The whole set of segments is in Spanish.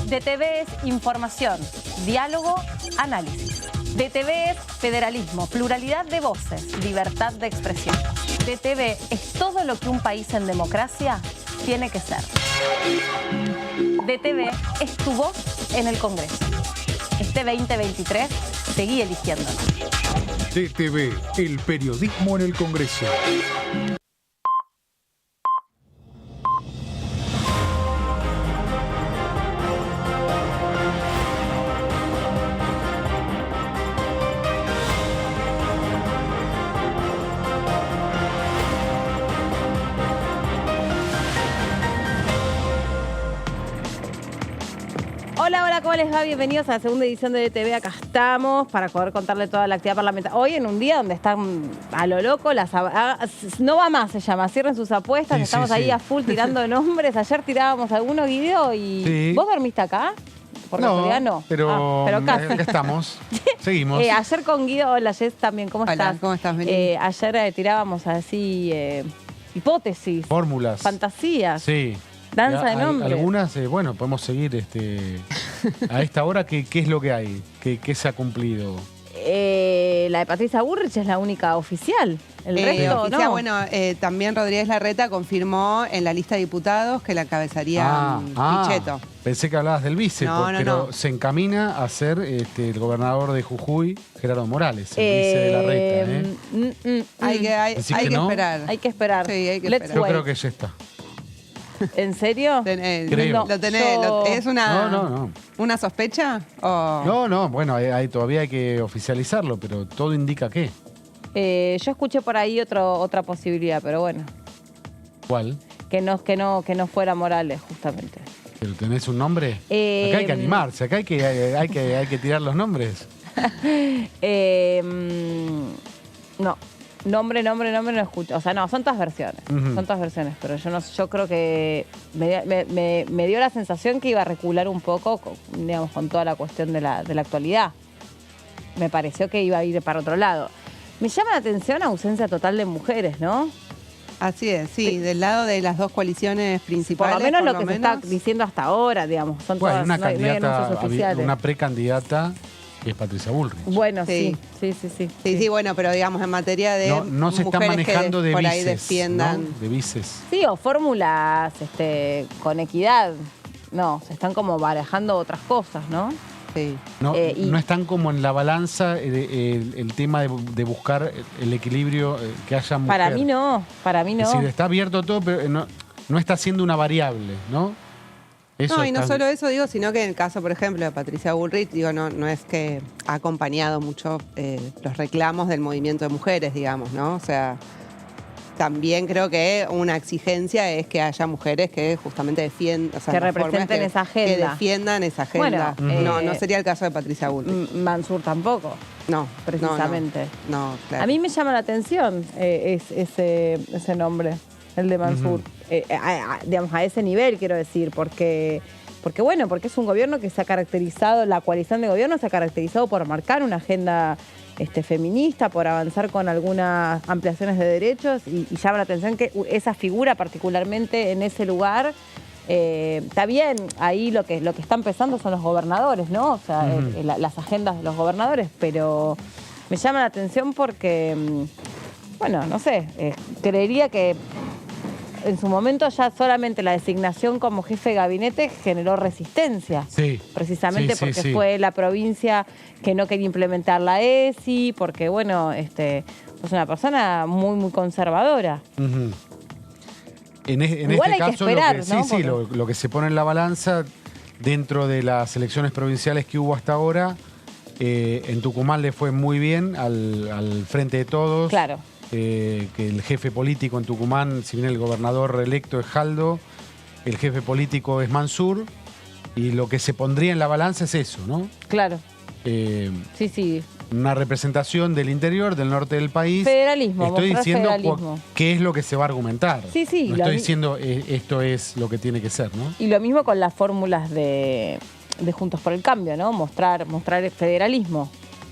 DTV es información, diálogo, análisis. DTV es federalismo, pluralidad de voces, libertad de expresión. DTV es todo lo que un país en democracia tiene que ser. DTV es tu voz en el Congreso. Este 2023, seguí eligiéndonos. DTV, el periodismo en el Congreso. Hola, hola, ¿cómo les va? Bienvenidos a la segunda edición de DTV. Acá estamos para poder contarle toda la actividad parlamentaria. Hoy en un día donde están a lo loco, no va más se llama, cierren sus apuestas, Sí, estamos sí, ahí sí. a full tirando nombres. Ayer tirábamos algunos, Guido, y Sí. ¿vos dormiste acá? Por casualidad no. Pero, pero casi. acá estamos. Seguimos. Ayer con Guido, hola Jess también, ¿cómo Hola, estás? ¿cómo estás, Beni? Ayer tirábamos así hipótesis, Fórmulas. fantasías. Sí. Danza de nombres. Algunas, bueno, podemos seguir a esta hora. ¿Qué es lo que hay? ¿Qué se ha cumplido? La de Patricia Bullrich es la única oficial. El resto Oficial, no. bueno, también Rodríguez Larreta confirmó en la lista de diputados que la encabezaría Pichetto. Pensé que hablabas del vice, No, no, pero no. se encamina a ser el gobernador de Jujuy, Gerardo Morales, el vice de Larreta. Hay que ¿Decís que no? esperar. Hay que esperar. Sí, hay que Let's esperar. Yo wait. creo que ya está. ¿En serio? Creo. ¿Lo tenés? yo- ¿Es una, No. una sospecha? O... No, bueno, todavía hay que oficializarlo, pero todo indica que. Yo escuché por ahí otra posibilidad, pero bueno, ¿Cuál? que no fuera Morales, justamente. ¿Pero tenés un nombre? Eh, Acá hay que animarse, acá hay que tirar los nombres. No. Nombre no escucho. O sea, no, son todas versiones. Ujú. Son todas versiones, pero yo creo que me dio la sensación que iba a recular un poco, digamos, con toda la cuestión de la actualidad. Me pareció que iba a ir para otro lado. Me llama la atención la ausencia total de mujeres, ¿no? Así es, sí, del lado de las dos coaliciones Por principales. lo menos lo que se está diciendo hasta ahora, digamos. Son Bueno, todas, una no hay anuncios candidata, oficiales. una precandidata que es Patricia Bullrich. Bueno, sí. Sí, bueno, pero digamos en materia de No se está mujeres que manejando de por ahí vices, defiendan. ¿no? De vices. Sí, o fórmulas con equidad. No, se están como barajando otras cosas, ¿no? Sí. No, Y- no están como en la balanza el tema de buscar el equilibrio que haya mujer. Para mí no. Es decir, está abierto todo, pero no está siendo una variable, ¿no? Eso No, y no está- solo eso, digo, sino que en el caso, por ejemplo, de Patricia Bullrich, digo, no es que ha acompañado mucho los reclamos del movimiento de mujeres, digamos, ¿no? O sea, también creo que una exigencia es que haya mujeres que justamente defiendan, o sea, Que las formas representen esa agenda. Que defiendan esa agenda. Bueno, no sería el caso de Patricia Bullrich. Mansur tampoco, No, precisamente. No, claro. A mí me llama la atención ese nombre, el de Mansur. Digamos, a ese nivel, quiero decir, porque es un gobierno que se ha caracterizado, la coalición de gobierno se ha caracterizado por marcar una agenda feminista, por avanzar con algunas ampliaciones de derechos y llama la atención que esa figura particularmente en ese lugar, está bien, ahí lo que está empezando son los gobernadores, ¿no? O sea, las agendas de los gobernadores, pero me llama la atención porque, bueno, no sé, creería que en su momento ya solamente la designación como jefe de gabinete generó resistencia. Sí. Precisamente Sí, porque sí. fue la provincia que no quería implementar la ESI, porque, bueno, es una persona muy, muy conservadora. Ujú. En Igual este hay que caso, esperar, lo que, ¿no? sí, lo que se pone en la balanza dentro de las elecciones provinciales que hubo hasta ahora, en Tucumán le fue muy bien al Frente de Todos. Claro. Que el jefe político en Tucumán, si bien el gobernador reelecto es Jaldo, el jefe político es Mansur, y lo que se pondría en la balanza es eso, ¿no? Claro. Eh, Sí. una representación del interior, del norte del país. Federalismo, Estoy mostrar diciendo federalismo. qué es lo que se va a argumentar. Sí, No lo estoy vi- diciendo esto es lo que tiene que ser, ¿no? Y lo mismo con las fórmulas de Juntos por el Cambio, ¿no? Mostrar el federalismo.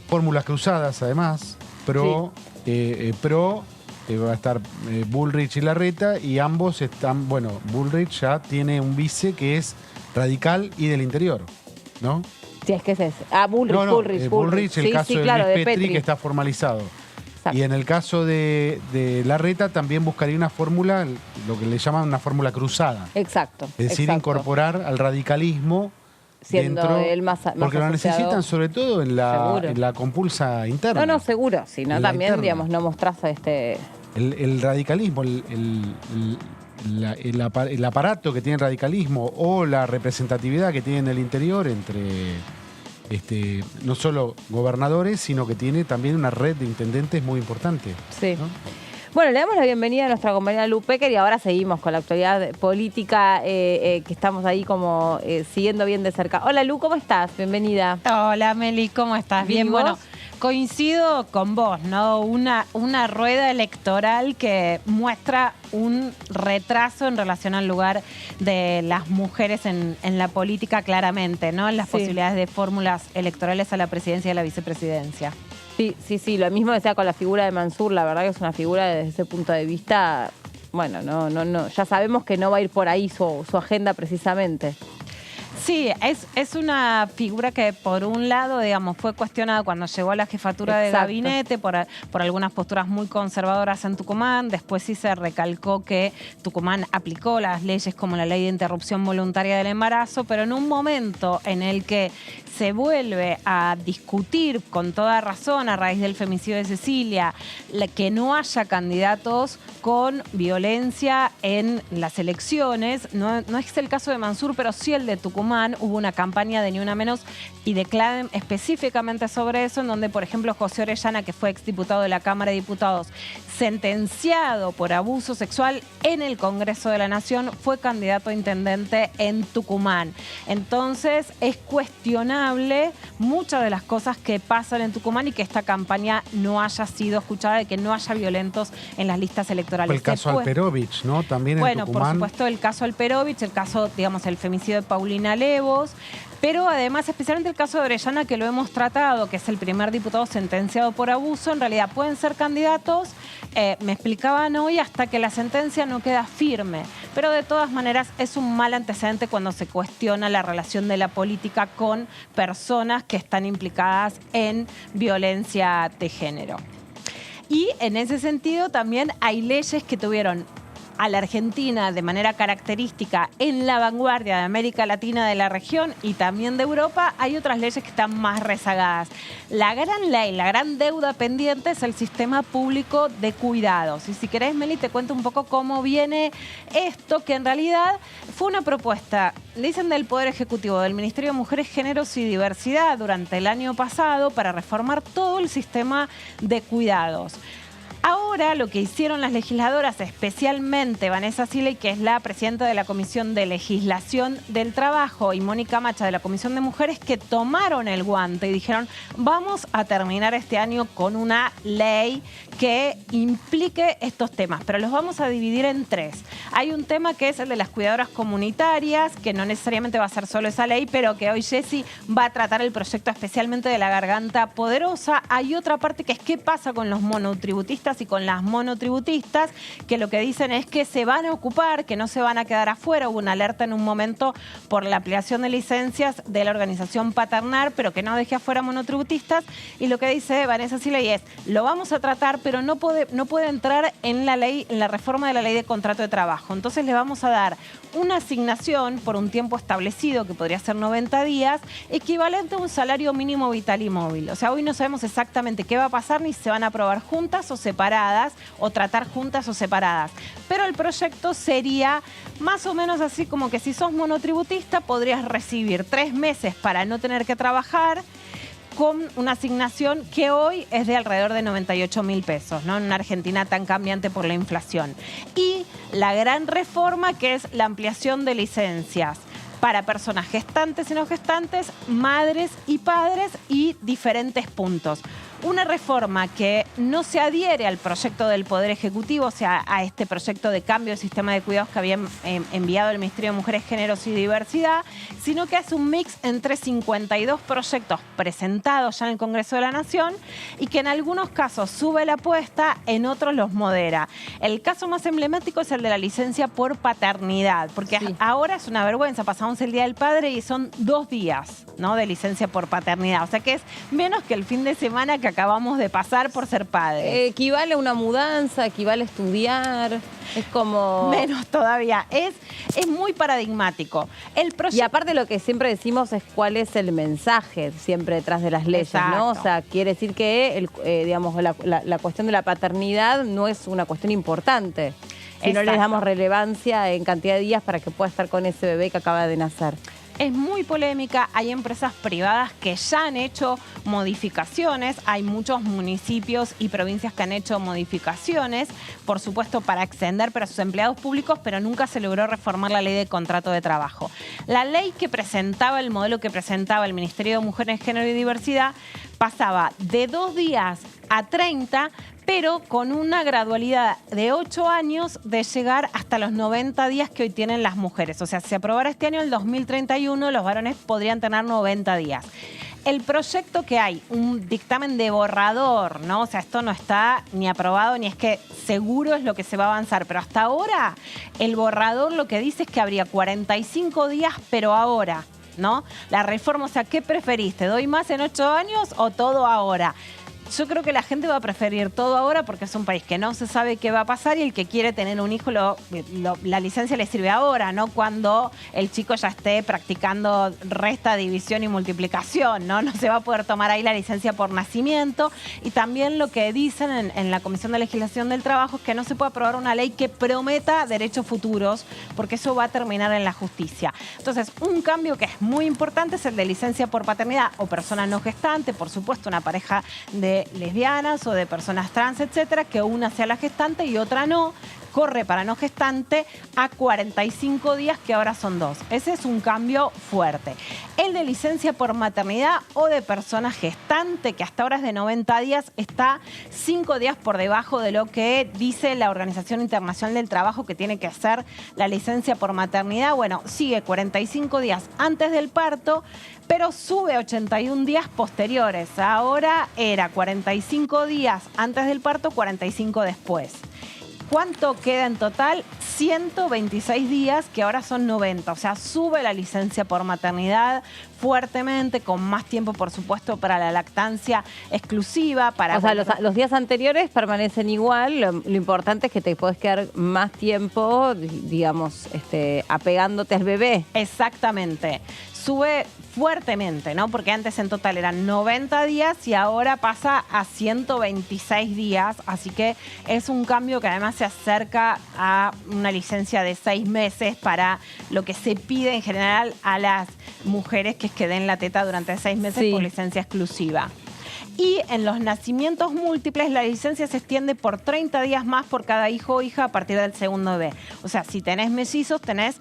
Fórmulas cruzadas, además, pro va a estar Bullrich y Larreta, y ambos están, bueno, Bullrich ya tiene un vice que es radical y del interior, ¿no? Sí, es que es ese. Ah, Bullrich, No, Bullrich. el Sí, caso sí, de claro, Luis de Petri, Petri. que está formalizado. Exacto. Y en el caso de Larreta también buscaría una fórmula, lo que le llaman una fórmula cruzada. Exacto. Es decir, exacto. incorporar al radicalismo Siendo dentro, él más porque lo asociado. necesitan sobre todo en Seguro. la compulsa interna. No, seguro. Si no, En la también, interna. digamos, no mostrás El radicalismo, el aparato que tiene el radicalismo o la representatividad que tiene en el interior entre no solo gobernadores, sino que tiene también una red de intendentes muy importante. Sí. ¿No? Bueno, le damos la bienvenida a nuestra compañera Lu Pecker y ahora seguimos con la actualidad política que estamos ahí como siguiendo bien de cerca. Hola Lu, ¿cómo estás? Bienvenida. Hola Meli, ¿cómo estás? Bien, Bien, ¿vos? bueno, coincido con vos, ¿no? Una rueda electoral que muestra un retraso en relación al lugar de las mujeres en la política claramente, ¿no? En las Sí. posibilidades de fórmulas electorales a la presidencia y a la vicepresidencia. Sí, lo mismo decía con la figura de Mansur, la verdad que es una figura desde ese punto de vista, bueno, no, ya sabemos que no va a ir por ahí su agenda precisamente. Sí, es una figura que por un lado, digamos, fue cuestionada cuando llegó a la jefatura de Exacto. gabinete por algunas posturas muy conservadoras en Tucumán. Después sí se recalcó que Tucumán aplicó las leyes como la ley de interrupción voluntaria del embarazo, pero en un momento en el que se vuelve a discutir con toda razón a raíz del femicidio de Cecilia, que no haya candidatos con violencia en las elecciones. No es el caso de Mansur, pero sí el de Tucumán. Hubo una campaña de Ni Una Menos y de Cladem específicamente sobre eso, en donde, por ejemplo, José Orellana, que fue exdiputado de la Cámara de Diputados, sentenciado por abuso sexual en el Congreso de la Nación, fue candidato a intendente en Tucumán. Entonces, es cuestionable muchas de las cosas que pasan en Tucumán y que esta campaña no haya sido escuchada, y que no haya violentos en las listas electorales. Fue el caso Alperovich, ¿no? También en Bueno, Tucumán. por supuesto, el caso Alperovich, el caso, digamos, el femicidio de Paulina Levos, pero además, especialmente el caso de Orellana, que lo hemos tratado, que es el primer diputado sentenciado por abuso, en realidad pueden ser candidatos, me explicaban hoy, hasta que la sentencia no queda firme. Pero de todas maneras es un mal antecedente cuando se cuestiona la relación de la política con personas que están implicadas en violencia de género. Y en ese sentido también hay leyes que tuvieron a la Argentina de manera característica en la vanguardia de América Latina, de la región y también de Europa. Hay otras leyes que están más rezagadas. La gran ley, la gran deuda pendiente es el sistema público de cuidados. Y si querés, Meli, te cuento un poco cómo viene esto, que en realidad fue una propuesta, le dicen, del Poder Ejecutivo, del Ministerio de Mujeres, Géneros y Diversidad durante el año pasado, para reformar todo el sistema de cuidados. Ahora lo que hicieron las legisladoras, especialmente Vanessa Siley, que es la presidenta de la Comisión de Legislación del Trabajo, y Mónica Macha de la Comisión de Mujeres, que tomaron el guante y dijeron: vamos a terminar este año con una ley que implique estos temas, pero los vamos a dividir en tres. Hay un tema que es el de las cuidadoras comunitarias, que no necesariamente va a ser solo esa ley, pero que hoy Jessy va a tratar el proyecto especialmente de la garganta poderosa. Hay otra parte que es qué pasa con los monotributistas y con las monotributistas, que lo que dicen es que se van a ocupar, que no se van a quedar afuera. Hubo una alerta en un momento por la ampliación de licencias de la organización Paternar, pero que no deje afuera monotributistas. Y lo que dice Vanessa Siley es: lo vamos a tratar, pero no puede entrar en la ley, en la reforma de la ley de contrato de trabajo. Entonces le vamos a dar una asignación por un tiempo establecido, que podría ser 90 días, equivalente a un salario mínimo vital y móvil. O sea, hoy no sabemos exactamente qué va a pasar, ni si se van a aprobar juntas o separadas, o tratar juntas o separadas. Pero el proyecto sería más o menos así, como que si sos monotributista podrías recibir 3 meses para no tener que trabajar, con una asignación que hoy es de alrededor de 98.000 pesos, ¿no? En una Argentina tan cambiante por la inflación. Y la gran reforma, que es la ampliación de licencias para personas gestantes y no gestantes, madres y padres, y diferentes puntos. una reforma que no se adhiere al proyecto del Poder Ejecutivo, o sea, a este proyecto de cambio del sistema de cuidados que había enviado el Ministerio de Mujeres, Géneros y Diversidad, sino que hace un mix entre 52 proyectos presentados ya en el Congreso de la Nación y que en algunos casos sube la apuesta, en otros los modera. El caso más emblemático es el de la licencia por paternidad, porque ahora es una vergüenza, pasamos el Día del Padre y son 2 días, ¿no?, de licencia por paternidad, o sea que es menos que el fin de semana que acabamos de pasar por ser padres. Equivale a una mudanza, equivale a estudiar, es como... Menos todavía, es muy paradigmático. Y aparte lo que siempre decimos es cuál es el mensaje siempre detrás de las leyes, ¿no? O sea, quiere decir que digamos, la cuestión de la paternidad no es una cuestión importante, si no les damos relevancia en cantidad de días para que pueda estar con ese bebé que acaba de nacer. Es muy polémica, hay empresas privadas que ya han hecho modificaciones, hay muchos municipios y provincias que han hecho modificaciones, por supuesto para extender para sus empleados públicos, pero nunca se logró reformar la ley de contrato de trabajo. La ley que presentaba, el modelo que presentaba el Ministerio de Mujeres, Género y Diversidad, pasaba de 2 días a 30, pero con una gradualidad de 8 años de llegar hasta los 90 días que hoy tienen las mujeres. O sea, si aprobara este año, el 2031, los varones podrían tener 90 días. El proyecto que hay, un dictamen de borrador, ¿no? O sea, esto no está ni aprobado, ni es que seguro es lo que se va a avanzar. Pero hasta ahora, el borrador lo que dice es que habría 45 días, pero ahora, ¿no? La reforma, o sea, ¿qué preferís? ¿Te doy más en 8 años o todo ahora? Yo creo que la gente va a preferir todo ahora porque es un país que no se sabe qué va a pasar y el que quiere tener un hijo, la licencia le sirve ahora, no cuando el chico ya esté practicando resta, división y multiplicación, ¿no? No se va a poder tomar ahí la licencia por nacimiento. Y también lo que dicen en la Comisión de Legislación del Trabajo es que no se puede aprobar una ley que prometa derechos futuros porque eso va a terminar en la justicia. Entonces, un cambio que es muy importante es el de licencia por paternidad o persona no gestante, por supuesto, una pareja de lesbianas o de personas trans, etcétera, que una sea la gestante y otra no, corre para no gestante a 45 días, que ahora son 2. Ese es un cambio fuerte. El de licencia por maternidad o de persona gestante, que hasta ahora es de 90 días, está 5 días por debajo de lo que dice la Organización Internacional del Trabajo que tiene que hacer la licencia por maternidad. Bueno, sigue 45 días antes del parto, pero sube 81 días posteriores. Ahora era 45 días antes del parto, 45 después. ¿Cuánto queda en total? 126 días, que ahora son 90. O sea, sube la licencia por maternidad fuertemente, con más tiempo, por supuesto, para la lactancia exclusiva. O sea, los días anteriores permanecen igual. Lo importante es que te podés quedar más tiempo, digamos, apegándote al bebé. Exactamente. Sube fuertemente, ¿no? Porque antes en total eran 90 días y ahora pasa a 126 días. Así que es un cambio que además se acerca a una licencia de 6 meses para lo que se pide en general a las mujeres, que es que den la teta durante 6 meses por licencia exclusiva. Y en los nacimientos múltiples la licencia se extiende por 30 días más por cada hijo o hija a partir del segundo bebé. O sea, si tenés mellizos tenés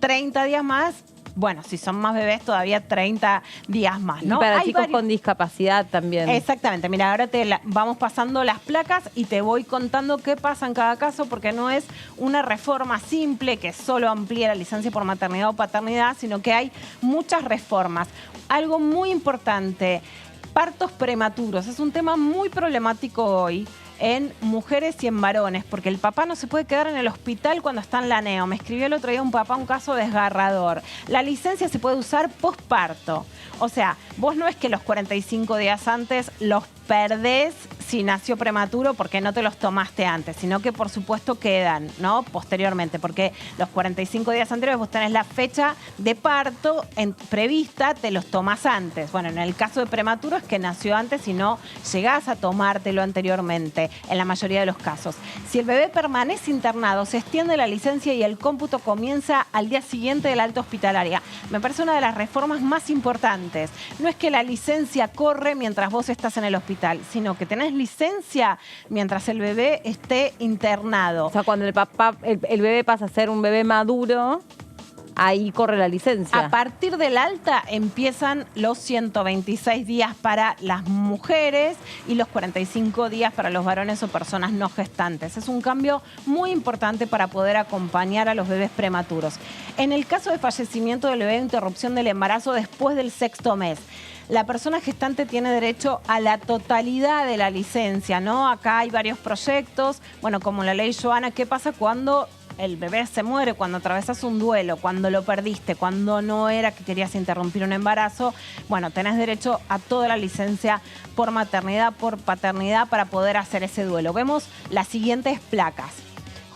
30 días más. Bueno, si son más bebés, todavía 30 días más, ¿no? Y para chicos con discapacidad también. Exactamente. Mira, ahora vamos pasando las placas y te voy contando qué pasa en cada caso, porque no es una reforma simple que solo amplía la licencia por maternidad o paternidad, sino que hay muchas reformas. Algo muy importante, partos prematuros. Es un tema muy problemático hoy en mujeres y en varones, porque el papá no se puede quedar en el hospital cuando está en la neo. Me escribió el otro día un papá un caso desgarrador. La licencia se puede usar posparto. O sea, vos no es que los 45 días antes los perdés si nació prematuro porque no te los tomaste antes, sino que por supuesto quedan, ¿no? Posteriormente, porque los 45 días anteriores vos tenés la fecha de parto prevista, te los tomás antes. Bueno, en el caso de prematuro es que nació antes y no llegás a tomártelo anteriormente, en la mayoría de los casos. Si el bebé permanece internado, se extiende la licencia y el cómputo comienza al día siguiente de la alta hospitalaria. Me parece una de las reformas más importantes. No es que la licencia corre mientras vos estás en el hospital, sino que tenés licencia mientras el bebé esté internado. O sea, cuando el bebé pasa a ser un bebé maduro, ahí corre la licencia. A partir del alta empiezan los 126 días para las mujeres y los 45 días para los varones o personas no gestantes. Es un cambio muy importante para poder acompañar a los bebés prematuros. En el caso de fallecimiento del bebé, interrupción del embarazo después del 6º mes, la persona gestante tiene derecho a la totalidad de la licencia, ¿no? Acá hay varios proyectos, bueno, como la ley Joana, ¿qué pasa cuando el bebé se muere, cuando atravesas un duelo, cuando lo perdiste, cuando no era que querías interrumpir un embarazo? Bueno, tenés derecho a toda la licencia por maternidad, por paternidad, para poder hacer ese duelo. Vemos las siguientes placas.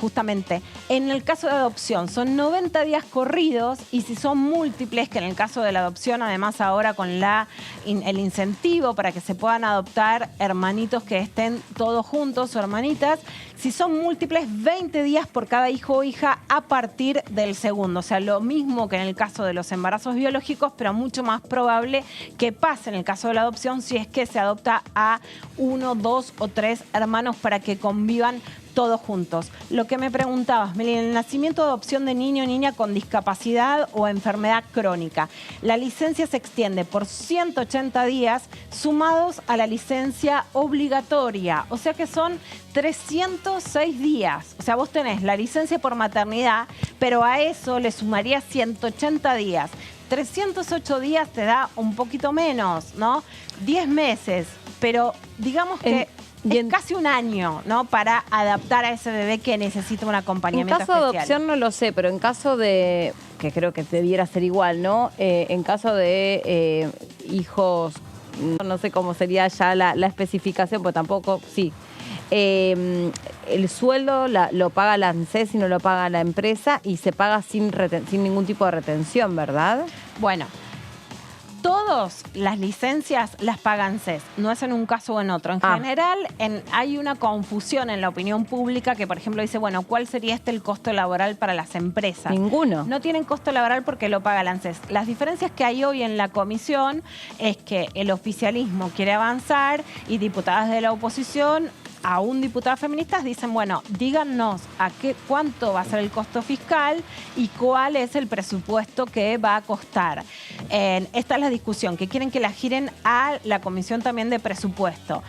Justamente, en el caso de adopción son 90 días corridos, y si son múltiples, que en el caso de la adopción, además ahora con el incentivo para que se puedan adoptar hermanitos que estén todos juntos o hermanitas, si son múltiples, 20 días por cada hijo o hija a partir del segundo. O sea, lo mismo que en el caso de los embarazos biológicos, pero mucho más probable que pase en el caso de la adopción si es que se adopta a 1, 2 o 3 hermanos para que convivan todos juntos. Lo que me preguntabas, Meli, en el nacimiento o adopción de niño o niña con discapacidad o enfermedad crónica, la licencia se extiende por 180 días sumados a la licencia obligatoria. O sea que son 306 días. O sea, vos tenés la licencia por maternidad, pero a eso le sumarías 180 días. 308 días te da un poquito menos, ¿no? 10 meses, pero digamos que es casi un año, ¿no? Para adaptar a ese bebé que necesita un acompañamiento especial. En caso de adopción no lo sé, pero en caso de, que creo que debiera ser igual, ¿no? En caso de hijos, no sé cómo sería ya la especificación, pues tampoco, sí. El sueldo lo paga la ANSES y no lo paga la empresa, y se paga sin ningún tipo de retención, ¿verdad? Bueno, todas las licencias las paga ANSES, no es en un caso o en otro. En general, hay una confusión en la opinión pública que, por ejemplo, dice, bueno, ¿cuál sería el costo laboral para las empresas? Ninguno. No tienen costo laboral porque lo paga la ANSES. Las diferencias que hay hoy en la comisión es que el oficialismo quiere avanzar y diputadas de la oposición, aún diputadas feministas, dicen, bueno, díganos cuánto va a ser el costo fiscal y cuál es el presupuesto que va a costar. Esta es la discusión, que quieren que la giren a la comisión también de presupuesto.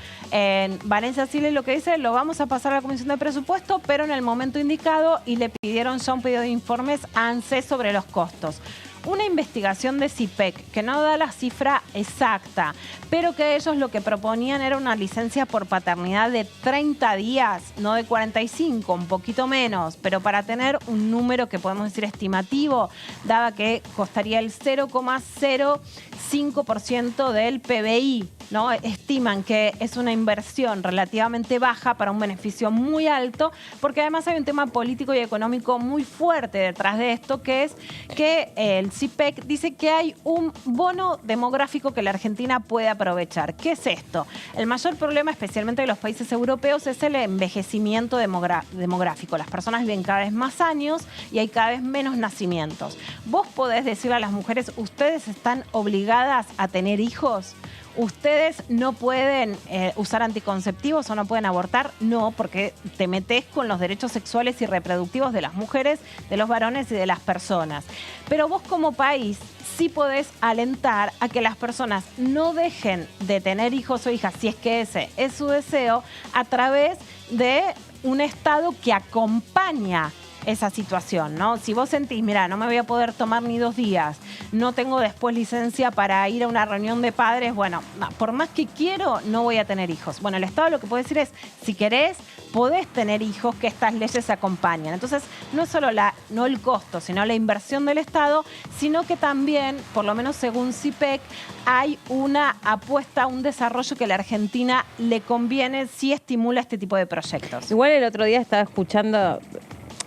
Valencia Siles lo que dice, lo vamos a pasar a la comisión de presupuesto, pero en el momento indicado, y le pidieron ya un pedido de informes a ANSES sobre los costos. Una investigación de CIPEC que no da la cifra exacta, pero que ellos lo que proponían era una licencia por paternidad de 30 días, no de 45, un poquito menos, pero para tener un número que podemos decir estimativo, daba que costaría el 0,05% del PBI, ¿no? Estiman que es una inversión relativamente baja para un beneficio muy alto, porque además hay un tema político y económico muy fuerte detrás de esto, que es que el CIPEC dice que hay un bono demográfico que la Argentina puede aprovechar. ¿Qué es esto? El mayor problema, especialmente de los países europeos, es el envejecimiento demográfico. Las personas viven cada vez más años y hay cada vez menos nacimientos. Vos podés decirle a las mujeres, ustedes están obligadas a tener hijos. ¿Ustedes no pueden usar anticonceptivos o no pueden abortar? No, porque te metés con los derechos sexuales y reproductivos de las mujeres, de los varones y de las personas. Pero vos como país sí podés alentar a que las personas no dejen de tener hijos o hijas, si es que ese es su deseo, a través de un Estado que acompaña esa situación, ¿no? Si vos sentís, mira, no me voy a poder tomar ni 2 días, no tengo después licencia para ir a una reunión de padres, bueno, por más que quiero, no voy a tener hijos. Bueno, el Estado lo que puede decir es, si querés, podés tener hijos, que estas leyes acompañan. Entonces, no es solo no el costo, sino la inversión del Estado, sino que también, por lo menos según CIPEC, hay una apuesta, un desarrollo que a la Argentina le conviene si estimula este tipo de proyectos. Igual el otro día estaba escuchando,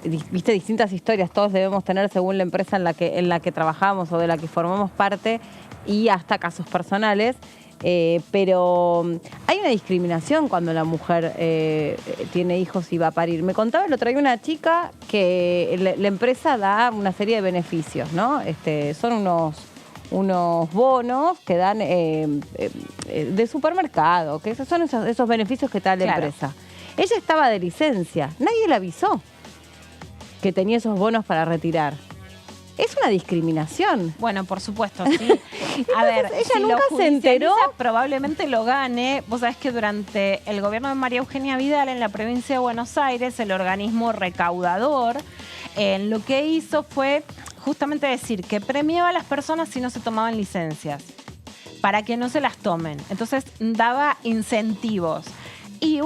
viste, distintas historias, todos debemos tener según la empresa en la que trabajamos o de la que formamos parte, y hasta casos personales, pero hay una discriminación cuando la mujer tiene hijos y va a parir. Me contaba el otro día una chica que la empresa da una serie de beneficios, ¿no? Son unos bonos que dan de supermercado, que son esos beneficios que te da la empresa. Ella estaba de licencia, nadie le avisó que tenía esos bonos para retirar. es una discriminación. Bueno, por supuesto, sí. A ver, ella si nunca lo se enteró. judicializa, probablemente lo gane. Vos sabés que durante el gobierno de María Eugenia Vidal en la provincia de Buenos Aires, el organismo recaudador, lo que hizo fue justamente decir que premiaba a las personas si no se tomaban licencias, para que no se las tomen. Entonces daba incentivos. Y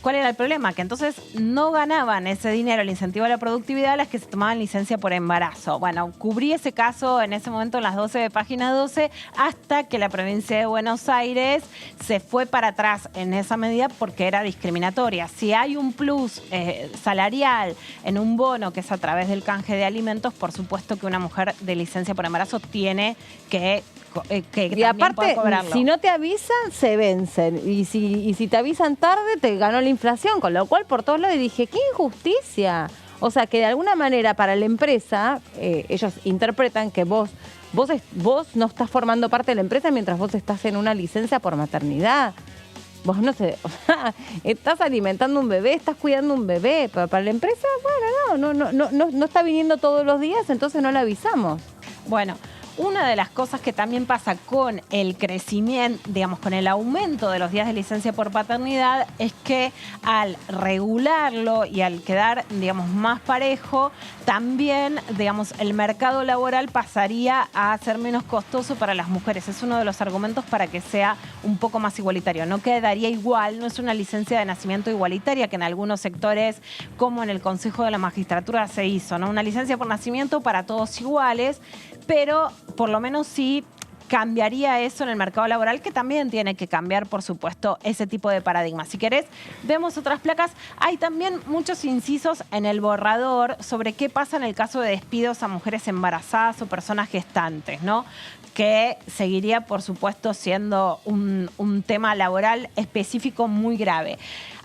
¿cuál era el problema? Que entonces no ganaban ese dinero, el incentivo a la productividad, las que se tomaban licencia por embarazo. Bueno, cubrí ese caso en ese momento en las 12 de Página 12, hasta que la provincia de Buenos Aires se fue para atrás en esa medida porque era discriminatoria. Si hay un plus salarial en un bono que es a través del canje de alimentos, por supuesto que una mujer de licencia por embarazo tiene que y aparte, cobrarlo. si no te avisan, se vencen. Y si te avisan tarde, te ganó la inflación. Con lo cual, por todos lados dije, ¡qué injusticia! O sea, que de alguna manera para la empresa, ellos interpretan que vos no estás formando parte de la empresa mientras vos estás en una licencia por maternidad. Vos no sé, o sea, estás alimentando un bebé, estás cuidando un bebé. Pero para la empresa, bueno, no está viniendo todos los días, entonces no la avisamos. Bueno, una de las cosas que también pasa con el crecimiento, digamos, con el aumento de los días de licencia por paternidad, es que al regularlo y al quedar, digamos, más parejo, también, digamos, el mercado laboral pasaría a ser menos costoso para las mujeres. Es uno de los argumentos para que sea un poco más igualitario. No quedaría igual, no es una licencia de nacimiento igualitaria que en algunos sectores, como en el Consejo de la Magistratura se hizo, ¿no? Una licencia por nacimiento para todos iguales, pero por lo menos sí cambiaría eso en el mercado laboral, que también tiene que cambiar, por supuesto, ese tipo de paradigma. Si querés, vemos otras placas. Hay también muchos incisos en el borrador sobre qué pasa en el caso de despidos a mujeres embarazadas o personas gestantes, ¿no? Que seguiría, por supuesto, siendo un tema laboral específico muy grave.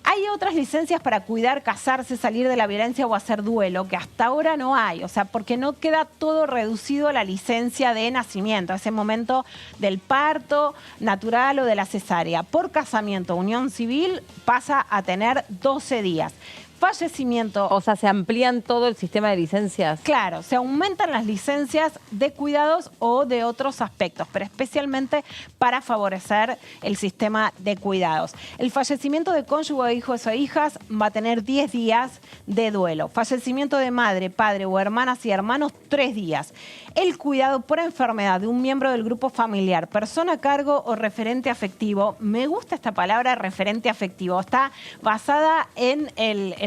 Hay otras licencias para cuidar, casarse, salir de la violencia o hacer duelo, que hasta ahora no hay. O sea, porque no queda todo reducido a la licencia de nacimiento, a ese momento del parto natural o de la cesárea. Por casamiento, unión civil, pasa a tener 12 días. Fallecimiento. O sea, se amplían todo el sistema de licencias. Claro, se aumentan las licencias de cuidados o de otros aspectos, pero especialmente para favorecer el sistema de cuidados. El fallecimiento de cónyuge, de hijos o hijas va a tener 10 días de duelo. Fallecimiento de madre, padre o hermanas y hermanos, 3 días. El cuidado por enfermedad de un miembro del grupo familiar, persona a cargo o referente afectivo. Me gusta esta palabra, referente afectivo. Está basada en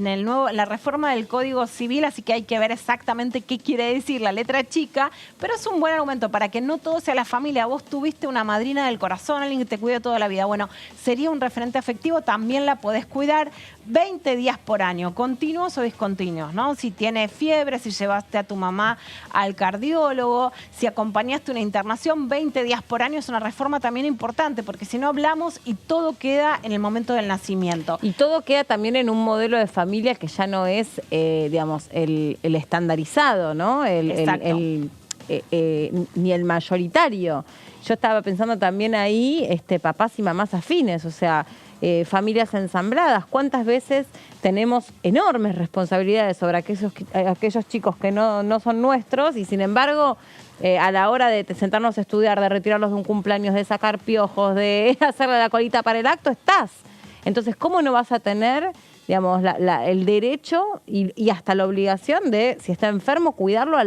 la reforma del Código Civil, así que hay que ver exactamente qué quiere decir la letra chica, pero es un buen argumento para que no todo sea la familia. Vos tuviste una madrina del corazón, alguien que te cuide toda la vida. Bueno, sería un referente afectivo, también la podés cuidar 20 días por año, continuos o discontinuos, ¿no? Si tiene fiebre, si llevaste a tu mamá al cardiólogo, si acompañaste una internación, 20 días por año es una reforma también importante, porque si no hablamos y todo queda en el momento del nacimiento. Y todo queda también en un modelo de familia que ya no es, digamos, el estandarizado, ¿no? Ni el mayoritario. Yo estaba pensando también ahí, papás y mamás afines, o sea, familias ensambladas. ¿Cuántas veces tenemos enormes responsabilidades sobre aquellos chicos que no son nuestros y sin embargo a la hora de sentarnos a estudiar, de retirarlos de un cumpleaños, de sacar piojos, de hacerle la colita para el acto, estás? Entonces, ¿cómo no vas a tener, digamos, el derecho y hasta la obligación de, si está enfermo, cuidarlo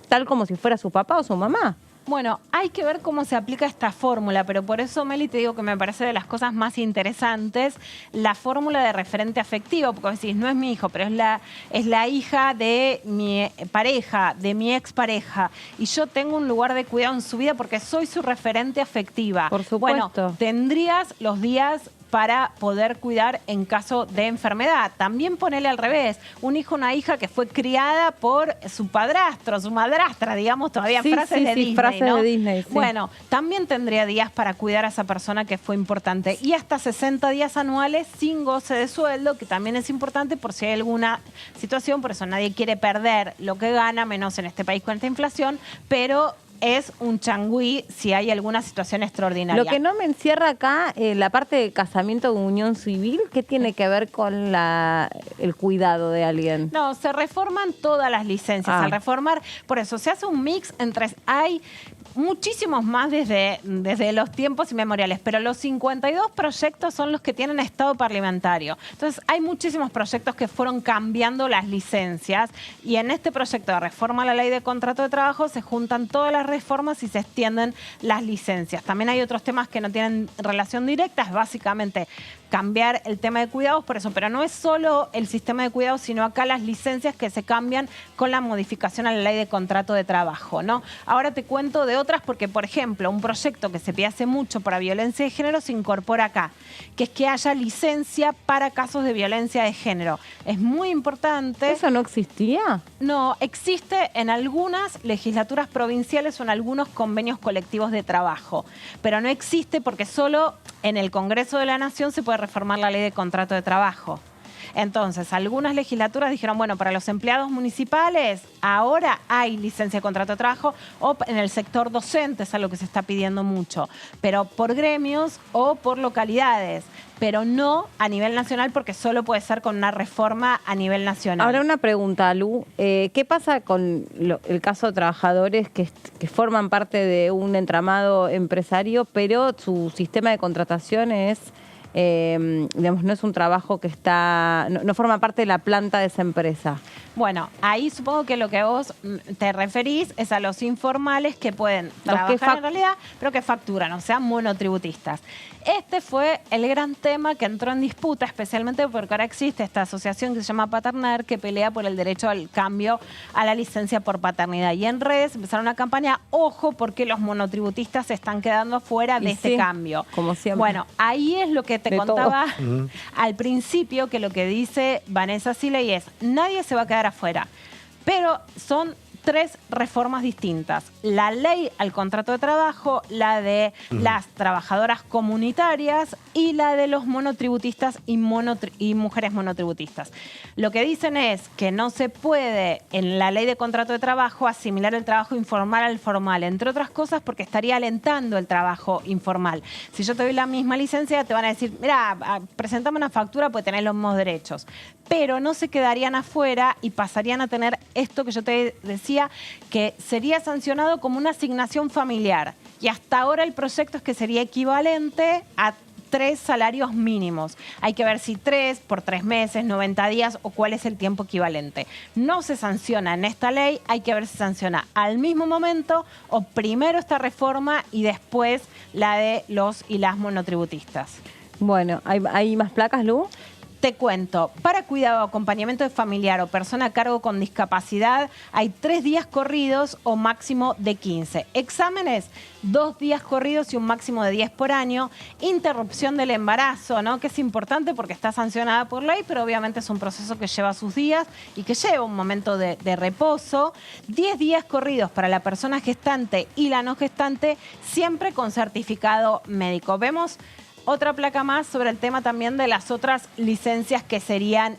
tal como si fuera su papá o su mamá? Bueno, hay que ver cómo se aplica esta fórmula, pero por eso, Meli, te digo que me parece de las cosas más interesantes la fórmula de referente afectivo, porque decís, no es mi hijo, pero es la hija de mi pareja, de mi expareja, y yo tengo un lugar de cuidado en su vida porque soy su referente afectiva. Por supuesto. Bueno, tendrías los días para poder cuidar en caso de enfermedad. También ponele al revés, un hijo o una hija que fue criada por su padrastro, su madrastra, digamos, todavía frases de Disney, frases ¿no? de Disney, sí. Bueno, también tendría días para cuidar a esa persona que fue importante. Y hasta 60 días anuales sin goce de sueldo, que también es importante por si hay alguna situación, por eso nadie quiere perder lo que gana, menos en este país con esta inflación, pero es un changüí si hay alguna situación extraordinaria. Lo que no me encierra acá, la parte de casamiento de unión civil, ¿qué tiene que ver con el cuidado de alguien? No, se reforman todas las licencias. Al reformar, por eso se hace un mix entre... Hay muchísimos más desde los tiempos inmemoriales, pero los 52 proyectos son los que tienen estado parlamentario. Entonces, hay muchísimos proyectos que fueron cambiando las licencias y en este proyecto de reforma a la ley de contrato de trabajo se juntan todas las reformas y se extienden las licencias. También hay otros temas que no tienen relación directa, es básicamente cambiar el tema de cuidados, por eso, pero no es solo el sistema de cuidados, sino acá las licencias que se cambian con la modificación a la ley de contrato de trabajo, ¿no? Ahora te cuento de otras porque, por ejemplo, un proyecto que se pide hace mucho para violencia de género se incorpora acá, que es que haya licencia para casos de violencia de género. Es muy importante. ¿Eso no existía? No, existe en algunas legislaturas provinciales o en algunos convenios colectivos de trabajo, pero no existe porque solo en el Congreso de la Nación se puede reformar la ley de contrato de trabajo. Entonces, algunas legislaturas dijeron, bueno, para los empleados municipales ahora hay licencia de contrato de trabajo, o en el sector docente es algo que se está pidiendo mucho, pero por gremios o por localidades, pero no a nivel nacional porque solo puede ser con una reforma a nivel nacional. Ahora una pregunta, Lu. ¿Qué pasa con el caso de trabajadores que forman parte de un entramado empresario, pero su sistema de contratación es... digamos, no es un trabajo que no forma parte de la planta de esa empresa? Bueno, ahí supongo que lo que vos te referís es a los informales que pueden trabajar en realidad, pero que facturan, o sea, monotributistas. Este fue el gran tema que entró en disputa, especialmente porque ahora existe esta asociación que se llama Paterner, que pelea por el derecho al cambio a la licencia por paternidad. Y en redes empezaron una campaña, ojo, porque los monotributistas se están quedando fuera de este cambio. Como siempre. Bueno, ahí es lo que te contaba al principio, que lo que dice Vanessa Siley es, nadie se va a quedar afuera, pero son 3 reformas distintas. La ley al contrato de trabajo, la de las trabajadoras comunitarias y la de los monotributistas y mujeres monotributistas. Lo que dicen es que no se puede en la ley de contrato de trabajo asimilar el trabajo informal al formal, entre otras cosas porque estaría alentando el trabajo informal. Si yo te doy la misma licencia, te van a decir, mira, presentame una factura porque tenés los mismos derechos. Pero no se quedarían afuera y pasarían a tener esto que yo te decía, que sería sancionado como una asignación familiar. Y hasta ahora el proyecto es que sería equivalente a 3 salarios mínimos. Hay que ver si 3 por 3 meses, 90 días o cuál es el tiempo equivalente. No se sanciona en esta ley, hay que ver si sanciona al mismo momento o primero esta reforma y después la de los y las monotributistas. Bueno, ¿hay más placas, Lu? Te cuento, para cuidado o acompañamiento de familiar o persona a cargo con discapacidad hay 3 días corridos o máximo de 15. Exámenes, 2 días corridos y un máximo de 10 por año. Interrupción del embarazo, ¿no? Que es importante porque está sancionada por ley, pero obviamente es un proceso que lleva sus días y que lleva un momento de reposo. 10 días corridos para la persona gestante y la no gestante, siempre con certificado médico. Vemos otra placa más sobre el tema también de las otras licencias que serían,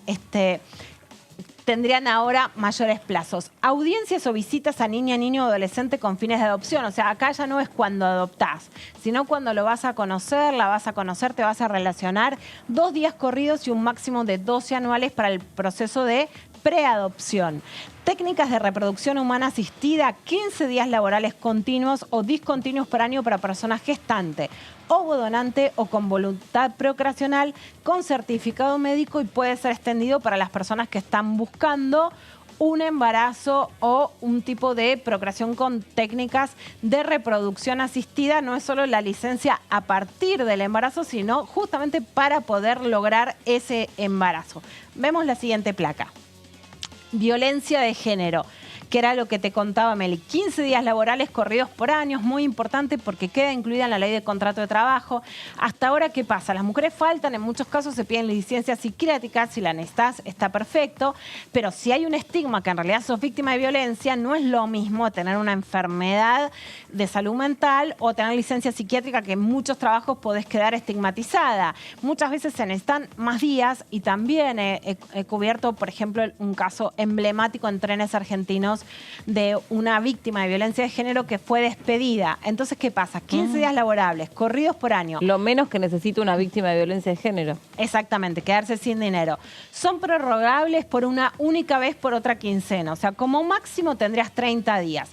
tendrían ahora mayores plazos. Audiencias o visitas a niña, niño o adolescente con fines de adopción. O sea, acá ya no es cuando adoptás, sino cuando lo vas a conocer, la vas a conocer, te vas a relacionar. 2 días corridos y un máximo de 12 anuales para el proceso de preadopción. Técnicas de reproducción humana asistida, 15 días laborales continuos o discontinuos por año para personas gestantes, ovodonante o con voluntad procreacional con certificado médico y puede ser extendido para las personas que están buscando un embarazo o un tipo de procreación con técnicas de reproducción asistida. No es solo la licencia a partir del embarazo, sino justamente para poder lograr ese embarazo. Vemos la siguiente placa. Violencia de género, que era lo que te contaba Meli. 15 días laborales corridos por año, muy importante porque queda incluida en la ley de contrato de trabajo. Hasta ahora, ¿qué pasa? Las mujeres faltan, en muchos casos se piden licencias psiquiátricas, si la necesitas está perfecto, pero si hay un estigma que en realidad sos víctima de violencia, no es lo mismo tener una enfermedad de salud mental o tener licencia psiquiátrica, que en muchos trabajos podés quedar estigmatizada. Muchas veces se necesitan más días y también he cubierto, por ejemplo, un caso emblemático en Trenes Argentinos de una víctima de violencia de género que fue despedida. Entonces, ¿qué pasa? 15 días laborables, corridos por año. Lo menos que necesita una víctima de violencia de género. Exactamente, quedarse sin dinero. Son prorrogables por una única vez por otra quincena. O sea, como máximo tendrías 30 días.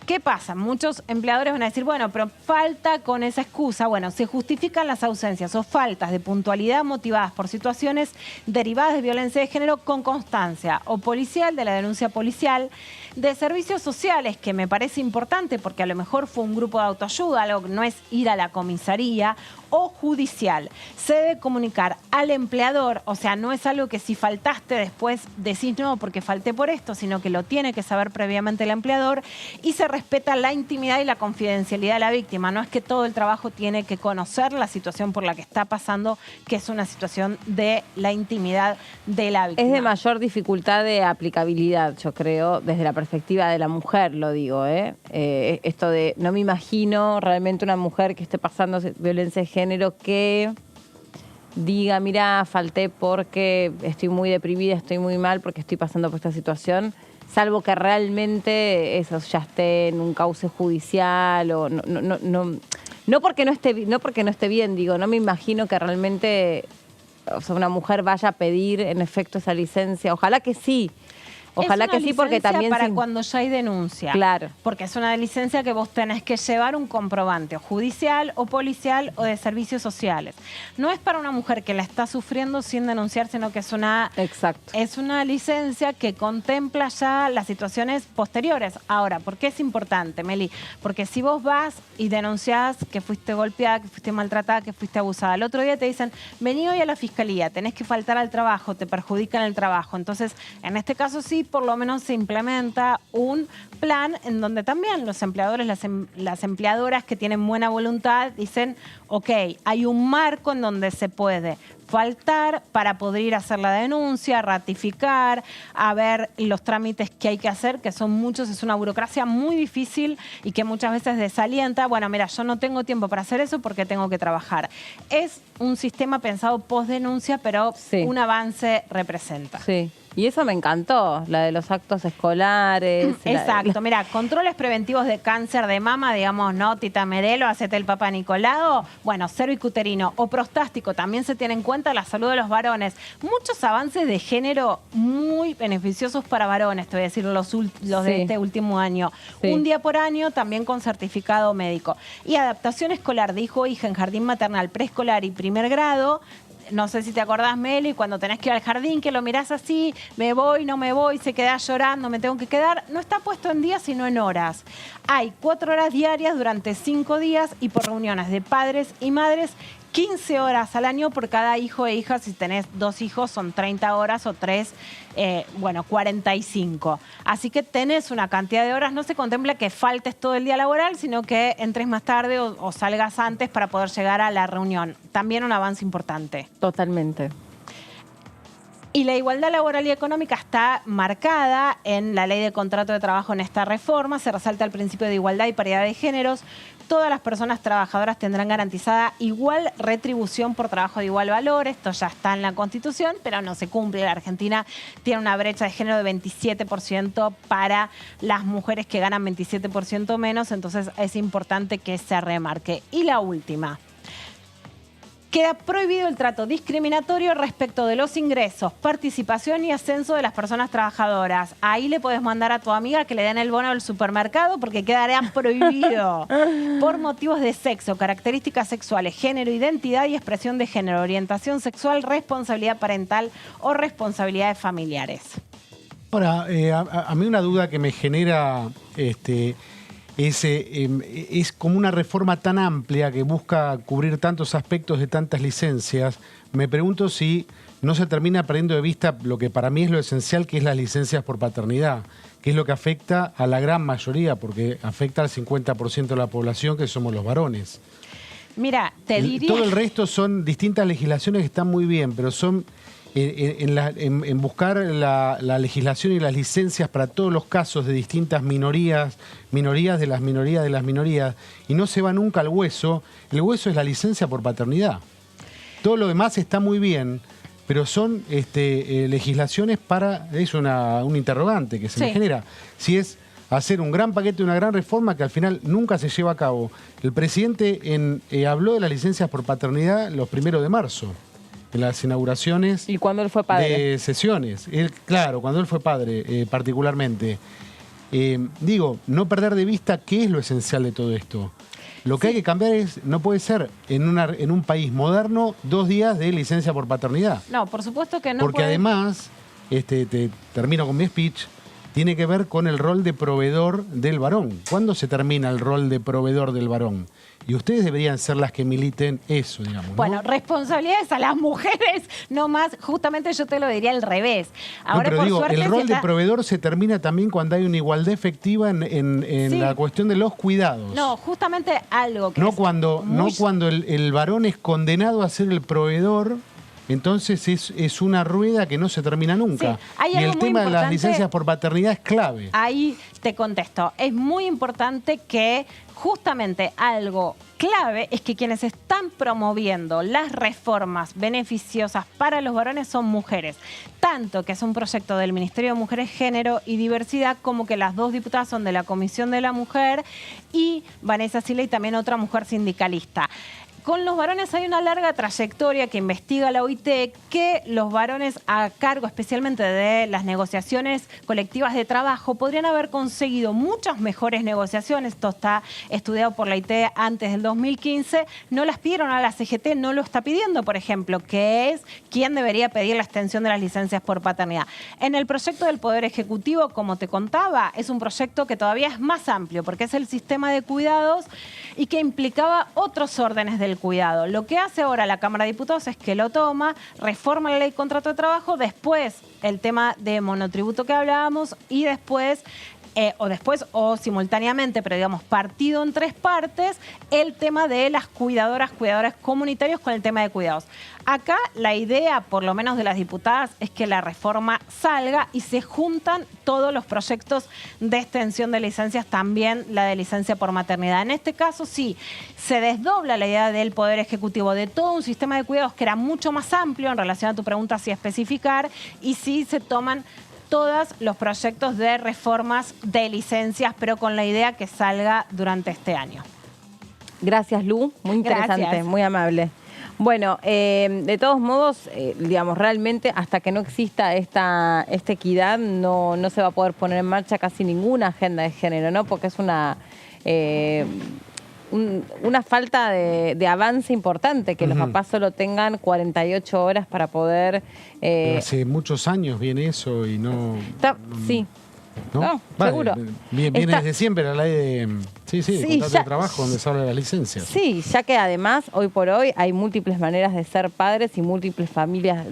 ¿Qué pasa? Muchos empleadores van a decir, bueno, pero falta con esa excusa. Bueno, se justifican las ausencias o faltas de puntualidad motivadas por situaciones derivadas de violencia de género con constancia o policial, de la denuncia policial, de servicios sociales, que me parece importante porque a lo mejor fue un grupo de autoayuda, algo que no es ir a la comisaría, o judicial. Se debe comunicar al empleador, o sea, no es algo que si faltaste después decís no porque falté por esto, sino que lo tiene que saber previamente el empleador, y se respeta la intimidad y la confidencialidad de la víctima. No es que todo el trabajo tiene que conocer la situación por la que está pasando, que es una situación de la intimidad de la víctima. Es de mayor dificultad de aplicabilidad, yo creo, desde la perspectiva de la mujer, lo digo, esto de, no me imagino realmente una mujer que esté pasando violencia de género que diga, mira, falté porque estoy muy deprimida, estoy muy mal porque estoy pasando por esta situación, salvo que realmente eso ya esté en un cauce judicial o no porque no esté bien, digo, no me imagino que realmente, o sea, una mujer vaya a pedir en efecto esa licencia. Ojalá que sí. Ojalá que sí, porque también... para cuando ya hay denuncia. Claro. Porque es una licencia que vos tenés que llevar un comprobante o judicial o policial o de servicios sociales. No es para una mujer que la está sufriendo sin denunciar, sino que es una... Exacto. Es una licencia que contempla ya las situaciones posteriores. Ahora, ¿por qué es importante, Meli? Porque si vos vas y denunciás que fuiste golpeada, que fuiste maltratada, que fuiste abusada, el otro día te dicen, vení hoy a la fiscalía, tenés que faltar al trabajo, te perjudican el trabajo. Entonces, en este caso sí, por lo menos se implementa un plan en donde también los empleadores, las empleadoras que tienen buena voluntad dicen, ok, hay un marco en donde se puede faltar para poder ir a hacer la denuncia, ratificar, a ver los trámites que hay que hacer, que son muchos, es una burocracia muy difícil y que muchas veces desalienta. Bueno, mira, yo no tengo tiempo para hacer eso porque tengo que trabajar. Es un sistema pensado post-denuncia, pero sí, un avance representa. Sí. Y eso me encantó, la de los actos escolares. Exacto, mira, controles preventivos de cáncer de mama, digamos, ¿no? Tita Merelo, hacete el Papa Nicolau, bueno, cervicuterino o prostático, también se tiene en cuenta la salud de los varones. Muchos avances de género muy beneficiosos para varones, te voy a decir, los de este último año. Sí. Un día por año, también con certificado médico. Y adaptación escolar de hijo o hija en jardín maternal, preescolar y primer grado. No sé si te acordás, Meli, cuando tenés que ir al jardín, que lo mirás así, me voy, no me voy, se queda llorando, me tengo que quedar. No está puesto en días, sino en horas. Hay 4 horas diarias durante 5 días y por reuniones de padres y madres, 15 horas al año por cada hijo e hija. Si tenés 2 hijos, son 30 horas o 3, 45. Así que tenés una cantidad de horas. No se contempla que faltes todo el día laboral, sino que entres más tarde o salgas antes para poder llegar a la reunión. También un avance importante. Totalmente. Y la igualdad laboral y económica está marcada en la Ley de Contrato de Trabajo en esta reforma. Se resalta el principio de igualdad y paridad de géneros. Todas las personas trabajadoras tendrán garantizada igual retribución por trabajo de igual valor. Esto ya está en la Constitución, pero no se cumple. La Argentina tiene una brecha de género de 27% para las mujeres que ganan 27% menos. Entonces es importante que se remarque. Y la última. Queda prohibido el trato discriminatorio respecto de los ingresos, participación y ascenso de las personas trabajadoras. Ahí le podés mandar a tu amiga que le den el bono del supermercado porque quedará prohibido por motivos de sexo, características sexuales, género, identidad y expresión de género, orientación sexual, responsabilidad parental o responsabilidades familiares. Ahora, a mí una duda que me genera... Es como una reforma tan amplia que busca cubrir tantos aspectos de tantas licencias. Me pregunto si no se termina perdiendo de vista lo que para mí es lo esencial, que es las licencias por paternidad, que es lo que afecta a la gran mayoría, porque afecta al 50% de la población, que somos los varones. Mira, te diría... Todo el resto son distintas legislaciones que están muy bien, pero son... En buscar la legislación y las licencias para todos los casos de distintas minorías de las minorías, y no se va nunca al hueso. El hueso es la licencia por paternidad. Todo lo demás está muy bien, pero son legislaciones para, es un interrogante que se me genera, si es hacer un gran paquete, una gran reforma que al final nunca se lleva a cabo. El presidente habló de las licencias por paternidad los 1 de marzo, en las inauguraciones. ¿Y cuando él fue padre? De sesiones. Claro, cuando él fue padre, particularmente. Digo, no perder de vista qué es lo esencial de todo esto. Lo que hay que cambiar no puede ser en un país moderno 2 días de licencia por paternidad. No, por supuesto que no. Porque además, termino con mi speech, tiene que ver con el rol de proveedor del varón. ¿Cuándo se termina el rol de proveedor del varón? Y ustedes deberían ser las que militen eso, digamos, ¿no? Bueno, responsabilidades a las mujeres, no más. Justamente yo te lo diría al revés. Ahora, pero por digo, suerte, el rol de proveedor se termina también cuando hay una igualdad efectiva en la cuestión de los cuidados. No, justamente algo que no cuando el varón es condenado a ser el proveedor. Entonces es una rueda que no se termina nunca. Sí, y el tema de las licencias por paternidad es clave. Ahí te contesto. Es muy importante que justamente algo clave es que quienes están promoviendo las reformas beneficiosas para los varones son mujeres. Tanto que es un proyecto del Ministerio de Mujeres, Género y Diversidad, como que las 2 diputadas son de la Comisión de la Mujer y Vanessa Siley, también otra mujer sindicalista. Con los varones hay una larga trayectoria que investiga la OIT, que los varones a cargo especialmente de las negociaciones colectivas de trabajo podrían haber conseguido muchas mejores negociaciones. Esto está estudiado por la OIT antes del 2015. No las pidieron a la CGT, no lo está pidiendo, por ejemplo, que es quien debería pedir la extensión de las licencias por paternidad. En el proyecto del Poder Ejecutivo, como te contaba, es un proyecto que todavía es más amplio porque es el sistema de cuidados y que implicaba otros órdenes del cuidado. Lo que hace ahora la Cámara de Diputados es que lo toma, reforma la ley de contrato de trabajo, después el tema de monotributo que hablábamos y después o simultáneamente, pero digamos partido en 3 partes, el tema de las cuidadores comunitarios con el tema de cuidados. Acá la idea, por lo menos de las diputadas, es que la reforma salga y se juntan todos los proyectos de extensión de licencias, también la de licencia por maternidad. En este caso, sí, se desdobla la idea del Poder Ejecutivo de todo un sistema de cuidados que era mucho más amplio en relación a tu pregunta, si especificar, y sí se toman todos los proyectos de reformas de licencias, pero con la idea que salga durante este año. Gracias, Lu. Muy interesante, Gracias. muy amable. Bueno, de todos modos, digamos, realmente hasta que no exista esta equidad no se va a poder poner en marcha casi ninguna agenda de género, ¿no? Porque es una falta de avance importante, que los papás solo tengan 48 horas para poder... Hace muchos años viene eso y no... Sí. ¿No? No, Vale, seguro. Viene desde siempre la ley de... de contrato de trabajo donde se habla de las licencias. Sí, ya que además, hoy por hoy, hay múltiples maneras de ser padres y múltiples familias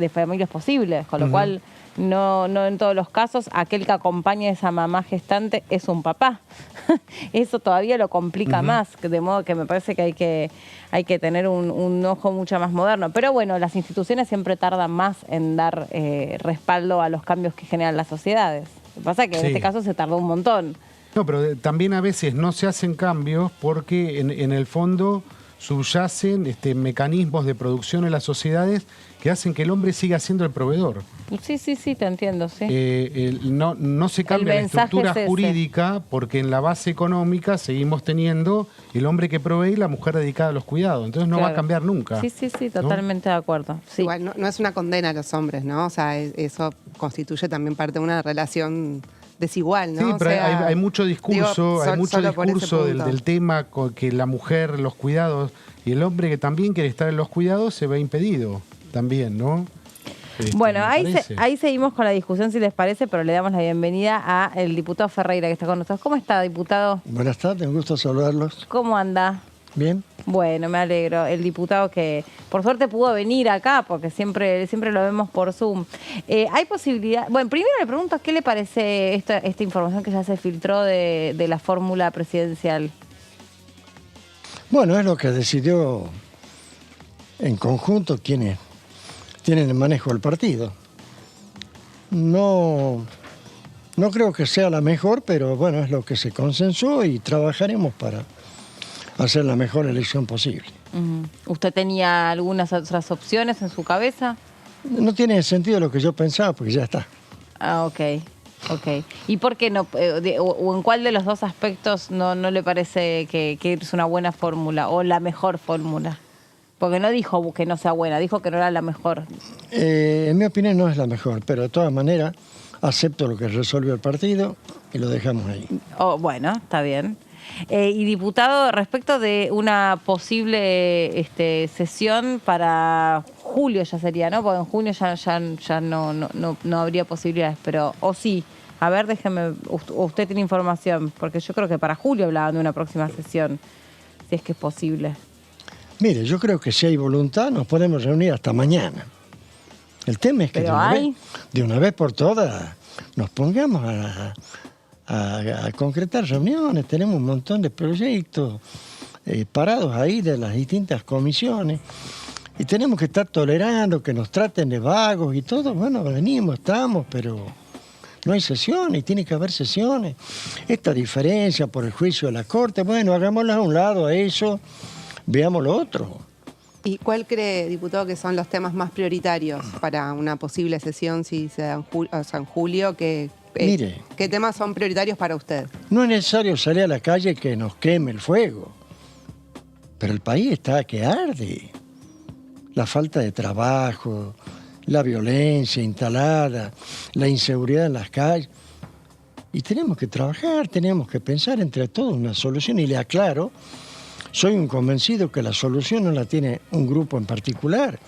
posibles, con lo cual... No en todos los casos, aquel que acompaña a esa mamá gestante es un papá. Eso todavía lo complica más, de modo que me parece que hay que tener un ojo mucho más moderno. Pero bueno, las instituciones siempre tardan más en dar respaldo a los cambios que generan las sociedades. Lo que pasa es que en este caso se tardó un montón. No, pero también a veces no se hacen cambios porque en el fondo subyacen mecanismos de producción en las sociedades que hacen que el hombre siga siendo el proveedor. Sí, te entiendo, sí. No se cambia la estructura jurídica porque en la base económica seguimos teniendo el hombre que provee y la mujer dedicada a los cuidados. Entonces no va a cambiar nunca. Sí, totalmente de acuerdo. Sí. Igual no es una condena a los hombres, ¿no? O sea, eso constituye también parte de una relación desigual, ¿no? Sí, pero o sea, hay mucho discurso, punto. del tema que la mujer, los cuidados, y el hombre que también quiere estar en los cuidados se ve impedido también, ¿no? Bueno, ahí seguimos con la discusión, si les parece, pero le damos la bienvenida al diputado Ferreira, que está con nosotros. ¿Cómo está, diputado? Buenas tardes, un gusto saludarlos. ¿Cómo anda? Bien. Bueno, me alegro. El diputado que por suerte pudo venir acá, porque siempre lo vemos por Zoom. ¿Hay posibilidad? Bueno, primero le pregunto, ¿qué le parece esta información que ya se filtró de la fórmula presidencial? Bueno, es lo que decidió en conjunto quienes tienen el manejo del partido. No creo que sea la mejor, pero bueno, es lo que se consensuó y trabajaremos para hacer la mejor elección posible. ¿Usted tenía algunas otras opciones en su cabeza? No tiene sentido lo que yo pensaba, porque ya está. Ah, ok. ¿Y por qué no? ¿O en cuál de los dos aspectos no le parece que es una buena fórmula o la mejor fórmula? Porque no dijo que no sea buena, dijo que no era la mejor. En mi opinión no es la mejor, pero de todas maneras acepto lo que resolvió el partido y lo dejamos ahí. Oh, bueno, está bien. Y diputado, respecto de una posible sesión para julio ya sería, ¿no? Porque en junio ya no habría posibilidades, pero o sí. A ver, déjeme, usted tiene información, porque yo creo que para julio hablaban de una próxima sesión, si es que es posible. Mire, yo creo que si hay voluntad nos podemos reunir hasta mañana. El tema es que de una vez por todas nos pongamos a concretar reuniones. Tenemos un montón de proyectos parados ahí de las distintas comisiones y tenemos que estar tolerando que nos traten de vagos y todo. Bueno, venimos, estamos, pero no hay sesiones, y tiene que haber sesiones. Esta diferencia por el juicio de la Corte, bueno, hagámosla a un lado a eso, veamos lo otro. ¿Y cuál cree, diputado, que son los temas más prioritarios para una posible sesión si se da en julio? Mire, ¿Qué temas son prioritarios para usted? no es necesario salir a la calle que nos queme el fuego, pero el país está que arde. La falta de trabajo, la violencia instalada, la inseguridad en las calles. Y tenemos que trabajar, tenemos que pensar entre todos una solución. Y le aclaro, soy un convencido que la solución no la tiene un grupo en particular.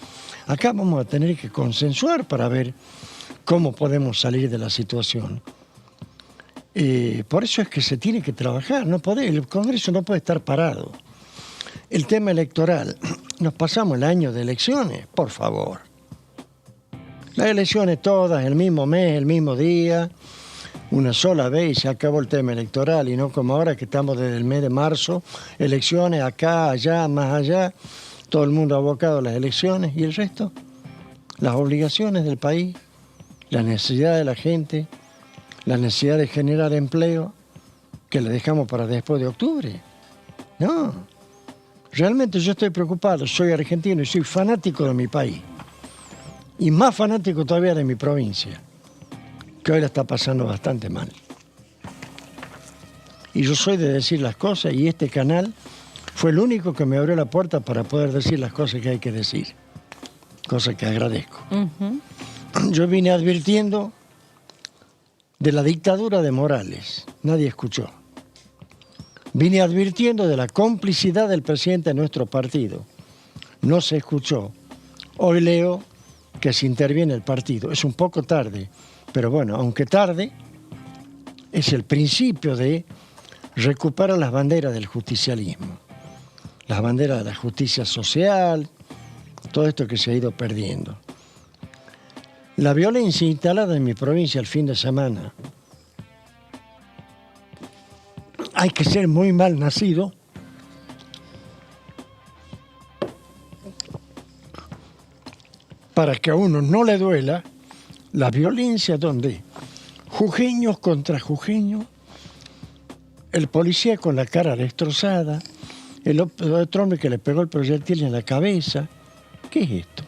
Acá vamos a tener que consensuar para ver cómo podemos salir de la situación. Por eso es que se tiene que trabajar. El Congreso no puede estar parado. El tema electoral, nos pasamos el año de elecciones, por favor. Las elecciones todas, el mismo mes, el mismo día, una sola vez y se acabó el tema electoral, y no como ahora que estamos desde el mes de marzo, elecciones acá, allá, más allá, todo el mundo abocado a las elecciones, y el resto, las obligaciones del país, la necesidad de la gente, la necesidad de generar empleo, que le dejamos para después de octubre. No, realmente yo estoy preocupado, soy argentino y soy fanático de mi país. Y más fanático todavía de mi provincia, que hoy la está pasando bastante mal. Y yo soy de decir las cosas, y este canal fue el único que me abrió la puerta para poder decir las cosas que hay que decir, cosa que agradezco. Yo vine advirtiendo de la dictadura de Morales, nadie escuchó. Vine advirtiendo de la complicidad del presidente de nuestro partido, no se escuchó. Hoy leo que se interviene el partido. Es un poco tarde, pero bueno, aunque tarde, es el principio de recuperar las banderas del justicialismo, las banderas de la justicia social, todo esto que se ha ido perdiendo. La violencia instalada en mi provincia el fin de semana, hay que ser muy mal nacido para que a uno no le duela la violencia donde jujeños contra jujeños, el policía con la cara destrozada, el otro hombre que le pegó el proyectil en la cabeza. ¿Qué es esto?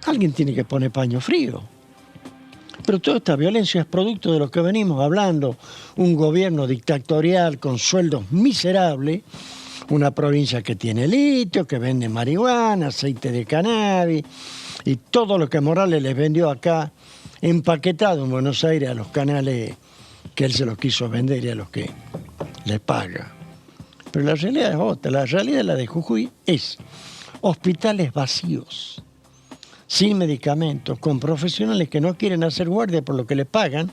Alguien tiene que poner paño frío. Pero toda esta violencia es producto de lo que venimos hablando, un gobierno dictatorial con sueldos miserables, una provincia que tiene litio, que vende marihuana, aceite de cannabis y todo lo que Morales les vendió acá empaquetado en Buenos Aires a los canales que él se los quiso vender y a los que les paga. Pero la realidad es otra, la realidad, la de Jujuy, es hospitales vacíos, sin medicamentos, con profesionales que no quieren hacer guardia por lo que les pagan,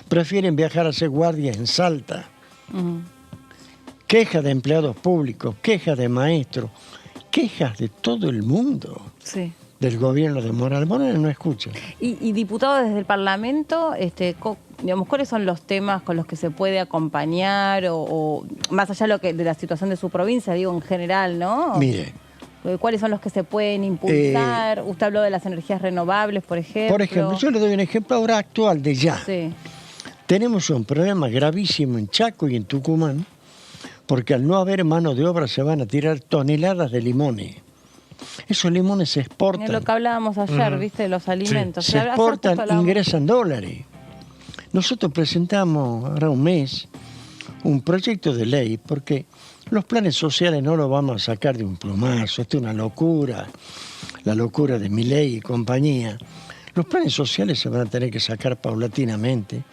prefieren viajar a hacer guardia en Salta. Quejas de empleados públicos, quejas de maestros, quejas de todo el mundo. Sí. Del gobierno de Morales. Morales no escucha. Y diputado, desde el Parlamento, digamos, ¿cuáles son los temas con los que se puede acompañar o más allá de la situación de su provincia, digo, en general, ¿no? Mire. ¿Cuáles son los que se pueden impulsar? Usted habló de las energías renovables, por ejemplo. Por ejemplo, yo le doy un ejemplo ahora actual de ya. Sí. Tenemos un problema gravísimo en Chaco y en Tucumán, porque al no haber mano de obra se van a tirar toneladas de limones. Esos limones se exportan. Es lo que hablábamos ayer, ¿viste? Los alimentos. Se Ayer exportan, justo hablábamos. ingresan dólares. Nosotros presentamos ahora un mes un proyecto de ley porque los planes sociales no los vamos a sacar de un plumazo. Esto es una locura, la locura de Milei y compañía. Los planes sociales se van a tener que sacar paulatinamente,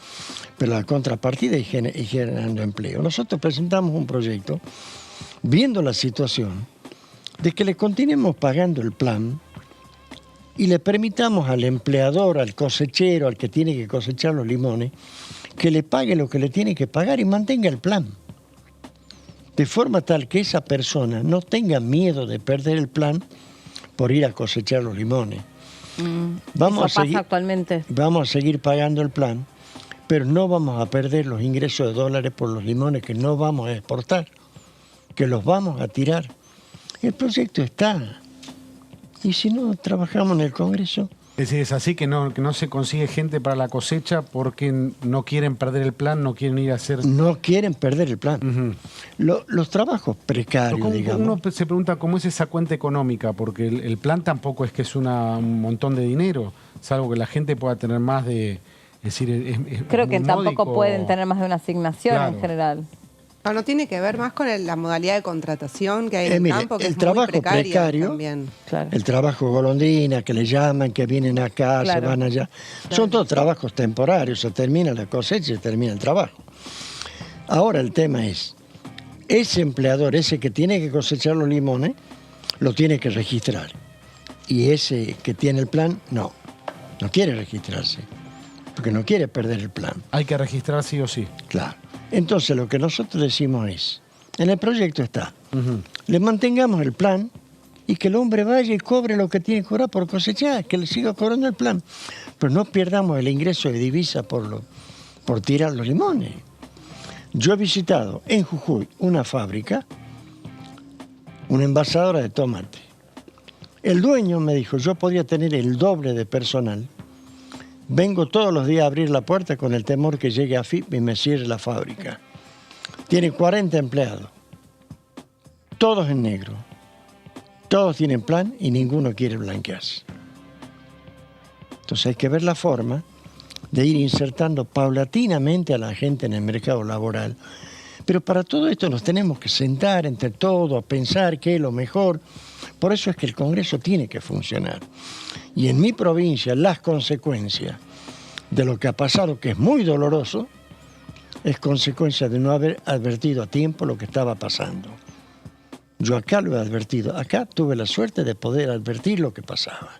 pero la contrapartida y generando empleo. Nosotros presentamos un proyecto viendo la situación de que le continuemos pagando el plan y le permitamos al empleador, al cosechero, al que tiene que cosechar los limones, que le pague lo que le tiene que pagar y mantenga el plan. De forma tal que esa persona no tenga miedo de perder el plan por ir a cosechar los limones. Eso pasa actualmente. Vamos a seguir pagando el plan, pero no vamos a perder los ingresos de dólares por los limones que no vamos a exportar, que los vamos a tirar. El proyecto está. Y si no trabajamos en el Congreso... Es decir, es así que no se consigue gente para la cosecha porque no quieren perder el plan, no quieren ir a hacer... No quieren perder el plan. Los trabajos precarios, digamos... Uno se pregunta cómo es esa cuenta económica, porque el plan tampoco es que es un montón de dinero, salvo que la gente pueda tener más de... Es decir, creo que tampoco módico. pueden tener más de una asignación Claro. en general. No tiene que ver más con la modalidad de contratación que hay en el mire, campo, que el es trabajo muy precario, también. Claro. el trabajo golondrina, que le llaman, que vienen acá, Claro. se van allá. Son todos trabajos temporarios, se termina la cosecha y se termina el trabajo. Ahora el tema es, ese empleador, ese que tiene que cosechar los limones, lo tiene que registrar. Y ese que tiene el plan, no quiere registrarse, porque no quiere perder el plan. Hay que registrar sí o sí. Claro. Entonces lo que nosotros decimos es, en el proyecto está, le mantengamos el plan y que el hombre vaya y cobre lo que tiene que cobrar por cosechar, que le siga cobrando el plan. Pero no pierdamos el ingreso de divisa por tirar los limones. Yo he visitado en Jujuy una fábrica, una envasadora de tomate. El dueño me dijo, yo podía tener el doble de personal. Vengo todos los días a abrir la puerta con el temor que llegue a FIP y me cierre la fábrica. Tiene 40 empleados, todos en negro. Todos tienen plan y ninguno quiere blanquearse. Entonces hay que ver la forma de ir insertando paulatinamente a la gente en el mercado laboral. Pero para todo esto nos tenemos que sentar entre todos a pensar qué es lo mejor. Por eso es que el Congreso tiene que funcionar. Y en mi provincia las consecuencias de lo que ha pasado, que es muy doloroso, es consecuencia de no haber advertido a tiempo lo que estaba pasando. Yo acá lo he advertido, acá tuve la suerte de poder advertir lo que pasaba.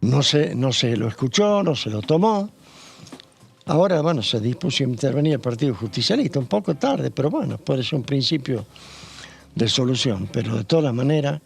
No se lo escuchó, no se lo tomó. Ahora, bueno, se dispuso a intervenir el Partido Justicialista, un poco tarde, pero bueno, puede ser un principio de solución. Pero de todas maneras,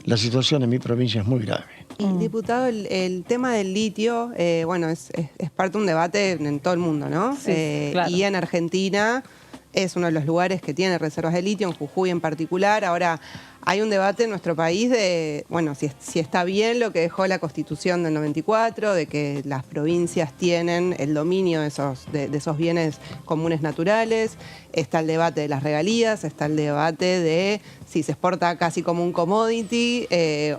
la situación en mi provincia es muy grave. Y, diputado, el tema del litio, bueno, es parte de un debate en todo el mundo, ¿no? Sí, claro. Y en Argentina es uno de los lugares que tiene reservas de litio, en Jujuy en particular. Ahora, hay un debate en nuestro país de, bueno, si está bien lo que dejó la Constitución del 94, de que las provincias tienen el dominio de esos bienes comunes naturales. Está el debate de las regalías, está el debate de si se exporta casi como un commodity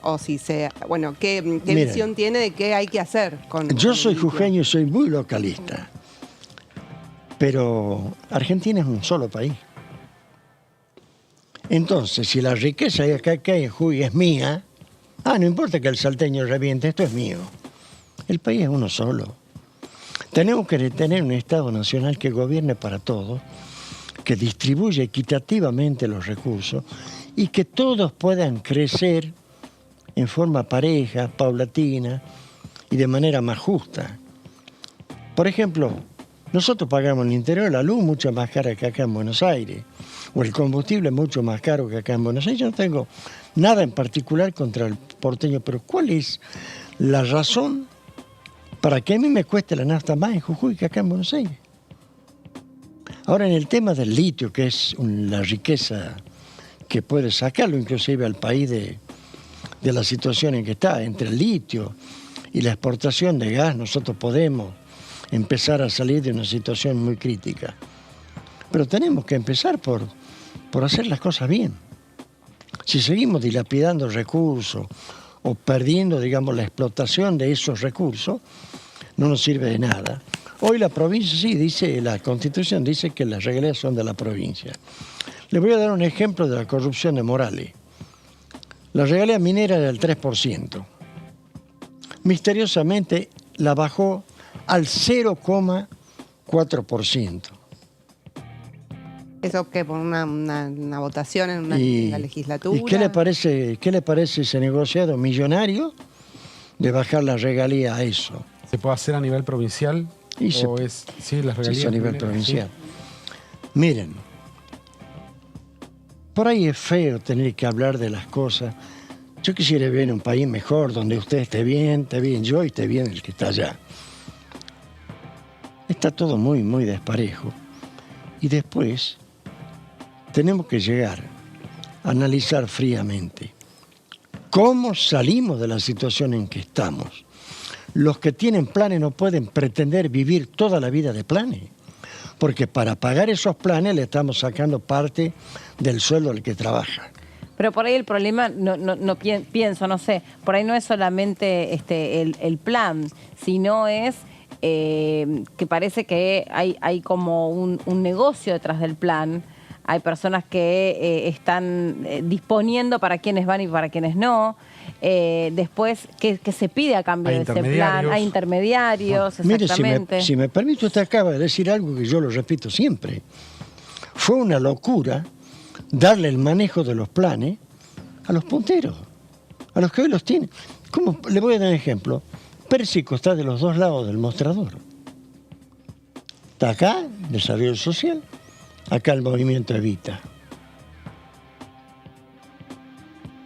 o si se... Bueno, ¿qué Mira, visión tiene de qué hay que hacer con Yo con soy el litio? jujeño y soy muy localista, pero Argentina es un solo país. Entonces, si la riqueza que hay en Jujuy es mía, no importa que el salteño reviente, esto es mío. El país es uno solo. Tenemos que tener un Estado nacional que gobierne para todos, que distribuya equitativamente los recursos y que todos puedan crecer en forma pareja, paulatina y de manera más justa. Por ejemplo, nosotros pagamos en el interior la luz mucho más cara que acá en Buenos Aires, o el combustible mucho más caro que acá en Buenos Aires. Yo no tengo nada en particular contra el porteño, pero ¿cuál es la razón para que a mí me cueste la nafta más en Jujuy que acá en Buenos Aires? Ahora, en el tema del litio, que es la riqueza que puede sacarlo inclusive al país de la situación en que está, entre el litio y la exportación de gas, nosotros podemos empezar a salir de una situación muy crítica. Pero tenemos que empezar por hacer las cosas bien. Si seguimos dilapidando recursos o perdiendo, digamos, la explotación de esos recursos, no nos sirve de nada. Hoy la provincia, sí, dice, la Constitución dice que las regalías son de la provincia. Les voy a dar un ejemplo de la corrupción de Morales. La regalía minera era del 3%. Misteriosamente la bajó al 0,4%. ¿Eso que por una votación en una legislatura? ¿Y qué le parece ese negociado millonario de bajar la regalía a eso? ¿Se puede hacer a nivel provincial? Sí, sí, las regalías a nivel mineras, provincial. Sí. Miren, por ahí es feo tener que hablar de las cosas. Yo quisiera vivir en un país mejor, donde usted esté bien yo y esté bien el que está allá. Está todo muy, muy desparejo. Y después tenemos que llegar a analizar fríamente cómo salimos de la situación en que estamos. Los que tienen planes no pueden pretender vivir toda la vida de planes, porque para pagar esos planes le estamos sacando parte del sueldo al que trabaja. Pero por ahí el problema, pienso, no sé, por ahí no es solamente el plan, sino es que parece que hay como un negocio detrás del plan. Hay personas que están disponiendo para quienes van y para quienes no. Después, que se pide a cambio de ese plan? Hay intermediarios, exactamente. Mire, si me permite, usted acaba de decir algo que yo lo repito siempre. Fue una locura darle el manejo de los planes a los punteros, a los que hoy los tienen. ¿Cómo? Le voy a dar un ejemplo. Pérsico está de los dos lados del mostrador. Está acá, Desarrollo Social, acá el movimiento Evita.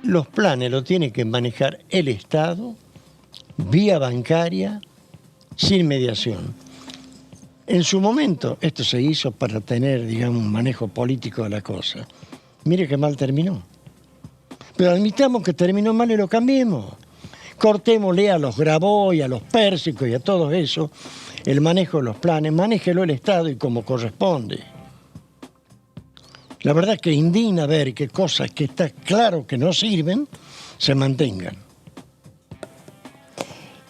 Los planes los tiene que manejar el Estado, vía bancaria, sin mediación. En su momento, esto se hizo para tener, digamos, un manejo político de la cosa. Mire qué mal terminó. Pero admitamos que terminó mal y lo cambiemos. Cortémosle a los Grabois, a los Pérsicos y a todo eso el manejo de los planes, manéjelo el Estado y como corresponde. La verdad que indigna ver que cosas que está claro que no sirven se mantengan.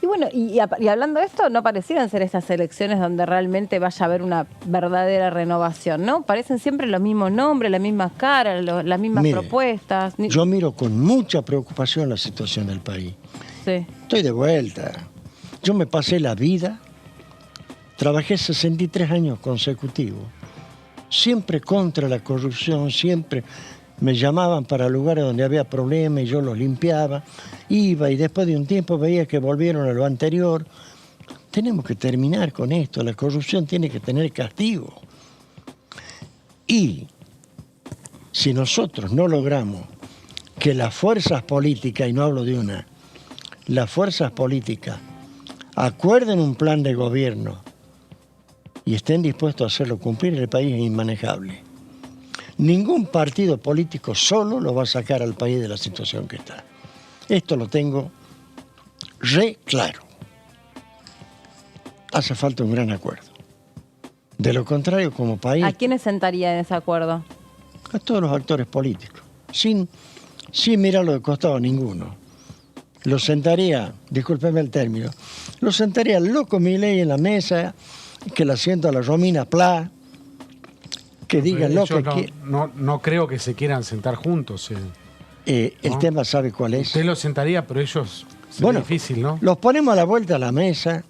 Y bueno, y hablando de esto, no parecieran ser estas elecciones donde realmente vaya a haber una verdadera renovación, ¿no? Parecen siempre los mismos nombres, las mismas caras, las mismas propuestas. Yo miro con mucha preocupación la situación del país. Sí. Estoy de vuelta. Yo me pasé la vida, trabajé 63 años consecutivos, siempre contra la corrupción, siempre me llamaban para lugares donde había problemas y yo los limpiaba, iba y después de un tiempo veía que volvieron a lo anterior. Tenemos que terminar con esto, la corrupción tiene que tener castigo. Y si nosotros no logramos que las fuerzas políticas, y no hablo de una, las fuerzas políticas acuerden un plan de gobierno y estén dispuestos a hacerlo cumplir, el país es inmanejable. Ningún partido político solo lo va a sacar al país de la situación que está. Esto lo tengo re claro. Hace falta un gran acuerdo. De lo contrario, como país... ¿A quiénes sentaría en ese acuerdo? A todos los actores políticos, sin mirarlo de costado a ninguno. Lo sentaría, discúlpeme el término, lo sentaría al loco Milei en la mesa, que la sienta a la Romina Pla, que digan lo que... No creo que se quieran sentar juntos. El tema, ¿sabe cuál es? Usted lo sentaría, pero ellos... Sería difícil, ¿no? Los ponemos a la vuelta a la mesa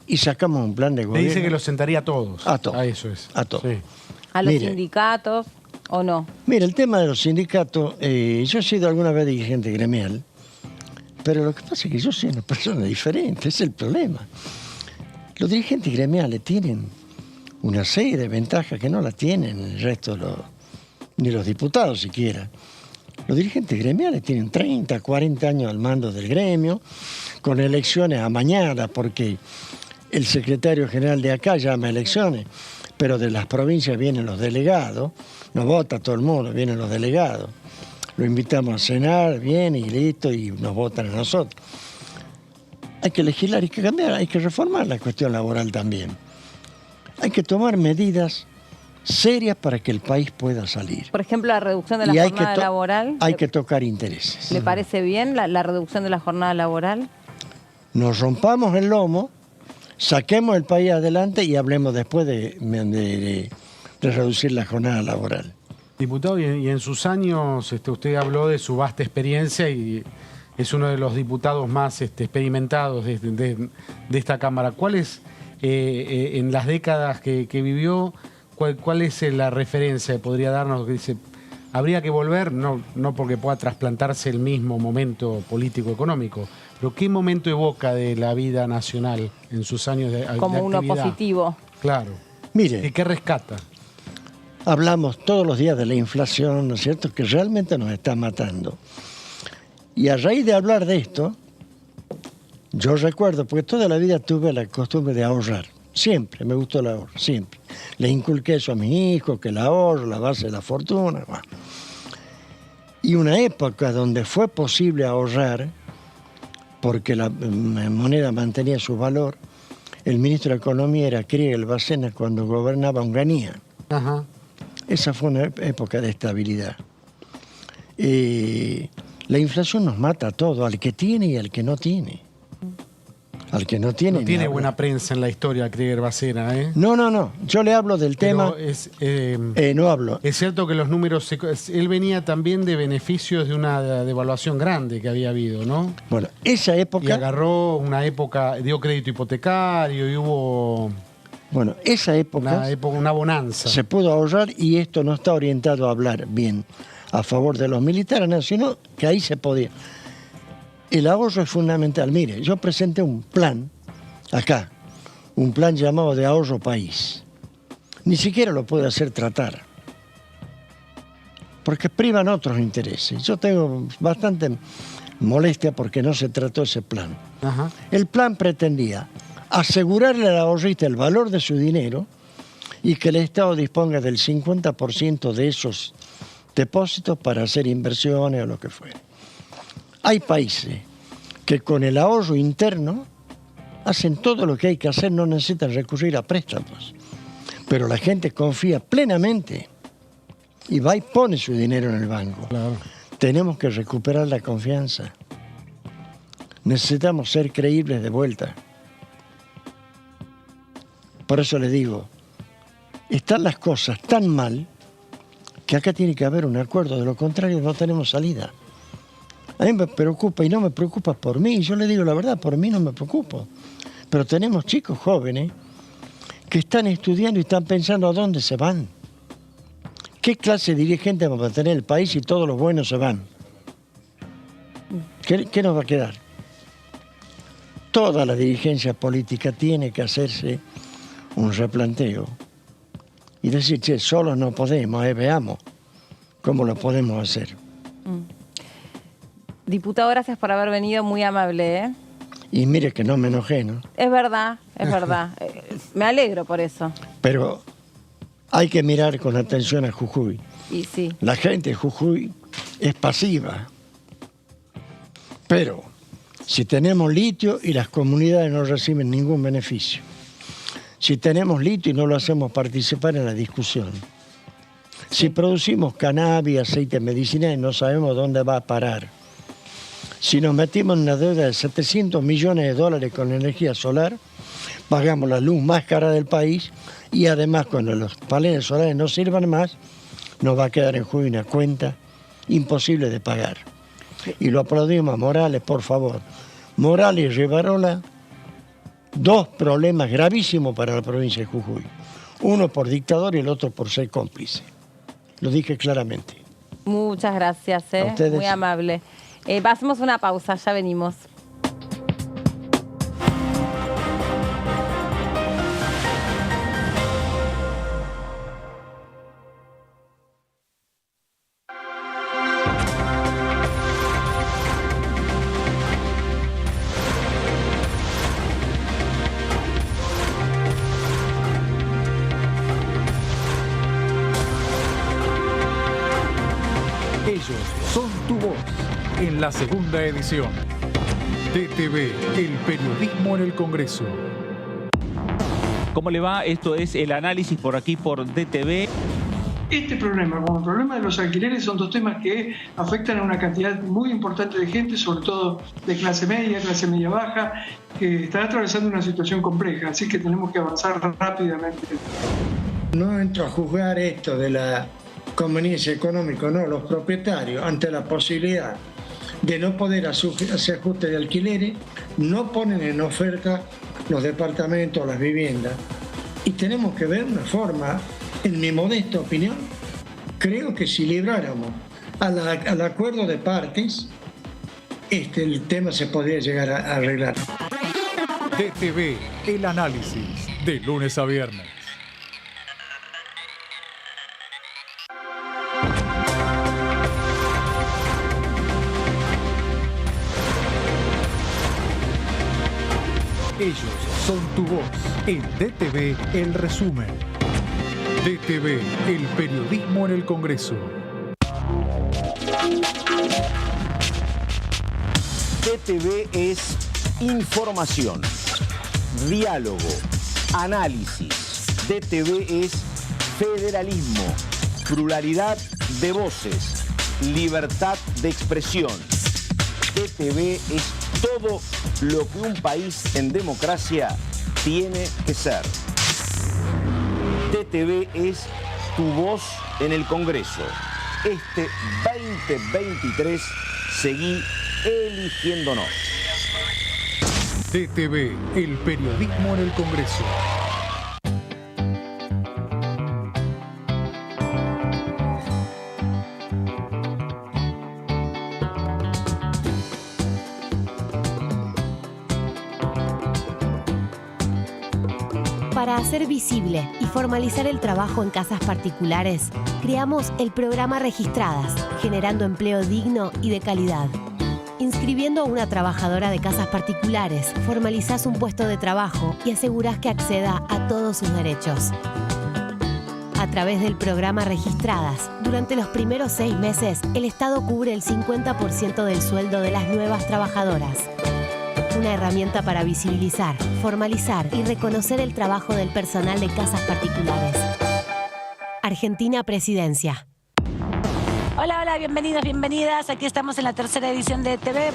y sacamos un plan de gobierno. Le dice que los sentaría a todos. A todos. A eso es. A todos. Sí. ¿A los sindicatos o no? Mire, el tema de los sindicatos, yo he sido alguna vez dirigente gremial, pero lo que pasa es que yo soy una persona diferente, ese es el problema. Los dirigentes gremiales tienen una serie de ventajas que no la tienen el resto de ni los diputados siquiera. Los dirigentes gremiales tienen 30, 40 años al mando del gremio, con elecciones amañadas, porque el secretario general de acá llama elecciones, pero de las provincias vienen los delegados, no vota todo el mundo, vienen los delegados. Lo invitamos a cenar, viene y listo, y nos votan a nosotros. Hay que legislar, hay que cambiar, hay que reformar la cuestión laboral también. Hay que tomar medidas serias para que el país pueda salir. Por ejemplo, la reducción de la Y jornada laboral. hay que tocar intereses. ¿Le parece bien la reducción de la jornada laboral? Nos rompamos el lomo, saquemos el país adelante y hablemos después de reducir la jornada laboral. Diputado, y en sus años usted habló de su vasta experiencia y es uno de los diputados más experimentados de esta Cámara. ¿Cuál es, en las décadas que vivió, cuál es la referencia que podría darnos? Que dice, habría que volver, no porque pueda trasplantarse el mismo momento político-económico, pero ¿qué momento evoca de la vida nacional en sus años de actividad? Como uno positivo. Claro. Mire, ¿Y qué rescata? hablamos todos los días de la inflación, ¿no es cierto?, que realmente nos está matando. Y a raíz de hablar de esto, yo recuerdo, porque toda la vida tuve la costumbre de ahorrar. Siempre, me gustó el ahorro, siempre. Le inculqué eso a mis hijos, que el ahorro, la base de la fortuna. Bueno. Y una época donde fue posible ahorrar, porque la moneda mantenía su valor, el ministro de Economía era Kriegel Bárcena cuando gobernaba Onganía. Ajá. Esa fue una época de estabilidad. La inflación nos mata a todos, al que tiene y al que no tiene. Al que no tiene. No tiene habla. buena prensa en la historia, Kriegel Bárcena, ¿eh? No. Yo le hablo del tema. No hablo. Es cierto que los números... Él venía también de beneficios de una devaluación grande que había habido, ¿no? Bueno, esa Y época. agarró una época, dio crédito hipotecario y hubo Bueno, esa época. una bonanza. Se pudo ahorrar y esto no está orientado a hablar bien a favor de los militares, no, sino que ahí se podía. El ahorro es fundamental. Mire, yo presenté un plan acá, un plan llamado de ahorro país. Ni siquiera lo puede hacer tratar, porque privan otros intereses. Yo tengo bastante molestia porque no se trató ese plan. Ajá. El plan pretendía asegurarle al ahorrista el valor de su dinero y que el Estado disponga del 50% de esos depósitos para hacer inversiones o lo que fuera. Hay países que con el ahorro interno hacen todo lo que hay que hacer, no necesitan recurrir a préstamos. Pero la gente confía plenamente y va y pone su dinero en el banco. Claro. Tenemos que recuperar la confianza. Necesitamos ser creíbles de vuelta. Por eso les digo, están las cosas tan mal que acá tiene que haber un acuerdo, de lo contrario no tenemos salida. A mí me preocupa y no me preocupa por mí, yo le digo la verdad, por mí no me preocupo. Pero tenemos chicos jóvenes que están estudiando y están pensando a dónde se van. ¿Qué clase de dirigente va a tener el país si todos los buenos se van? ¿Qué nos va a quedar? Toda la dirigencia política tiene que hacerse un replanteo y decir, che, solos no podemos, veamos cómo lo podemos hacer. Diputado, gracias por haber venido, muy amable, ¿eh? Y mire que no me enojé, ¿no? Es verdad, es verdad. Me alegro por eso. Pero hay que mirar con atención a Jujuy. Y sí. La gente de Jujuy es pasiva. Pero si tenemos litio y las comunidades no reciben ningún beneficio, si tenemos litio y no lo hacemos participar en la discusión, si producimos cannabis, aceite medicinal y no sabemos dónde va a parar, si nos metimos en una deuda de 700 millones de dólares con energía solar, pagamos la luz más cara del país y además cuando los paneles solares no sirvan más, nos va a quedar en Jujuy una cuenta imposible de pagar. Y lo aplaudimos a Morales, por favor. Morales y Rivarola, dos problemas gravísimos para la provincia de Jujuy. Uno por dictador y el otro por ser cómplice. Lo dije claramente. Muchas gracias, A ustedes. Muy amable. Hacemos una pausa, ya venimos. Ellos son tu voz en la segunda edición. TTV, el periodismo en el Congreso. ¿Cómo le va? Esto es el análisis por aquí por DTV. Este problema, como el problema de los alquileres, son dos temas que afectan a una cantidad muy importante de gente, sobre todo de clase media baja, que está atravesando una situación compleja, así que tenemos que avanzar rápidamente. No entro a juzgar esto de la conveniencia económica, no, los propietarios, ante la posibilidad de no poder hacer ajuste de alquileres, no ponen en oferta los departamentos, las viviendas. Y tenemos que ver una forma, en mi modesta opinión, creo que si libráramos al acuerdo de partes, el tema se podría llegar a arreglar. DTV, el análisis, de lunes a viernes. Ellos son tu voz. En DTV, el resumen. DTV, el periodismo en el Congreso. DTV es información, diálogo, análisis. DTV es federalismo, pluralidad de voces, libertad de expresión. DTV es todo lo que un país en democracia tiene que ser. DTV es tu voz en el Congreso. Este 2023 seguí eligiéndonos. DTV, el periodismo en el Congreso. Para hacer visible y formalizar el trabajo en casas particulares, creamos el programa Registradas, generando empleo digno y de calidad. Inscribiendo a una trabajadora de casas particulares, formalizás un puesto de trabajo y asegurás que acceda a todos sus derechos. A través del programa Registradas, durante los primeros 6 meses, el Estado cubre el 50% del sueldo de las nuevas trabajadoras. Una herramienta para visibilizar, formalizar y reconocer el trabajo del personal de casas particulares. Argentina Presidencia. Hola, bienvenidos, bienvenidas. Aquí estamos en la tercera edición de TV.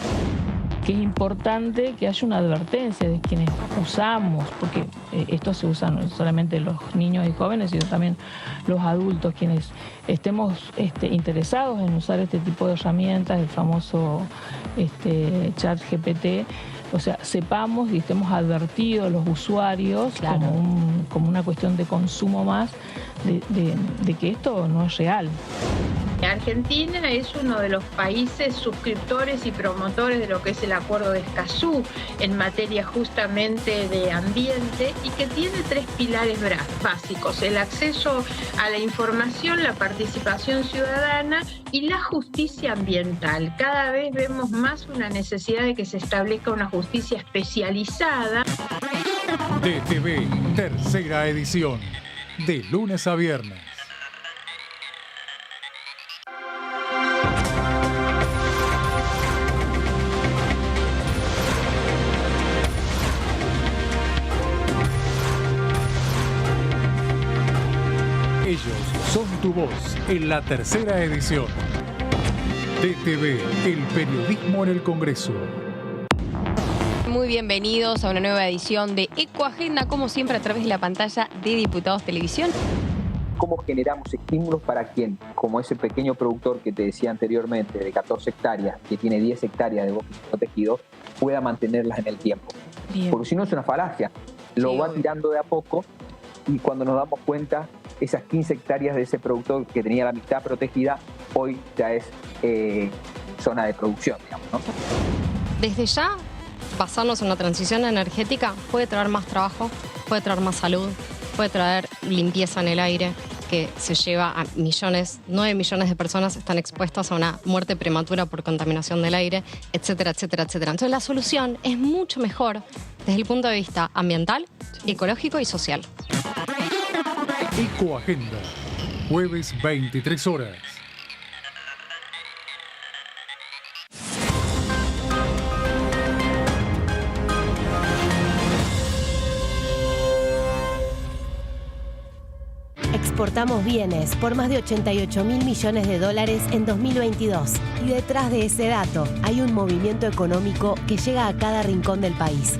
Que es importante que haya una advertencia de quienes usamos, porque esto se usa no solamente los niños y jóvenes, sino también los adultos, quienes estemos interesados en usar este tipo de herramientas, el famoso ChatGPT. O sea, sepamos y estemos advertidos los usuarios, claro, como una cuestión de consumo más, de que esto no es real. Argentina es uno de los países suscriptores y promotores de lo que es el Acuerdo de Escazú en materia justamente de ambiente y que tiene 3 pilares básicos: el acceso a la información, la participación ciudadana y la justicia ambiental. Cada vez vemos más una necesidad de que se establezca una justicia especializada. DTV, tercera edición, de lunes a viernes. Ellos son tu voz en la tercera edición. DTV, el periodismo en el Congreso. Muy bienvenidos a una nueva edición de Ecoagenda, como siempre a través de la pantalla de Diputados Televisión. ¿Cómo generamos estímulos para quien, como ese pequeño productor que te decía anteriormente, de 14 hectáreas, que tiene 10 hectáreas de bosque protegido, pueda mantenerlas en el tiempo? Bien. Porque si no es una falacia. Lo va tirando de a poco y cuando nos damos cuenta, esas 15 hectáreas de ese productor que tenía la mitad protegida, hoy ya es zona de producción, digamos, ¿no? Desde ya, basarnos en la transición energética puede traer más trabajo, puede traer más salud, puede traer limpieza en el aire, que se lleva a 9 millones de personas están expuestas a una muerte prematura por contaminación del aire, etcétera, etcétera, etcétera. Entonces la solución es mucho mejor desde el punto de vista ambiental, ecológico y social. Ecoagenda, jueves 23 horas. exportamos bienes por más de 88.000 millones de dólares en 2022. Y detrás de ese dato hay un movimiento económico que llega a cada rincón del país.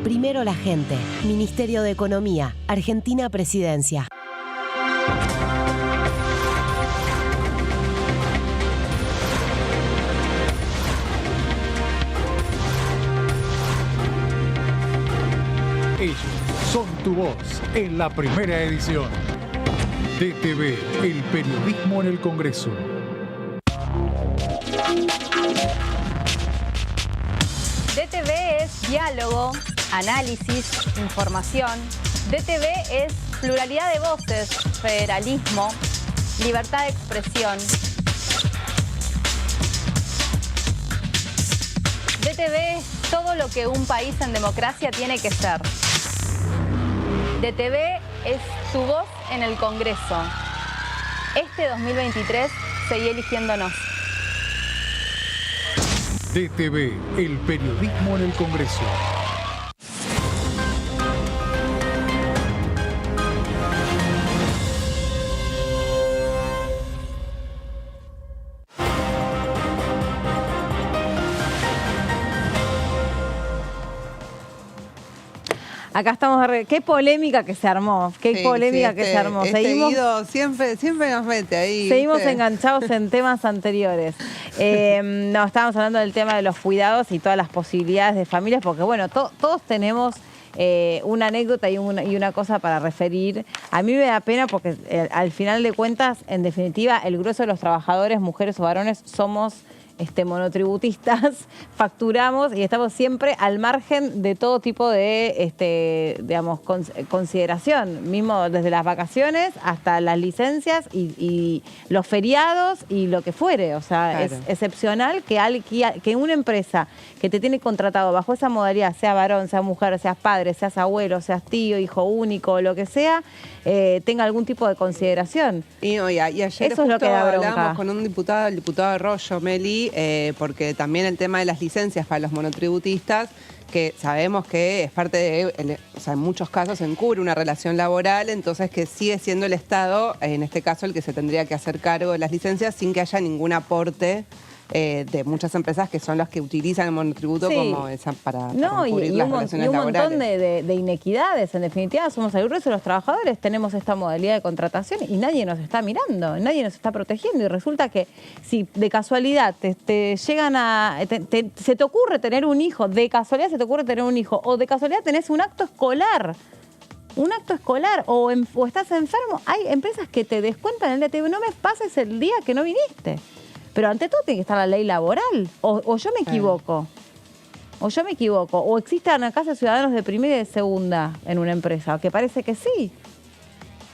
Primero la gente. Ministerio de Economía. Argentina Presidencia. Ellos son tu voz en la primera edición. DTV, el periodismo en el Congreso. DTV es diálogo, análisis, información. DTV es pluralidad de voces, federalismo, libertad de expresión. DTV es todo lo que un país en democracia tiene que ser. DTV es tu voz en el Congreso. Este 2023 seguí eligiéndonos. DTV, el periodismo en el Congreso. Acá estamos. Qué polémica que se armó. Qué polémica que se armó. Seguimos, Guido siempre nos mete ahí. Seguimos ¿viste? enganchados en temas anteriores. No, estábamos hablando del tema de los cuidados y todas las posibilidades de familias, porque bueno, todos tenemos una anécdota y una cosa para referir. A mí me da pena porque al final de cuentas, en definitiva, el grueso de los trabajadores, mujeres o varones, somos monotributistas, facturamos y estamos siempre al margen de todo tipo de, consideración, mismo desde las vacaciones hasta las licencias y los feriados y lo que fuere. O sea, claro. Es excepcional que una empresa que te tiene contratado bajo esa modalidad, sea varón, sea mujer, seas padre, seas abuelo, seas tío, hijo único, lo que sea, tenga algún tipo de consideración. Y ayer eso es lo que da bronca. Hablábamos con un diputado, el diputado Arroyo, Meli, porque también el tema de las licencias para los monotributistas, que sabemos que es parte de, en muchos casos encubre una relación laboral, entonces que sigue siendo el Estado, en este caso, el que se tendría que hacer cargo de las licencias sin que haya ningún aporte de muchas empresas que son las que utilizan el monotributo como esa para cubrir las relaciones laborales. Un montón de inequidades. En definitiva, somos el grueso de los trabajadores, tenemos esta modalidad de contratación y nadie nos está mirando, nadie nos está protegiendo. Y resulta que si de casualidad te llegan se te ocurre tener un hijo, o de casualidad tenés un acto escolar, o estás enfermo, hay empresas que te descuentan el día, te digo, no me pases el día que no viniste. Pero ante todo tiene que estar la ley laboral. O yo me equivoco. O existan acaso ciudadanos de primera y de segunda en una empresa, que parece que sí.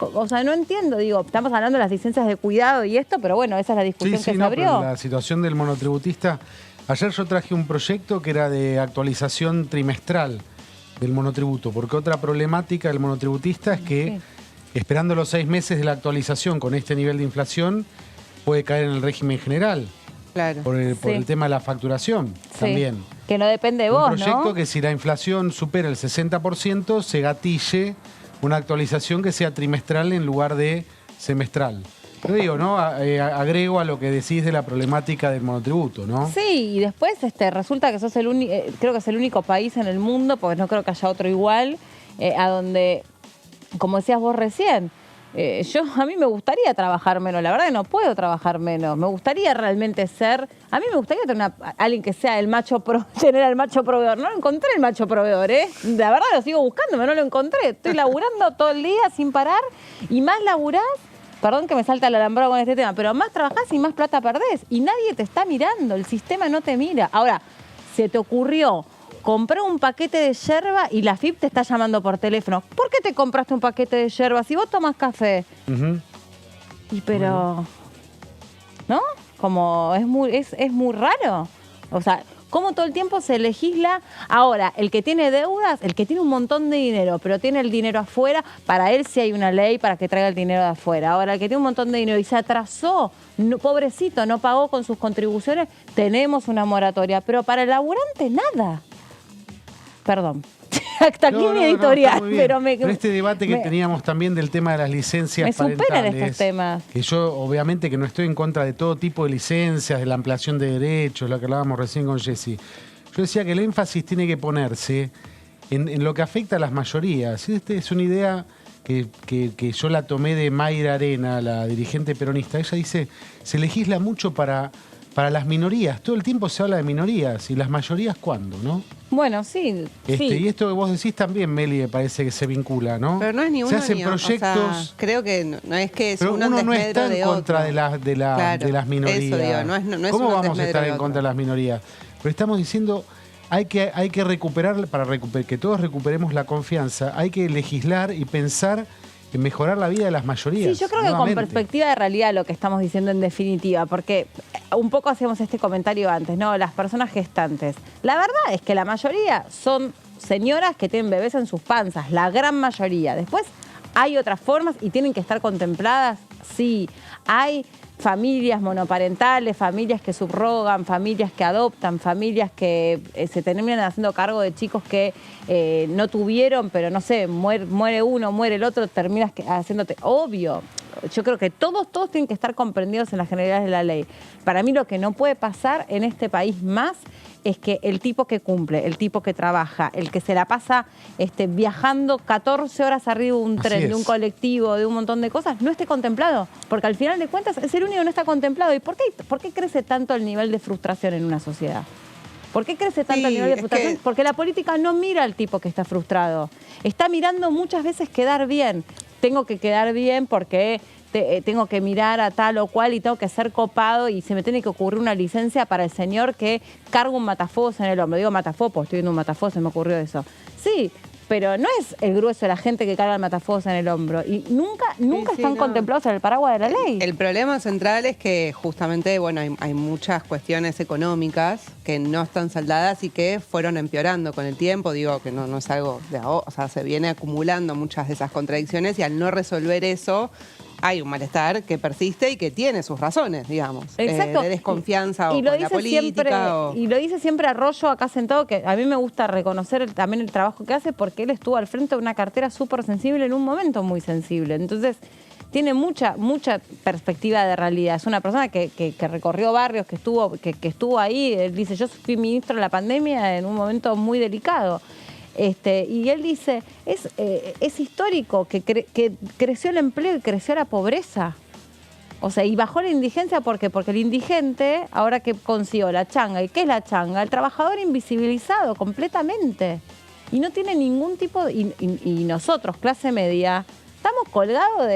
O sea, no entiendo. Digo, estamos hablando de las licencias de cuidado y esto, pero bueno, esa es la discusión que se abrió. La situación del monotributista. Ayer yo traje un proyecto que era de actualización trimestral del monotributo, porque otra problemática del monotributista es que, esperando los 6 meses de la actualización con este nivel de inflación, puede caer en el régimen general. Claro. Por el tema de la facturación también. Que no depende de vos, ¿no? Un proyecto que si la inflación supera el 60%, se gatille una actualización que sea trimestral en lugar de semestral. Pero digo, ¿no? Agrego a lo que decís de la problemática del monotributo, ¿no? Sí, y después resulta que sos creo que es el único país en el mundo, porque no creo que haya otro igual, a donde, como decías vos recién, a mí me gustaría trabajar menos, la verdad que no puedo trabajar menos, me gustaría realmente a mí me gustaría tener alguien que sea el macho tener al macho proveedor, no lo encontré el macho proveedor, la verdad lo sigo buscando, pero no lo encontré, estoy laburando todo el día sin parar y más laburás, perdón que me salta el alambrado con este tema, pero más trabajás y más plata perdés y nadie te está mirando, el sistema no te mira. Ahora, se te ocurrió compré un paquete de yerba y la AFIP te está llamando por teléfono. ¿Por qué te compraste un paquete de yerba si vos tomás café? Y pero, ¿no? Como es muy raro. O sea, cómo todo el tiempo se legisla. Ahora, el que tiene deudas, el que tiene un montón de dinero, pero tiene el dinero afuera, para él sí hay una ley para que traiga el dinero de afuera. Ahora, el que tiene un montón de dinero y se atrasó, pobrecito, no pagó con sus contribuciones, tenemos una moratoria. Pero para el laburante, nada. Perdón. hasta aquí mi editorial. Pero este debate que teníamos también del tema de las licencias parentales. Me superan estos temas. Que yo, obviamente, que no estoy en contra de todo tipo de licencias, de la ampliación de derechos, lo que hablábamos recién con Jessy. Yo decía que el énfasis tiene que ponerse en lo que afecta a las mayorías. Esta es una idea que yo la tomé de Mayra Arena, la dirigente peronista. Ella dice, se legisla mucho para las minorías. Todo el tiempo se habla de minorías. ¿Y las mayorías cuándo, no? Bueno, sí. Y esto que vos decís también, Meli, me parece que se vincula, ¿no? Pero no es ni uno se hacen ni proyectos. O sea, creo que no es que es pero uno no está en contra de las minorías. Eso digo, no es ¿Cómo uno vamos a estar en otro? contra de las minorías? Pero estamos diciendo, hay que recuperar, que todos recuperemos la confianza, hay que legislar y pensar en mejorar la vida de las mayorías. Sí, yo creo que con perspectiva de realidad lo que estamos diciendo en definitiva, porque un poco hacíamos este comentario antes, ¿no? Las personas gestantes. La verdad es que la mayoría son señoras que tienen bebés en sus panzas, la gran mayoría. Después hay otras formas y tienen que estar contempladas, sí. Hay familias monoparentales, familias que subrogan, familias que adoptan, familias que se terminan haciendo cargo de chicos que no tuvieron, pero no sé, muere uno, muere el otro, terminas haciéndote... Obvio, yo creo que todos tienen que estar comprendidos en las generalidades de la ley. Para mí lo que no puede pasar en este país más es que el tipo que cumple, el tipo que trabaja, el que se la pasa viajando 14 horas arriba de un tren, de un colectivo, de un montón de cosas, no esté contemplado. Porque al final de cuentas es el único que no está contemplado. ¿Y por qué crece tanto el nivel de frustración en una sociedad? ¿Por qué crece tanto el nivel de frustración? Porque la política no mira al tipo que está frustrado. Está mirando muchas veces quedar bien. Tengo que quedar bien porque tengo que mirar a tal o cual y tengo que ser copado y se me tiene que ocurrir una licencia para el señor que carga un matafuegos en el hombro. Digo matafuegos porque estoy viendo un matafuegos, se me ocurrió eso. Sí, pero no es el grueso de la gente que carga el matafuegos en el hombro. Y nunca están contemplados en el paraguas de la ley. El problema central es que justamente, bueno, hay muchas cuestiones económicas que no están saldadas y que fueron empeorando con el tiempo. Digo que no es algo de ahora, o sea, se viene acumulando muchas de esas contradicciones y al no resolver eso hay un malestar que persiste y que tiene sus razones, digamos. Exacto. De desconfianza o lo con la política. Y lo dice siempre Arroyo acá sentado, que a mí me gusta reconocer también el trabajo que hace porque él estuvo al frente de una cartera súper sensible en un momento muy sensible. Entonces, tiene mucha perspectiva de realidad. Es una persona que recorrió barrios, que estuvo ahí. Él dice, yo fui ministro de la pandemia en un momento muy delicado. Y él dice, es histórico que creció el empleo y creció la pobreza. O sea, y bajó la indigencia, ¿por qué? Porque el indigente, ahora que consiguió la changa, ¿y qué es la changa? El trabajador invisibilizado completamente. Y no tiene ningún tipo de... Y nosotros, clase media, estamos colgados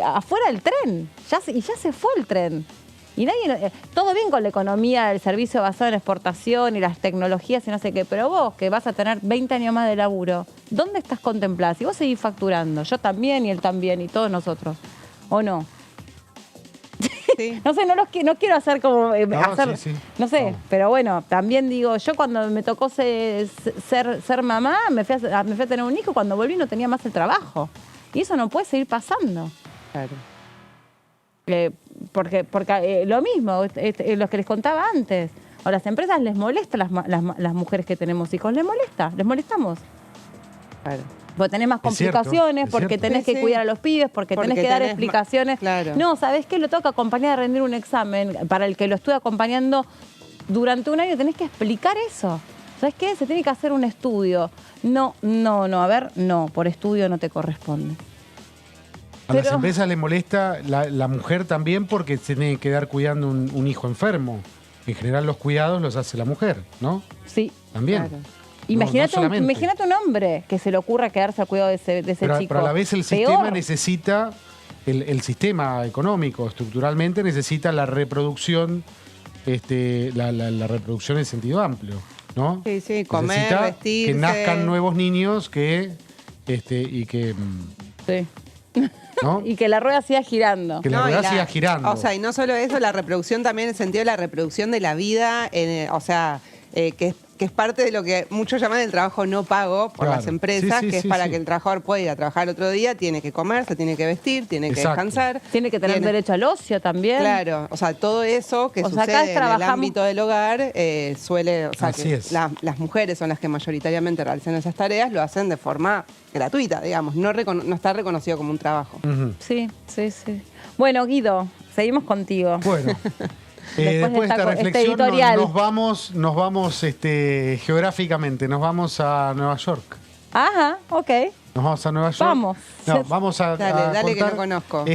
afuera del tren. Y ya se fue el tren. Y todo bien con la economía, del servicio basado en exportación y las tecnologías y no sé qué, pero vos que vas a tener 20 años más de laburo, ¿dónde estás contemplada? Si vos seguís facturando, yo también y él también y todos nosotros, ¿o no? Sí. No sé, no quiero hacer como... No sé, pero bueno, también digo, yo cuando me tocó ser mamá, me fui a tener un hijo, cuando volví no tenía más el trabajo. Y eso no puede seguir pasando. Claro. Porque lo mismo, los que les contaba antes, a las empresas les molesta las mujeres que tenemos hijos, les molestamos. Claro. Porque tenés más complicaciones, porque tenés que cuidar a los pibes, porque tenés que dar explicaciones. Claro. No, ¿sabés qué? Lo tengo que acompañar a rendir un examen. Para el que lo estuve acompañando durante un año tenés que explicar eso. ¿Sabés qué? Se tiene que hacer un estudio. No, por estudio no te corresponde. A las empresas les molesta la mujer también porque se tiene que quedar cuidando un hijo enfermo. En general los cuidados los hace la mujer, ¿no? Sí. También. Claro. Imagínate un hombre que se le ocurra quedarse al cuidado de ese chico. Pero a la vez el sistema necesita, el sistema económico estructuralmente necesita la reproducción, la reproducción en sentido amplio, ¿no? Sí, comer, necesita vestirse. que nazcan nuevos niños y que... Sí. ¿no? Y que la rueda siga girando. Que la rueda siga girando. O sea, y no solo eso, la reproducción también en el sentido de la reproducción de la vida, que es que es parte de lo que muchos llaman el trabajo no pago por las empresas, que es para que el trabajador pueda ir a trabajar otro día, tiene que comer, se tiene que vestir, tiene que descansar. Tiene que tener derecho al ocio también. Claro, o sea, todo eso que sucede en el ámbito del hogar suele, o sea, que las mujeres son las que mayoritariamente realizan esas tareas, lo hacen de forma gratuita, digamos, no está reconocido como un trabajo. Sí. Bueno, Guido, seguimos contigo. Bueno. Después de esta reflexión nos vamos geográficamente, nos vamos a Nueva York. Ajá, ok. Nos vamos a Nueva York. Vamos. No, vamos a dale que no conozco.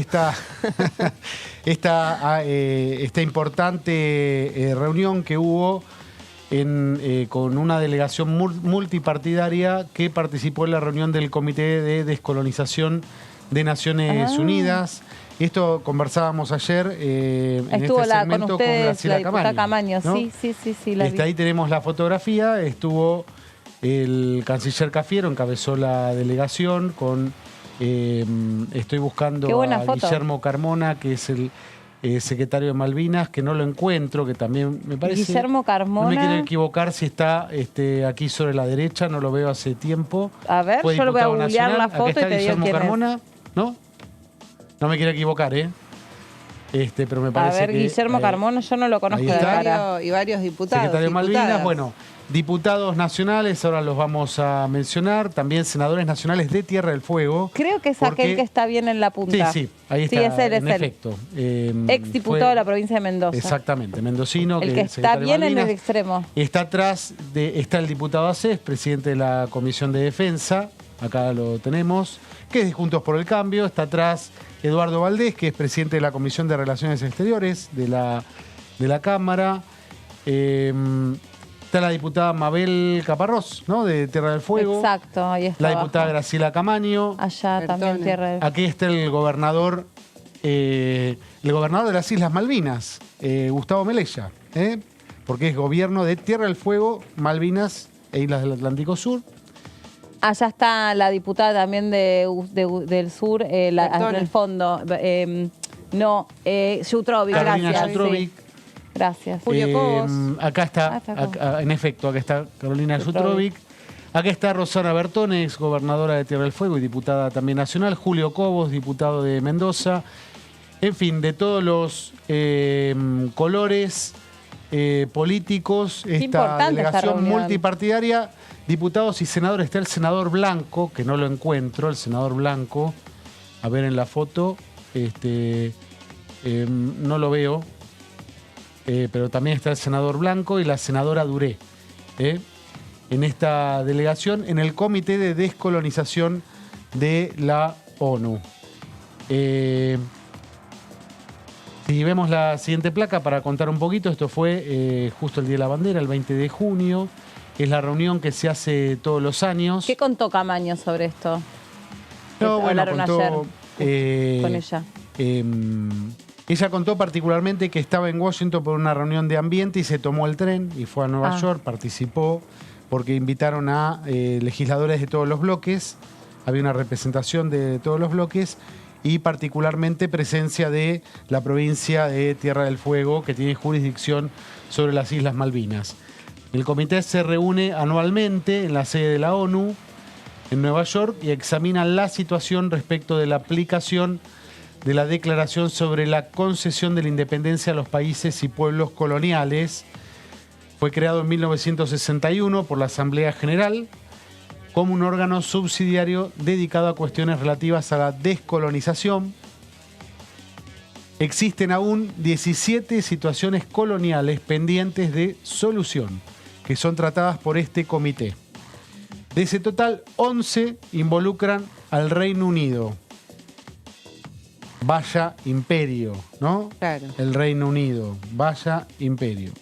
Esta importante reunión que hubo con una delegación multipartidaria que participó en la reunión del Comité de Descolonización de Naciones Unidas. Esto conversábamos ayer en estuvo este segmento con ustedes, con Graciela la diputada Camaño, ¿no? Sí. La vi. Ahí tenemos la fotografía, estuvo el canciller Cafiero, encabezó la delegación con, estoy buscando a Guillermo Carmona, que es el secretario de Malvinas, que no lo encuentro, que también me parece... Guillermo Carmona... No me quiero equivocar si está aquí sobre la derecha, no lo veo hace tiempo. A ver, yo lo voy a googlear la foto y te digo Guillermo quién Carmona, ¿no? No me quiero equivocar, pero me parece que... A ver, Guillermo Carmona, yo no lo conozco de cara. Y varios diputados. Secretario de Malvinas, bueno, diputados nacionales, ahora los vamos a mencionar, también senadores nacionales de Tierra del Fuego. Creo que es aquel que está bien en la punta. Sí, ahí está, sí, es él, en efecto. Ex diputado de la provincia de Mendoza. Exactamente, mendocino. El que está bien en el extremo. Está atrás, está el diputado Acés, presidente de la Comisión de Defensa, acá lo tenemos, que es de Juntos por el Cambio. Está atrás Eduardo Valdés, que es presidente de la Comisión de Relaciones Exteriores de la Cámara. Está la diputada Mabel Caparrós, ¿no? De Tierra del Fuego. Exacto, ahí está. La diputada Graciela Camaño. Allá también Tierra del Fuego. Aquí está el gobernador de las Islas Malvinas, Gustavo Melella, porque es gobierno de Tierra del Fuego, Malvinas e Islas del Atlántico Sur. Allá está la diputada también del sur, en el fondo. Jutrovic, Carolina Jutrovic. Gracias. Julio Cobos. Acá está, en efecto, acá está Carolina Jutrovic. Acá está Rosana Bertone, ex gobernadora de Tierra del Fuego y diputada también nacional. Julio Cobos, diputado de Mendoza. En fin, de todos los colores políticos, esta delegación multipartidaria, diputados y senadores. Está el senador Blanco, que no lo encuentro, el senador Blanco. A ver en la foto, no lo veo. Pero también está el senador Blanco y la senadora Duré, en esta delegación, en el Comité de Descolonización de la ONU. Si vemos la siguiente placa, para contar un poquito, esto fue justo el Día de la Bandera, el 20 de junio. Es la reunión que se hace todos los años. ¿Qué contó Camaño sobre esto? No, bueno, hablaron contó, ayer con ella. Ella contó particularmente que estaba en Washington por una reunión de ambiente y se tomó el tren y fue a Nueva York, participó, porque invitaron a legisladores de todos los bloques, había una representación de todos los bloques y particularmente presencia de la provincia de Tierra del Fuego, que tiene jurisdicción sobre las Islas Malvinas. El comité se reúne anualmente en la sede de la ONU en Nueva York y examina la situación respecto de la aplicación de la Declaración sobre la concesión de la independencia a los países y pueblos coloniales. Fue creado en 1961 por la Asamblea General como un órgano subsidiario dedicado a cuestiones relativas a la descolonización. Existen aún 17 situaciones coloniales pendientes de solución, que son tratadas por este comité. De ese total, 11 involucran al Reino Unido. Vaya imperio, ¿no? Claro. El Reino Unido, vaya imperio.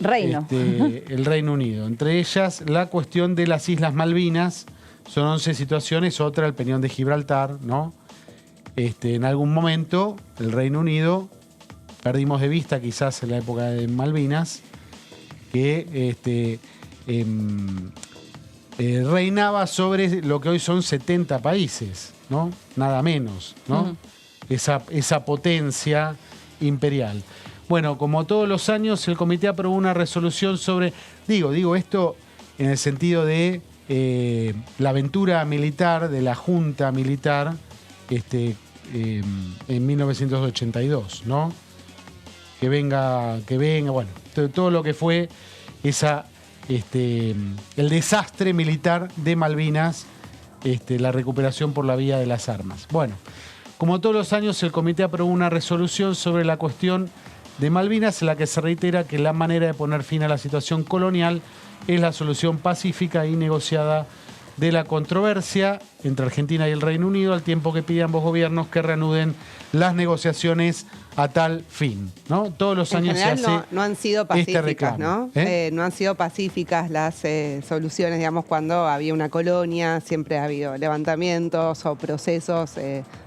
Reino. El Reino Unido. Entre ellas, la cuestión de las Islas Malvinas. Son 11 situaciones, otra el Peñón de Gibraltar, ¿no? En algún momento, el Reino Unido, perdimos de vista quizás en la época de Malvinas, que reinaba sobre lo que hoy son 70 países, ¿no? Nada menos, ¿no? Esa potencia imperial. Bueno, como todos los años, el comité aprobó una resolución sobre, digo esto en el sentido de la aventura militar de la Junta Militar en 1982, ¿no? Que venga, bueno, todo lo que fue el desastre militar de Malvinas, la recuperación por la vía de las armas. Bueno, como todos los años, el comité aprobó una resolución sobre la cuestión de Malvinas, en la que se reitera que la manera de poner fin a la situación colonial es la solución pacífica y negociada de la controversia entre Argentina y el Reino Unido, al tiempo que pide a ambos gobiernos que reanuden las negociaciones a tal fin, ¿no? Todos los años general se hace no han sido pacíficas, ¿no? No han sido pacíficas las soluciones, digamos, cuando había una colonia, siempre ha habido levantamientos o procesos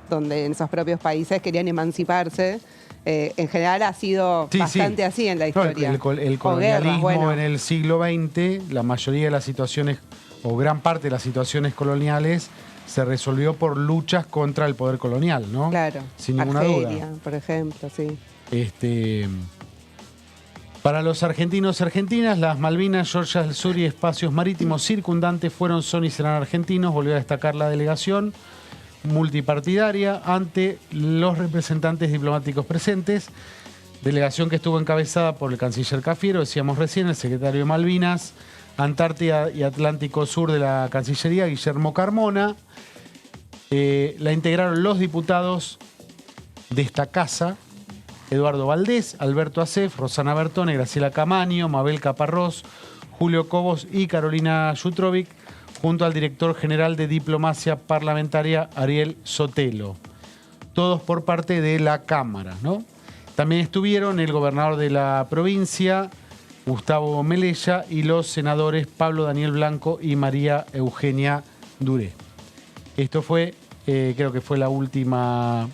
donde en esos propios países querían emanciparse. En general ha sido bastante así en la historia. El colonialismo en el siglo XX, la mayoría de las situaciones, o gran parte de las situaciones coloniales, se resolvió por luchas contra el poder colonial, ¿no? Claro. Sin ninguna Argelia, duda. por ejemplo, sí. Para los argentinos y argentinas, las Malvinas, Georgia del Sur y espacios marítimos circundantes fueron, son y serán argentinos, volvió a destacar la delegación multipartidaria ante los representantes diplomáticos presentes, delegación que estuvo encabezada por el canciller Cafiero, decíamos recién, el secretario de Malvinas, Antártida y Atlántico Sur de la Cancillería, Guillermo Carmona. La integraron los diputados de esta casa, Eduardo Valdés, Alberto Acef, Rosana Bertone, Graciela Camaño, Mabel Caparrós, Julio Cobos y Carolina Jutrovic, junto al director general de Diplomacia Parlamentaria, Ariel Sotelo. Todos por parte de la Cámara, ¿no? También estuvieron el gobernador de la provincia, Gustavo Melella, y los senadores Pablo Daniel Blanco y María Eugenia Duré. Esto fue, creo que fue la última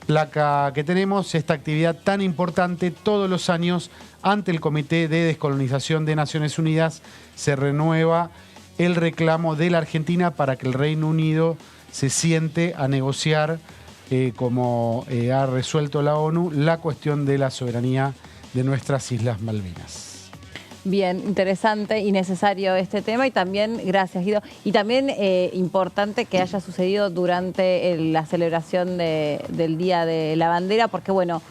placa que tenemos. Esta actividad tan importante todos los años ante el Comité de Descolonización de Naciones Unidas se renueva el reclamo de la Argentina para que el Reino Unido se siente a negociar, como ha resuelto la ONU, la cuestión de la soberanía de nuestras Islas Malvinas. Bien, interesante y necesario este tema, y también, gracias Guido, y también importante que haya sucedido durante la celebración del Día de la Bandera, porque bueno,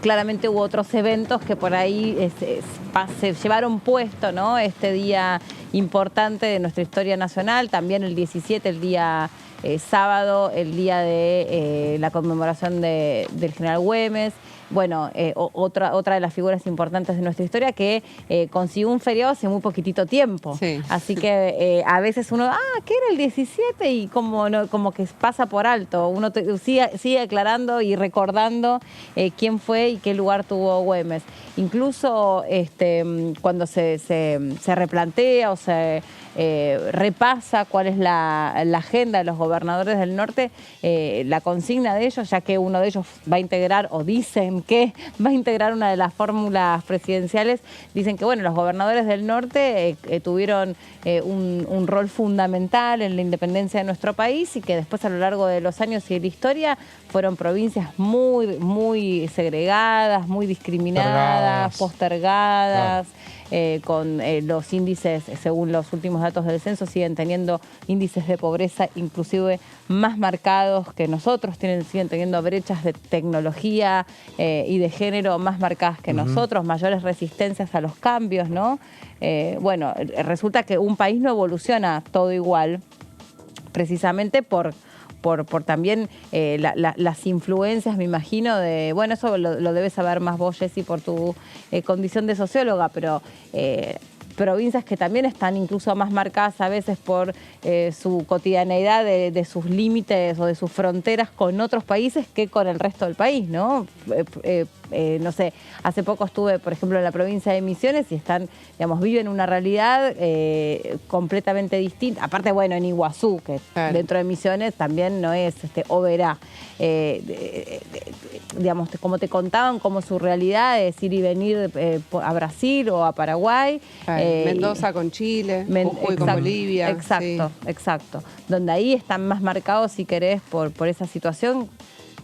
claramente hubo otros eventos que por ahí se llevaron puesto, ¿no? Este día importante de nuestra historia nacional, también el 17, el día sábado, el día de la conmemoración del general Güemes. Bueno, otra de las figuras importantes de nuestra historia que consiguió un feriado hace muy poquitito tiempo. Sí. Así que a veces uno, ¿qué era el 17? Y como que pasa por alto. Uno sigue aclarando y recordando quién fue y qué lugar tuvo Güemes. Incluso cuando se replantea o se repasa cuál es la agenda de los gobernadores del norte, la consigna de ellos, ya que uno de ellos va a integrar, o dicen que va a integrar una de las fórmulas presidenciales, dicen que bueno, los gobernadores del norte tuvieron un rol fundamental en la independencia de nuestro país, y que después a lo largo de los años y de la historia fueron provincias muy segregadas, muy discriminadas, postergadas. Con los índices, según los últimos datos del censo, siguen teniendo índices de pobreza inclusive más marcados que nosotros, siguen teniendo brechas de tecnología y de género más marcadas que nosotros, mayores resistencias a los cambios, ¿no? Bueno, resulta que un país no evoluciona todo igual, precisamente por también las influencias, me imagino, de... Bueno, eso lo debes saber más vos, Jessy, por tu condición de socióloga, pero provincias que también están incluso más marcadas a veces por su cotidianeidad de sus límites o de sus fronteras con otros países que con el resto del país, ¿no? No sé, hace poco estuve, por ejemplo, en la provincia de Misiones y viven una realidad completamente distinta. Aparte, bueno, en Iguazú, que dentro de Misiones también no es Oberá. Como te contaban, como su realidad es ir y venir a Brasil o a Paraguay. Mendoza con Chile, Jujuy con Bolivia. Exacto. Donde ahí están más marcados, si querés, por esa situación.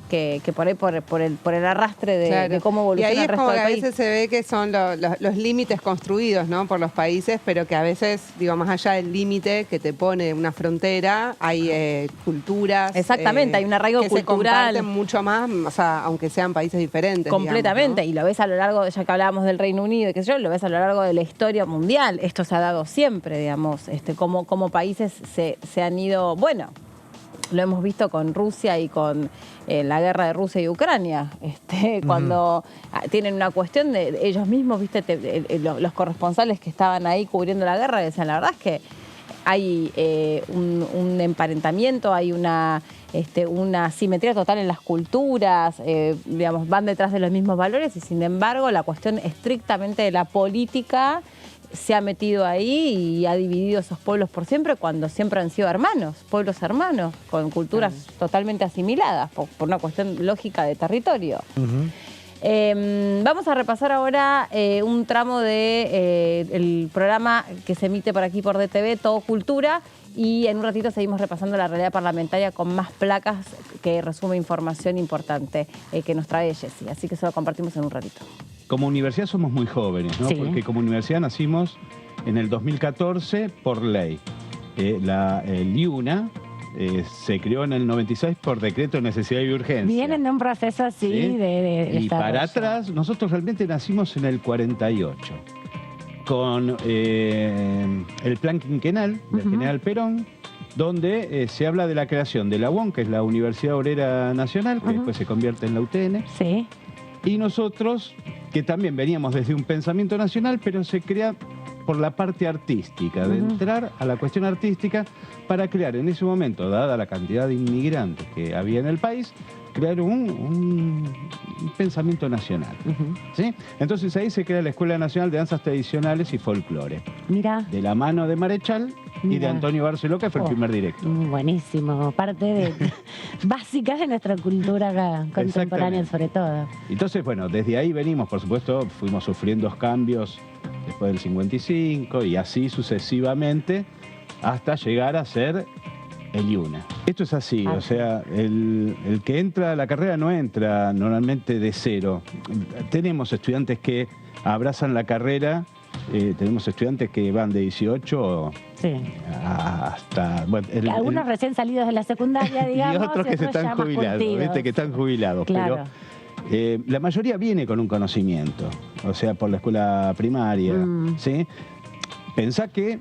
que por ahí por el arrastre de cómo evoluciona y ahí el resto es como del que a país. veces se ve que son los límites construidos, ¿no? Por los países, pero que a veces, digo, más allá del límite que te pone una frontera, hay culturas. Exactamente, hay un arraigo que cultural. se comparten mucho más, o sea, aunque sean países diferentes. Completamente, digamos, ¿no? y lo ves a lo largo, ya que hablábamos del Reino Unido, qué sé yo, lo ves a lo largo de la historia mundial. Esto se ha dado siempre, digamos, como países se han ido, bueno, lo hemos visto con Rusia y con la guerra de Rusia y Ucrania, cuando tienen una cuestión de ellos mismos, viste, los corresponsales que estaban ahí cubriendo la guerra decían, la verdad es que hay un emparentamiento, hay una simetría total en las culturas, digamos, van detrás de los mismos valores y sin embargo la cuestión estrictamente de la política se ha metido ahí y ha dividido esos pueblos por siempre cuando siempre han sido hermanos, pueblos hermanos, con culturas totalmente asimiladas por una cuestión lógica de territorio. Vamos a repasar ahora un tramo del programa que se emite por aquí por DTV, Todo Cultura, y en un ratito seguimos repasando la realidad parlamentaria con más placas que resume información importante que nos trae Jessy, así que eso lo compartimos en un ratito. Como universidad somos muy jóvenes, ¿no? Sí. Porque como universidad nacimos en el 2014 por ley. El IUNA se creó en el 96 por decreto de necesidad y urgencia. Vienen de un proceso así ¿Sí? de Y para atrás, nosotros realmente nacimos en el 48, con el plan quinquenal del general Perón, donde se habla de la creación de la UON, que es la Universidad Obrera Nacional, que después se convierte en la UTN. Sí. Y nosotros, que también veníamos desde un pensamiento nacional, pero se crea por la parte artística, de entrar a la cuestión artística para crear en ese momento, dada la cantidad de inmigrantes que había en el país, crear un pensamiento nacional. ¿Sí? Entonces ahí se crea la Escuela Nacional de Danzas Tradicionales y Folclore. Mira. De la mano de Marechal y de Antonio Barceló, que fue el primer director. Buenísimo, parte básica de nuestra cultura acá, contemporánea sobre todo. Entonces, bueno, desde ahí venimos, por supuesto, fuimos sufriendo cambios después del 55 y así sucesivamente hasta llegar a ser el IUNA. Esto es así, o sea, el que entra a la carrera no entra normalmente de cero. Tenemos estudiantes que abrazan la carrera, tenemos estudiantes que van de 18 hasta... Bueno, algunos recién salidos de la secundaria, digamos. Y otros que se están jubilados, ¿viste? Que están jubilados. Claro. Pero la mayoría viene con un conocimiento, o sea, por la escuela primaria, ¿sí? Pensá que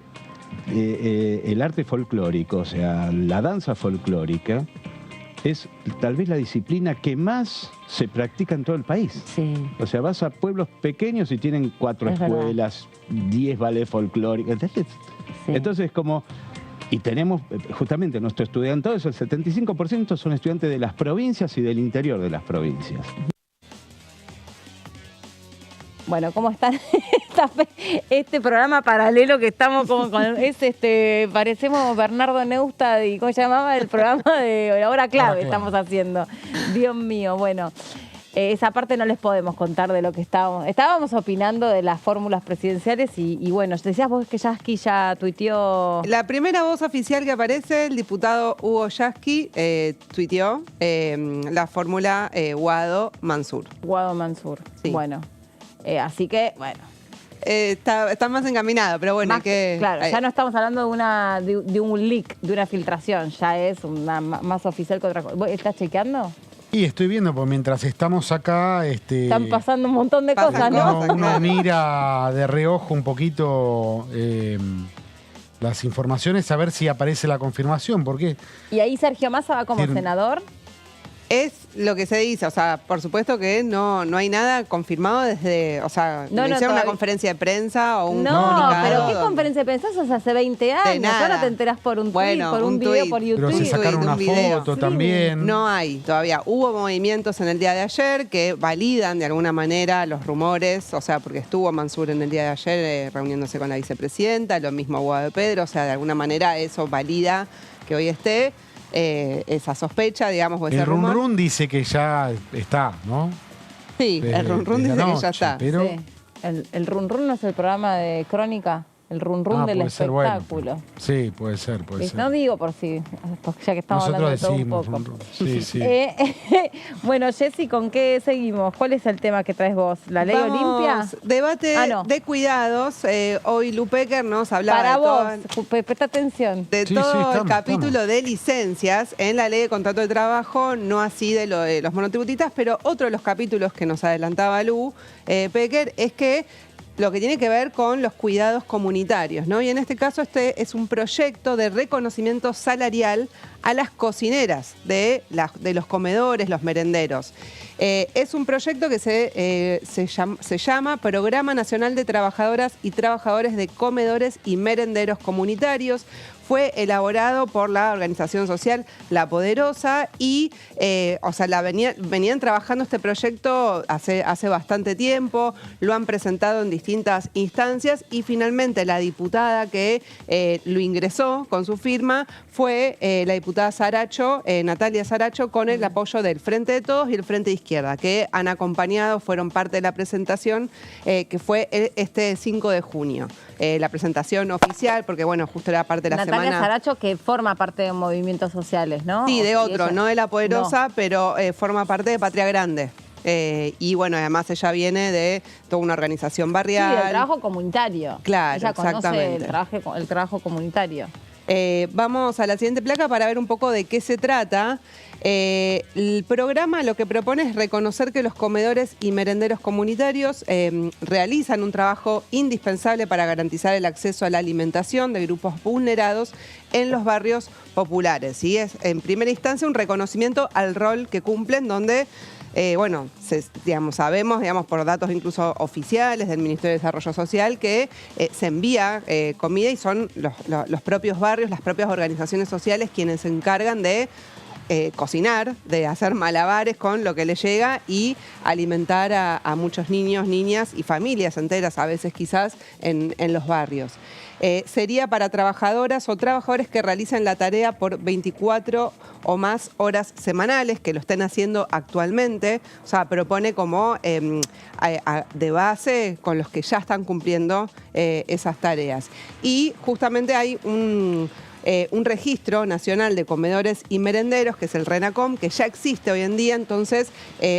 el arte folclórico, o sea, la danza folclórica, es tal vez la disciplina que más se practica en todo el país. Sí. O sea, vas a pueblos pequeños y tienen 4 escuelas, 10 ballets folclóricos. ¿Entendés? Sí. Entonces, y tenemos, justamente nuestro estudiantado, el 75% son estudiantes de las provincias y del interior de las provincias. Bueno, ¿cómo está este programa paralelo que estamos parecemos Bernardo Neustadt y ¿cómo se llamaba? El programa de La Hora Clave estamos haciendo. Dios mío, bueno. Esa parte no les podemos contar de lo que estábamos opinando de las fórmulas presidenciales y bueno, decías vos que Yasky ya tuiteó. La primera voz oficial que aparece, el diputado Hugo Yasky, tuiteó la fórmula Guado-Mansur. Guado-Mansur, sí. Bueno. Así que, bueno. Está más encaminado, pero bueno, claro, ya no estamos hablando de un leak, de una filtración, ya es más oficial que otra cosa. ¿Vos estás chequeando? Y estoy viendo, pues mientras estamos acá... Están pasando un montón de cosas, ¿no? Uno mira de reojo un poquito las informaciones, a ver si aparece la confirmación, ¿por qué? ¿Y ahí Sergio Massa va como senador? Es lo que se dice, o sea, por supuesto que no hay nada confirmado desde, o sea, hicieron una conferencia de prensa o un comunicado. Pero ¿qué conferencia de prensa? Eso hace 20 años, ahora te enterás por un tweet, por un video por YouTube. Pero se sacaron una foto también. No hay todavía. Hubo movimientos en el día de ayer que validan de alguna manera los rumores, o sea, porque estuvo Mansur en el día de ayer reuniéndose con la vicepresidenta, lo mismo Guado de Pedro, o sea, de alguna manera eso valida que hoy esté. Esa sospecha, digamos, o ese el rumor. Run Run dice que ya está, ¿no? Sí, el Run Run dice que ya está. Pero... Sí. ¿El Run Run no es el programa de Crónica? el run run del puede ser bueno. espectáculo. Sí, puede ser. No digo por si, ya que estamos Nosotros hablando de todo un decimos, poco. sí, sí. Bueno, Jessy, ¿con qué seguimos? ¿Cuál es el tema que traes vos? ¿La ley Olimpia? Debate de cuidados. Hoy Lupecker nos hablaba Para de vos, presta atención. De todo el capítulo de licencias en la ley de contrato de trabajo, no así de lo de los monotributistas, pero otro de los capítulos que nos adelantaba Lu Pecker es que lo que tiene que ver con los cuidados comunitarios, ¿no? Y en este caso este es un proyecto de reconocimiento salarial a las cocineras de los comedores, los merenderos. Es un proyecto que se llama Programa Nacional de Trabajadoras y Trabajadores de Comedores y Merenderos Comunitarios. Fue elaborado por la organización social La Poderosa y, venían trabajando este proyecto hace bastante tiempo, lo han presentado en distintas instancias y finalmente la diputada que lo ingresó con su firma fue la diputada Saracho, Natalia Saracho, con el apoyo del Frente de Todos y el Frente de Izquierda, que han acompañado, fueron parte de la presentación que fue este 5 de junio. La presentación oficial, porque bueno, justo era parte de la semana. Natalia Saracho, que forma parte de movimientos sociales, ¿no? Sí, de otro, no de La Poderosa, pero forma parte de Patria Grande. Y bueno, además ella viene de toda una organización barrial. Sí, del trabajo comunitario. Claro, ella exactamente. Conoce el trabajo comunitario. Vamos a la siguiente placa para ver un poco de qué se trata. El programa lo que propone es reconocer que los comedores y merenderos comunitarios realizan un trabajo indispensable para garantizar el acceso a la alimentación de grupos vulnerados en los barrios populares. Y es, en primera instancia, un reconocimiento al rol que cumplen, donde sabemos por datos incluso oficiales del Ministerio de Desarrollo Social que se envía comida y son los propios barrios, las propias organizaciones sociales quienes se encargan de cocinar, de hacer malabares con lo que le llega y alimentar a muchos niños, niñas y familias enteras, a veces quizás en los barrios. Sería para trabajadoras o trabajadores que realicen la tarea por 24 o más horas semanales, que lo estén haciendo actualmente. O sea, propone como de base con los que ya están cumpliendo esas tareas. Y justamente hay un registro nacional de comedores y merenderos, que es el RENACOM, que ya existe hoy en día. Entonces,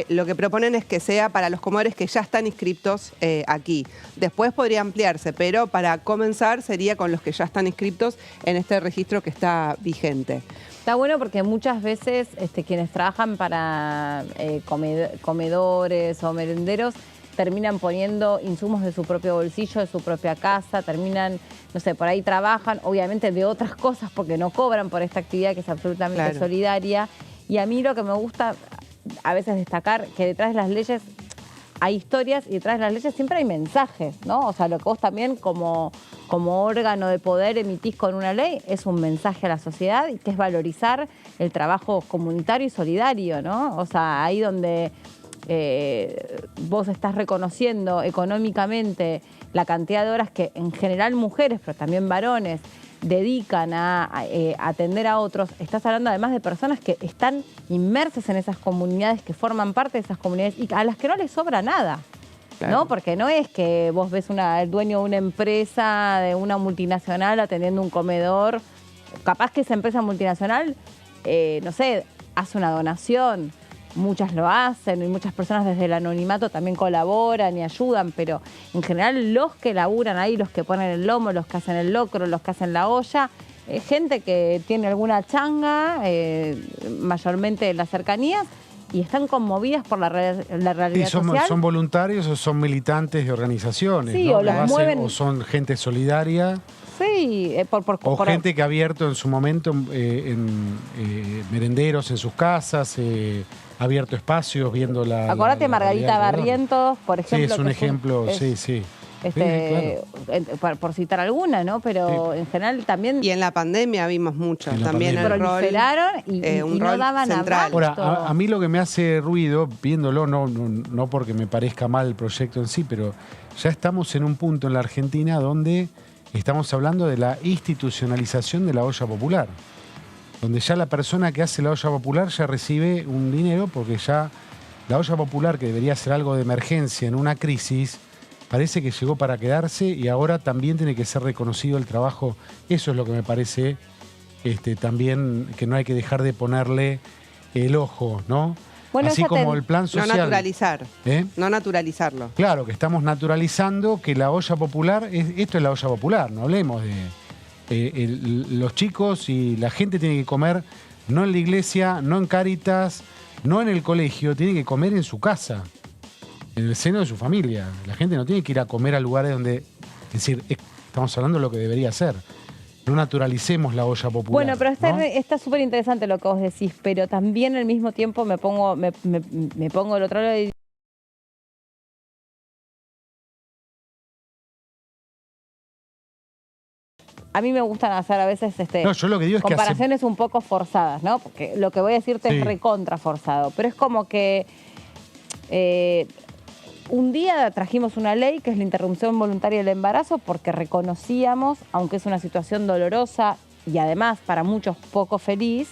lo que proponen es que sea para los comedores que ya están inscriptos aquí. Después podría ampliarse, pero para comenzar sería con los que ya están inscriptos en este registro que está vigente. Está bueno porque muchas veces quienes trabajan para comedores o merenderos terminan poniendo insumos de su propio bolsillo, de su propia casa, terminan, no sé, por ahí trabajan, obviamente de otras cosas porque no cobran por esta actividad que es absolutamente solidaria. Y a mí lo que me gusta a veces destacar, que detrás de las leyes hay historias y detrás de las leyes siempre hay mensajes, ¿no? O sea, lo que vos también como órgano de poder emitís con una ley es un mensaje a la sociedad y que es valorizar el trabajo comunitario y solidario, ¿no? O sea, ahí donde vos estás reconociendo económicamente la cantidad de horas que en general mujeres, pero también varones, dedican a atender a otros. Estás hablando además de personas que están inmersas en esas comunidades, que forman parte de esas comunidades y a las que no les sobra nada. Claro. ¿No? Porque no es que vos ves el dueño de una empresa, de una multinacional atendiendo un comedor. Capaz que esa empresa multinacional, no sé, hace una donación. Muchas lo hacen y muchas personas desde el anonimato también colaboran y ayudan, pero en general los que laburan ahí, los que ponen el lomo, los que hacen el locro, los que hacen la olla, gente que tiene alguna changa, mayormente en las cercanías, y están conmovidas por la realidad social. ¿Son voluntarios o son militantes de organizaciones? Sí, ¿no? o los mueven. O son gente solidaria. Sí, gente que ha abierto en su momento merenderos en sus casas, ha abierto espacios viendo la... Acordate Margarita Barrientos, por ejemplo. Sí, es un ejemplo, sí. Claro. Por citar alguna, ¿no? Pero en general también... Y en la pandemia vimos mucho. También el proliferaron y no daban abasto. Ahora, a mí lo que me hace ruido, viéndolo, no porque me parezca mal el proyecto en sí, pero ya estamos en un punto en la Argentina donde estamos hablando de la institucionalización de la olla popular, donde ya la persona que hace la olla popular ya recibe un dinero porque ya la olla popular, que debería ser algo de emergencia en una crisis, parece que llegó para quedarse y ahora también tiene que ser reconocido el trabajo. Eso es lo que me parece también, que no hay que dejar de ponerle el ojo, ¿no? Bueno, así como el plan social. No naturalizar. No naturalizarlo. Claro, que estamos naturalizando que la olla popular, esto es la olla popular, no hablemos de... los chicos y la gente tiene que comer no en la iglesia, no en Cáritas, no en el colegio, tiene que comer en su casa, en el seno de su familia. La gente no tiene que ir a comer a lugares donde... Es decir, estamos hablando de lo que debería ser. No naturalicemos la olla popular. Bueno, pero ¿no? está súper interesante lo que vos decís, pero también al mismo tiempo me pongo del otro lado y a mí me gustan hacer a veces no, yo lo que digo es comparaciones un poco forzadas, ¿no? Porque lo que voy a decirte es recontra forzado. Pero es como que un día trajimos una ley que es la interrupción voluntaria del embarazo porque reconocíamos, aunque es una situación dolorosa y además para muchos poco feliz,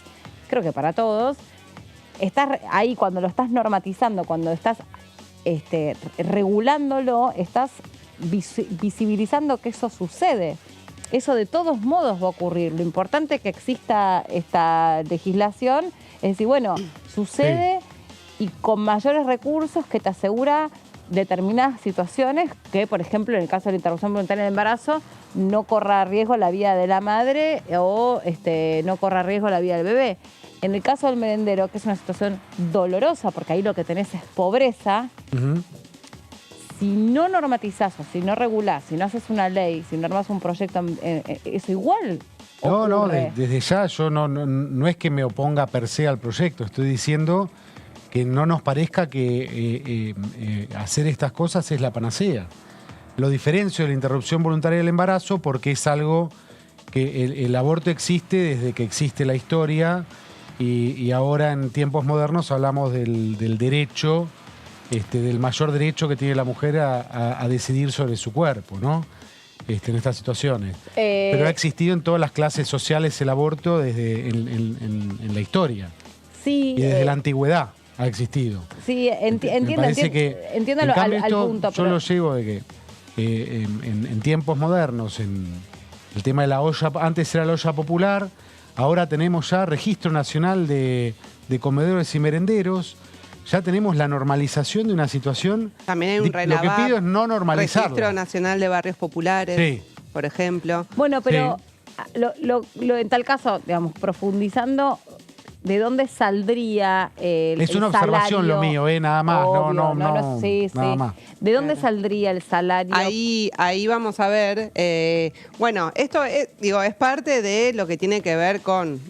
creo que para todos, estás ahí cuando lo estás normatizando, cuando estás regulándolo, estás visibilizando que eso sucede. Eso de todos modos va a ocurrir. Lo importante es que exista esta legislación, es decir, bueno, sucede y con mayores recursos que te asegura determinadas situaciones que, por ejemplo, en el caso de la interrupción voluntaria del embarazo, no corra riesgo la vida de la madre o no corra riesgo la vida del bebé. En el caso del merendero, que es una situación dolorosa, porque ahí lo que tenés es pobreza, si no normatizás o si no regulás, si no haces una ley, si no armas un proyecto, eso igual ocurre. No, desde ya yo no es que me oponga per se al proyecto, estoy diciendo que no nos parezca que hacer estas cosas es la panacea. Lo diferencio de la interrupción voluntaria del embarazo porque es algo que el aborto existe desde que existe la historia y ahora en tiempos modernos hablamos del derecho, del mayor derecho que tiene la mujer a decidir sobre su cuerpo, ¿no? En estas situaciones. Pero ha existido en todas las clases sociales el aborto desde en la historia. Sí. Y desde la antigüedad ha existido. Sí, entiendo al punto. Yo lo llevo de que en tiempos modernos, en el tema de la olla, antes era la olla popular, ahora tenemos ya registro nacional de comedores y merenderos. Ya tenemos la normalización de una situación. También hay un RENAVAP, lo que pido es no normalizarlo. Registro Nacional de Barrios Populares, por ejemplo. Bueno, pero en tal caso, digamos, profundizando, ¿de dónde saldría el Es una observación salario? Lo mío, nada más. Obvio, sí, nada más. ¿De dónde saldría el salario? Ahí vamos a ver. Bueno, esto es parte de lo que tiene que ver con,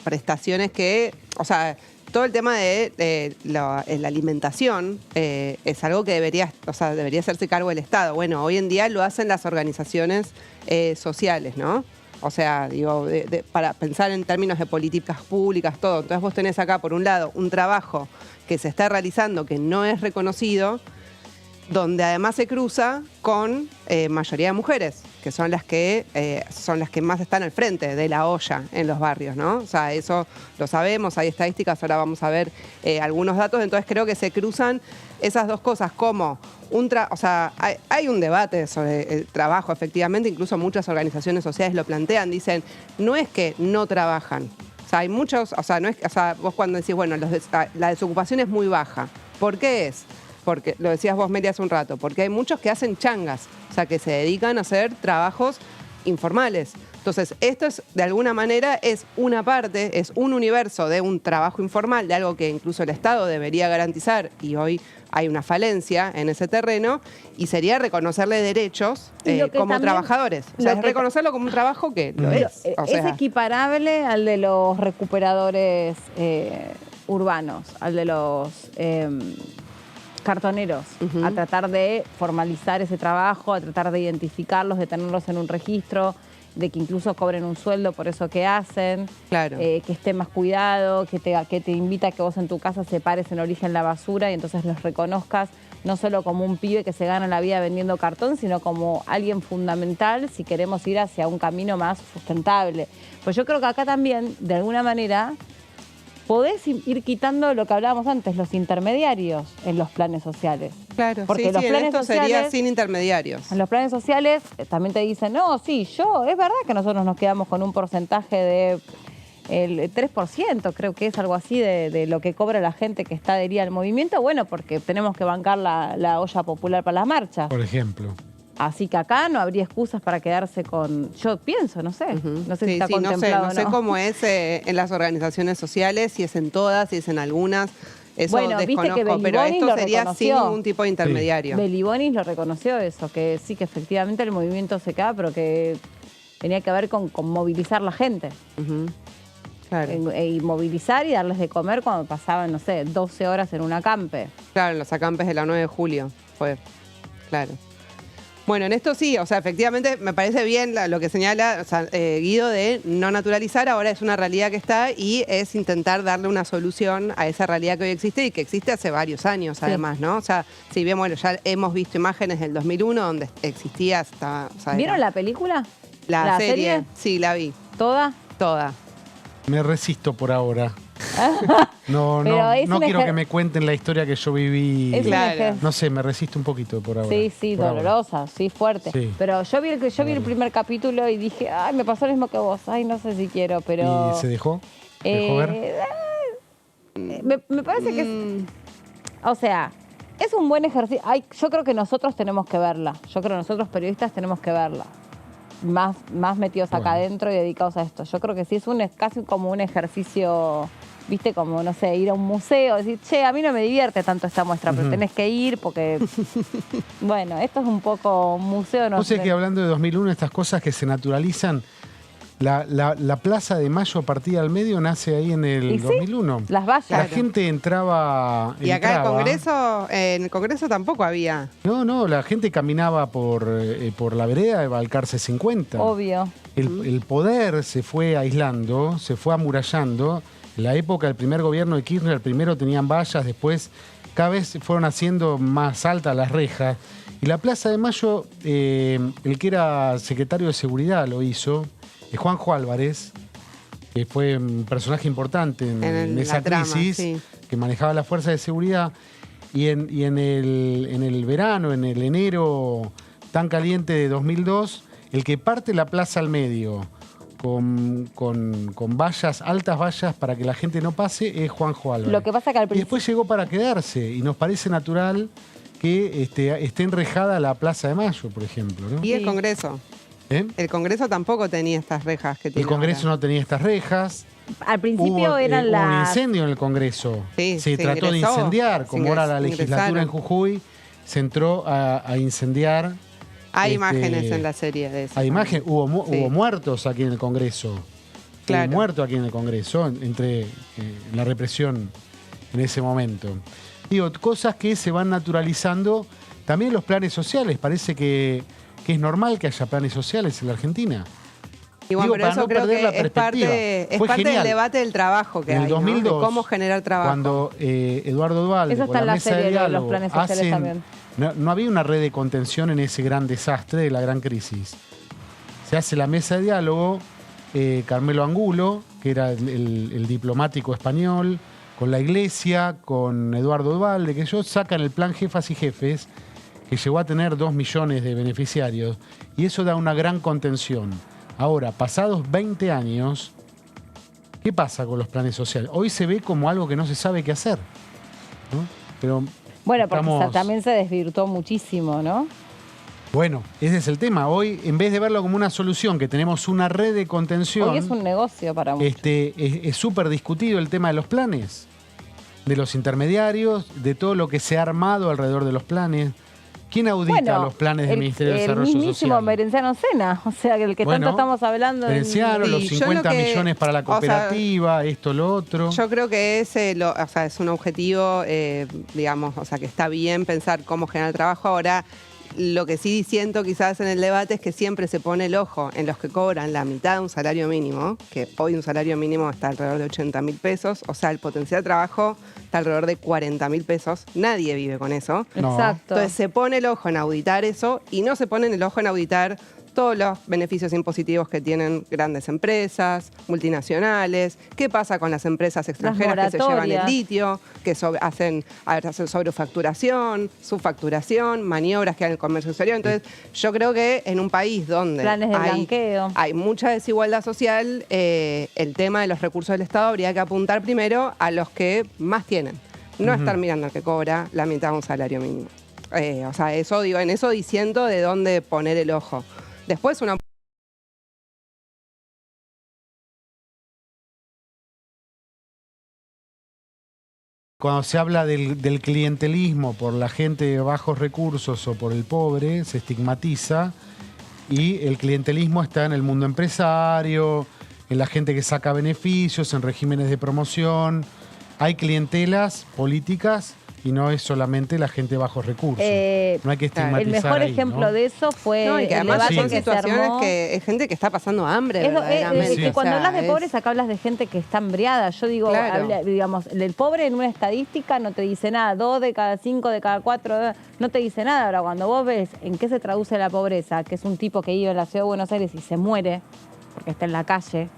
prestaciones que, o sea, todo el tema de la alimentación es algo que debería hacerse cargo del Estado. Bueno, hoy en día lo hacen las organizaciones sociales, ¿no? O sea, para pensar en términos de políticas públicas, todo. Entonces vos tenés acá, por un lado, un trabajo que se está realizando que no es reconocido, donde además se cruza con mayoría de mujeres, que son las que más están al frente de la olla en los barrios, ¿no? O sea, eso lo sabemos, hay estadísticas, ahora vamos a ver algunos datos, entonces creo que se cruzan esas dos cosas, como hay un debate sobre el trabajo, efectivamente, incluso muchas organizaciones sociales lo plantean, dicen, no es que no trabajan, o sea, hay muchos, vos cuando decís, bueno, la desocupación es muy baja, ¿por qué es? Porque, lo decías vos, Meli, hace un rato, porque hay muchos que hacen changas, o sea, que se dedican a hacer trabajos informales. Entonces, esto es, de alguna manera, es una parte, es un universo de un trabajo informal, de algo que incluso el Estado debería garantizar, y hoy hay una falencia en ese terreno, y sería reconocerle derechos como trabajadores. O sea, es reconocerlo como un trabajo que lo es. Es equiparable al de los recuperadores urbanos, al de los cartoneros, a tratar de formalizar ese trabajo, a tratar de identificarlos, de tenerlos en un registro, de que incluso cobren un sueldo por eso que hacen, que esté más cuidado, que te invita a que vos en tu casa separes en origen la basura y entonces los reconozcas no solo como un pibe que se gana la vida vendiendo cartón, sino como alguien fundamental si queremos ir hacia un camino más sustentable. Pues yo creo que acá también, de alguna manera, podés ir quitando lo que hablábamos antes, los intermediarios en los planes sociales. Claro, Porque sí, los en planes esto sociales, sería sin intermediarios. en los planes sociales también te dicen, no, sí, es verdad que nosotros nos quedamos con un porcentaje de el 3%, creo que es algo así, de lo que cobra la gente que está adherida al movimiento, bueno, porque tenemos que bancar la olla popular para las marchas. Por ejemplo. Así que acá no habría excusas para quedarse con... Yo pienso, no sé. No sé si está contemplado no sé cómo es en las organizaciones sociales, si es en todas, si es en algunas. Eso bueno, desconozco, viste que pero Belibonis esto lo sería reconoció. sin ningún tipo de intermediario. Belibonis lo reconoció eso, que sí, que efectivamente el movimiento se cae, pero que tenía que ver con movilizar la gente. Claro. Y movilizar y darles de comer cuando pasaban, no sé, 12 horas en un acampe. Claro, en los acampes de la 9 de julio fue, claro. Bueno, en esto sí, o sea, efectivamente me parece bien lo que señala Guido de no naturalizar, ahora es una realidad que está y es intentar darle una solución a esa realidad que hoy existe y que existe hace varios años además, ¿no? O sea, si bien, bueno, ya hemos visto imágenes del 2001 donde existía... ¿Vieron la película? ¿La serie? Sí, la vi. ¿Toda? Toda. Me resisto por ahora. No quiero que me cuenten la historia que yo viví. Claro. No sé, me resisto un poquito por ahora. Sí, por dolorosa, ahora. sí, fuerte. Sí. Pero yo vi el primer capítulo y dije, ay, me pasó lo mismo que vos. Ay, no sé si quiero, pero... ¿Y se dejó? ¿Se dejó ver? Me parece que es... O sea, es un buen ejercicio. Yo creo que nosotros tenemos que verla. Yo creo que nosotros periodistas tenemos que verla. Más metidos acá adentro y dedicados a esto. Yo creo que sí, es casi como un ejercicio... Viste, como, no sé, ir a un museo, decir, che, a mí no me divierte tanto esta muestra, pero tenés que ir porque, bueno, esto es un poco un museo. No sé que hablando de 2001, estas cosas que se naturalizan, la Plaza de Mayo a partir del medio nace ahí en el 2001. Sí, las vallas. La gente entraba... Y acá en el Congreso tampoco había. No, la gente caminaba por la vereda de Balcarce 50. Obvio. El poder se fue aislando, se fue amurallando. En la época del primer gobierno de Kirchner, primero tenían vallas, después cada vez fueron haciendo más altas las rejas. Y la Plaza de Mayo, el que era secretario de Seguridad lo hizo, Juanjo Álvarez, que fue un personaje importante en esa crisis, que manejaba la fuerza de seguridad. Y en el verano, en el enero tan caliente de 2002, el que parte la plaza al medio, con vallas, altas vallas para que la gente no pase, es Juanjo Álvarez. Lo que pasa que al principio... Y después llegó para quedarse y nos parece natural que esté enrejada la Plaza de Mayo, por ejemplo, ¿no? Y el Congreso. El Congreso tampoco tenía estas rejas que tiene. El Congreso no tenía estas rejas. Al principio eran hubo un incendio en el Congreso. Se trató de incendiar, como ahora la legislatura en Jujuy se entró a incendiar. Hay imágenes en la serie de eso. Hay imágenes, hubo muertos aquí en el Congreso. Claro. Hubo muertos aquí en el Congreso, entre la represión en ese momento. Digo, cosas que se van naturalizando. También los planes sociales. Parece que es normal que haya planes sociales en la Argentina. Igual, pero eso creo que es parte del debate del trabajo que hay, en el 2002, ¿no? De cómo generar trabajo. Cuando Eduardo Duhalde con la mesa de diálogo los planes sociales también. No había una red de contención en ese gran desastre de la gran crisis. Se hace la mesa de diálogo, Carmelo Angulo, que era el diplomático español, con la Iglesia, con Eduardo Duhalde, que ellos sacan el plan Jefas y Jefes, que llegó a tener 2 millones de beneficiarios, y eso da una gran contención. Ahora, pasados 20 años, ¿qué pasa con los planes sociales? Hoy se ve como algo que no se sabe qué hacer, ¿no? Pero bueno, porque también se desvirtuó muchísimo, ¿no? Bueno, ese es el tema. Hoy, en vez de verlo como una solución, que tenemos una red de contención... Hoy es un negocio para muchos. Es súper discutido el tema de los planes, de los intermediarios, de todo lo que se ha armado alrededor de los planes. ¿Quién audita los planes del Ministerio de Desarrollo Social? El mismísimo Merenciano Sena, o sea, el que tanto estamos hablando. Merenciano, los 50 millones para la cooperativa, esto, lo otro. Yo creo que es un objetivo, digamos, o sea, que está bien pensar cómo generar trabajo. Ahora, lo que sí siento quizás en el debate es que siempre se pone el ojo en los que cobran la mitad de un salario mínimo, que hoy un salario mínimo está alrededor de 80.000 pesos, o sea, el potencial de trabajo está alrededor de 40.000 pesos. Nadie vive con eso. No. Exacto. Entonces se pone el ojo en auditar eso y no se pone el ojo en auditar todos los beneficios impositivos que tienen grandes empresas, multinacionales, qué pasa con las empresas extranjeras que se llevan el litio, que hacen sobrefacturación, subfacturación, maniobras que hay en el comercio exterior. Entonces, yo creo que en un país donde hay mucha desigualdad social, el tema de los recursos del Estado habría que apuntar primero a los que más tienen. No estar mirando al que cobra la mitad de un salario mínimo. O sea, eso digo, en eso diciendo de dónde poner el ojo. Después una... Cuando se habla del clientelismo por la gente de bajos recursos o por el pobre, se estigmatiza, y el clientelismo está en el mundo empresario, en la gente que saca beneficios, en regímenes de promoción. Hay clientelas políticas y no es solamente la gente de bajos recursos. No hay que estigmatizar. El mejor ejemplo de eso fue y que además son situaciones que es gente que está pasando hambre, verdaderamente. Que cuando hablas de pobres, acá hablas de gente que está hambriada. Yo digo, digamos, el pobre en una estadística no te dice nada. 2 de cada 5, de cada 4, no te dice nada. Ahora, cuando vos ves en qué se traduce la pobreza, que es un tipo que vive en la ciudad de Buenos Aires y se muere porque está en la calle.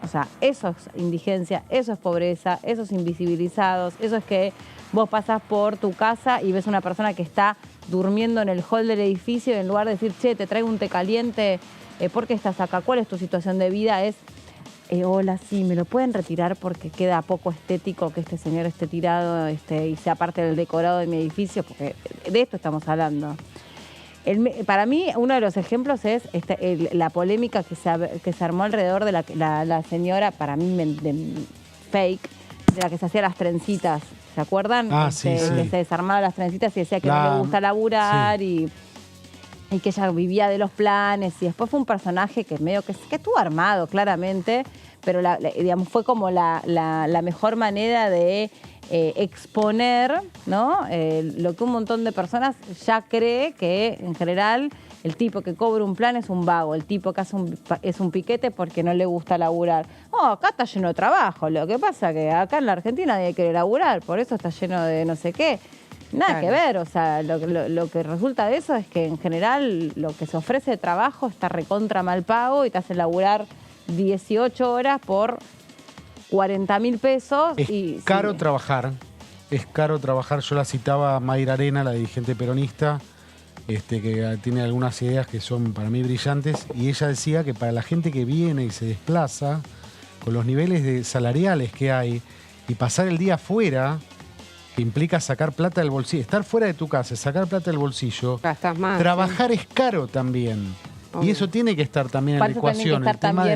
O sea, eso es indigencia, eso es pobreza, eso es invisibilizados, eso es que vos pasás por tu casa y ves una persona que está durmiendo en el hall del edificio y en lugar de decir, che, te traigo un té caliente, ¿por qué estás acá? ¿Cuál es tu situación de vida? Es, hola, sí, me lo pueden retirar porque queda poco estético que este señor esté tirado y sea parte del decorado de mi edificio, porque de esto estamos hablando. Para mí, uno de los ejemplos es la polémica que se armó alrededor de la señora, para mí, fake, de la que se hacía las trencitas. ¿Se acuerdan? Sí. Que se desarmaba las trencitas y decía que no le gusta laburar y que ella vivía de los planes. Y después fue un personaje que medio que estuvo armado, claramente, pero digamos, fue como la mejor manera de exponer, ¿no? Lo que un montón de personas ya cree que, en general, el tipo que cobra un plan es un vago, el tipo que hace es un piquete porque no le gusta laburar. Acá está lleno de trabajo, lo que pasa que acá en la Argentina nadie quiere laburar, por eso está lleno de no sé qué. Nada que ver, o sea, lo que resulta de eso es que en general lo que se ofrece de trabajo está recontra mal pago y te hace laburar 18 horas por 40.000 pesos. Es caro trabajar, Yo la citaba a Mayra Arena, la dirigente peronista, que tiene algunas ideas que son para mí brillantes, y ella decía que para la gente que viene y se desplaza, con los niveles salariales que hay, y pasar el día afuera, que implica sacar plata del bolsillo, estar fuera de tu casa, sacar plata del bolsillo, gastas más, trabajar es caro también. Y eso tiene que estar también en la ecuación, el tema de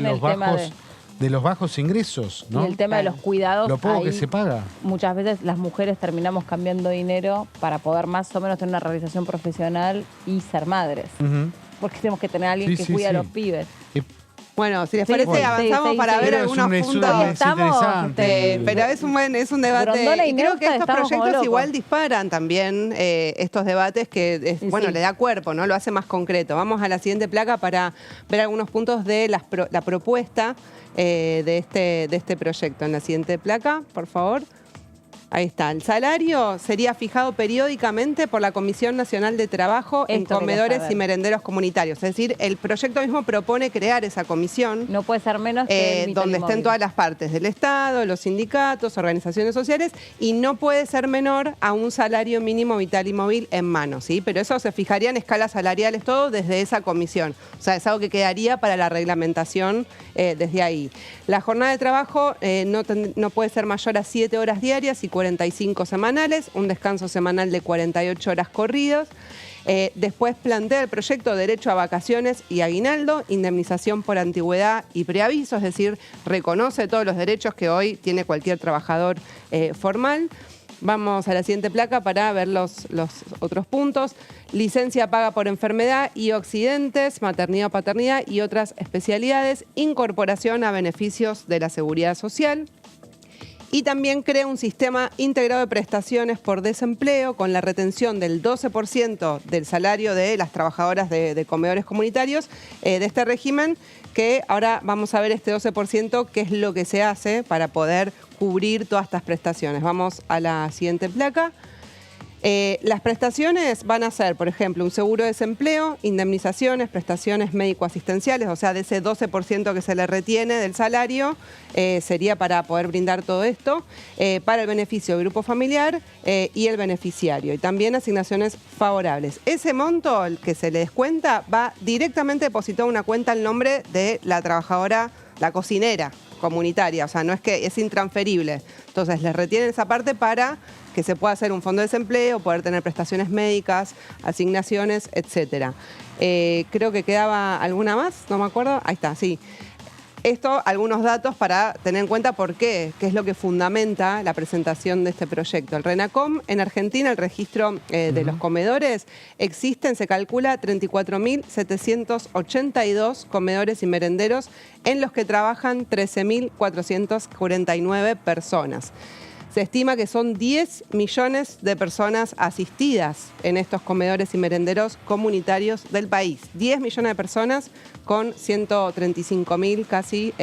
los bajos ingresos, ¿no? Y el tema de los cuidados. Lo poco que se paga. Muchas veces las mujeres terminamos cambiando dinero para poder más o menos tener una realización profesional y ser madres. Porque tenemos que tener a alguien que cuida a los pibes. Bueno, si les parece, avanzamos para ver algunos puntos. Pero es un debate. Y creo que estos proyectos igual disparan también estos debates que, le da cuerpo, ¿no? Lo hace más concreto. Vamos a la siguiente placa para ver algunos puntos de la propuesta de este proyecto. En la siguiente placa, por favor. Ahí está. El salario sería fijado periódicamente por la Comisión Nacional de Trabajo en comedores y merenderos comunitarios. Es decir, el proyecto mismo propone crear esa comisión. No puede ser menos que donde estén todas las partes del Estado, los sindicatos, organizaciones sociales, y no puede ser menor a un salario mínimo vital y móvil en mano, ¿sí? Pero eso se fijaría en escalas salariales todo desde esa comisión. O sea, es algo que quedaría para la reglamentación desde ahí. La jornada de trabajo no puede ser mayor a 7 horas diarias y 45 semanales, un descanso semanal de 48 horas corridos. Después plantea el proyecto derecho a vacaciones y aguinaldo, indemnización por antigüedad y preaviso, es decir, reconoce todos los derechos que hoy tiene cualquier trabajador formal. Vamos a la siguiente placa para ver los otros puntos. Licencia paga por enfermedad y accidentes, maternidad o paternidad y otras especialidades, incorporación a beneficios de la seguridad social. Y también crea un sistema integrado de prestaciones por desempleo con la retención del 12% del salario de las trabajadoras de comedores comunitarios de este régimen, que ahora vamos a ver este 12% qué es lo que se hace para poder cubrir todas estas prestaciones. Vamos a la siguiente placa. Las prestaciones van a ser, por ejemplo, un seguro de desempleo, indemnizaciones, prestaciones médico-asistenciales, o sea, de ese 12% que se le retiene del salario, sería para poder brindar todo esto, para el beneficio del grupo familiar y el beneficiario, y también asignaciones favorables. Ese monto, el que se le descuenta, va directamente depositado en una cuenta al nombre de la trabajadora, la cocinera comunitaria, o sea, no es que es intransferible. Entonces, les retienen esa parte para que se pueda hacer un fondo de desempleo, poder tener prestaciones médicas, asignaciones, etcétera. Creo que quedaba alguna más, no me acuerdo. Ahí está, sí. Esto, algunos datos para tener en cuenta por qué es lo que fundamenta la presentación de este proyecto. El RENACOM, en Argentina, el registro de los comedores, existen, se calcula, 34.782 comedores y merenderos en los que trabajan 13.449 personas. Se estima que son 10 millones de personas asistidas en estos comedores y merenderos comunitarios del país. 10 millones de personas con 135.000 casi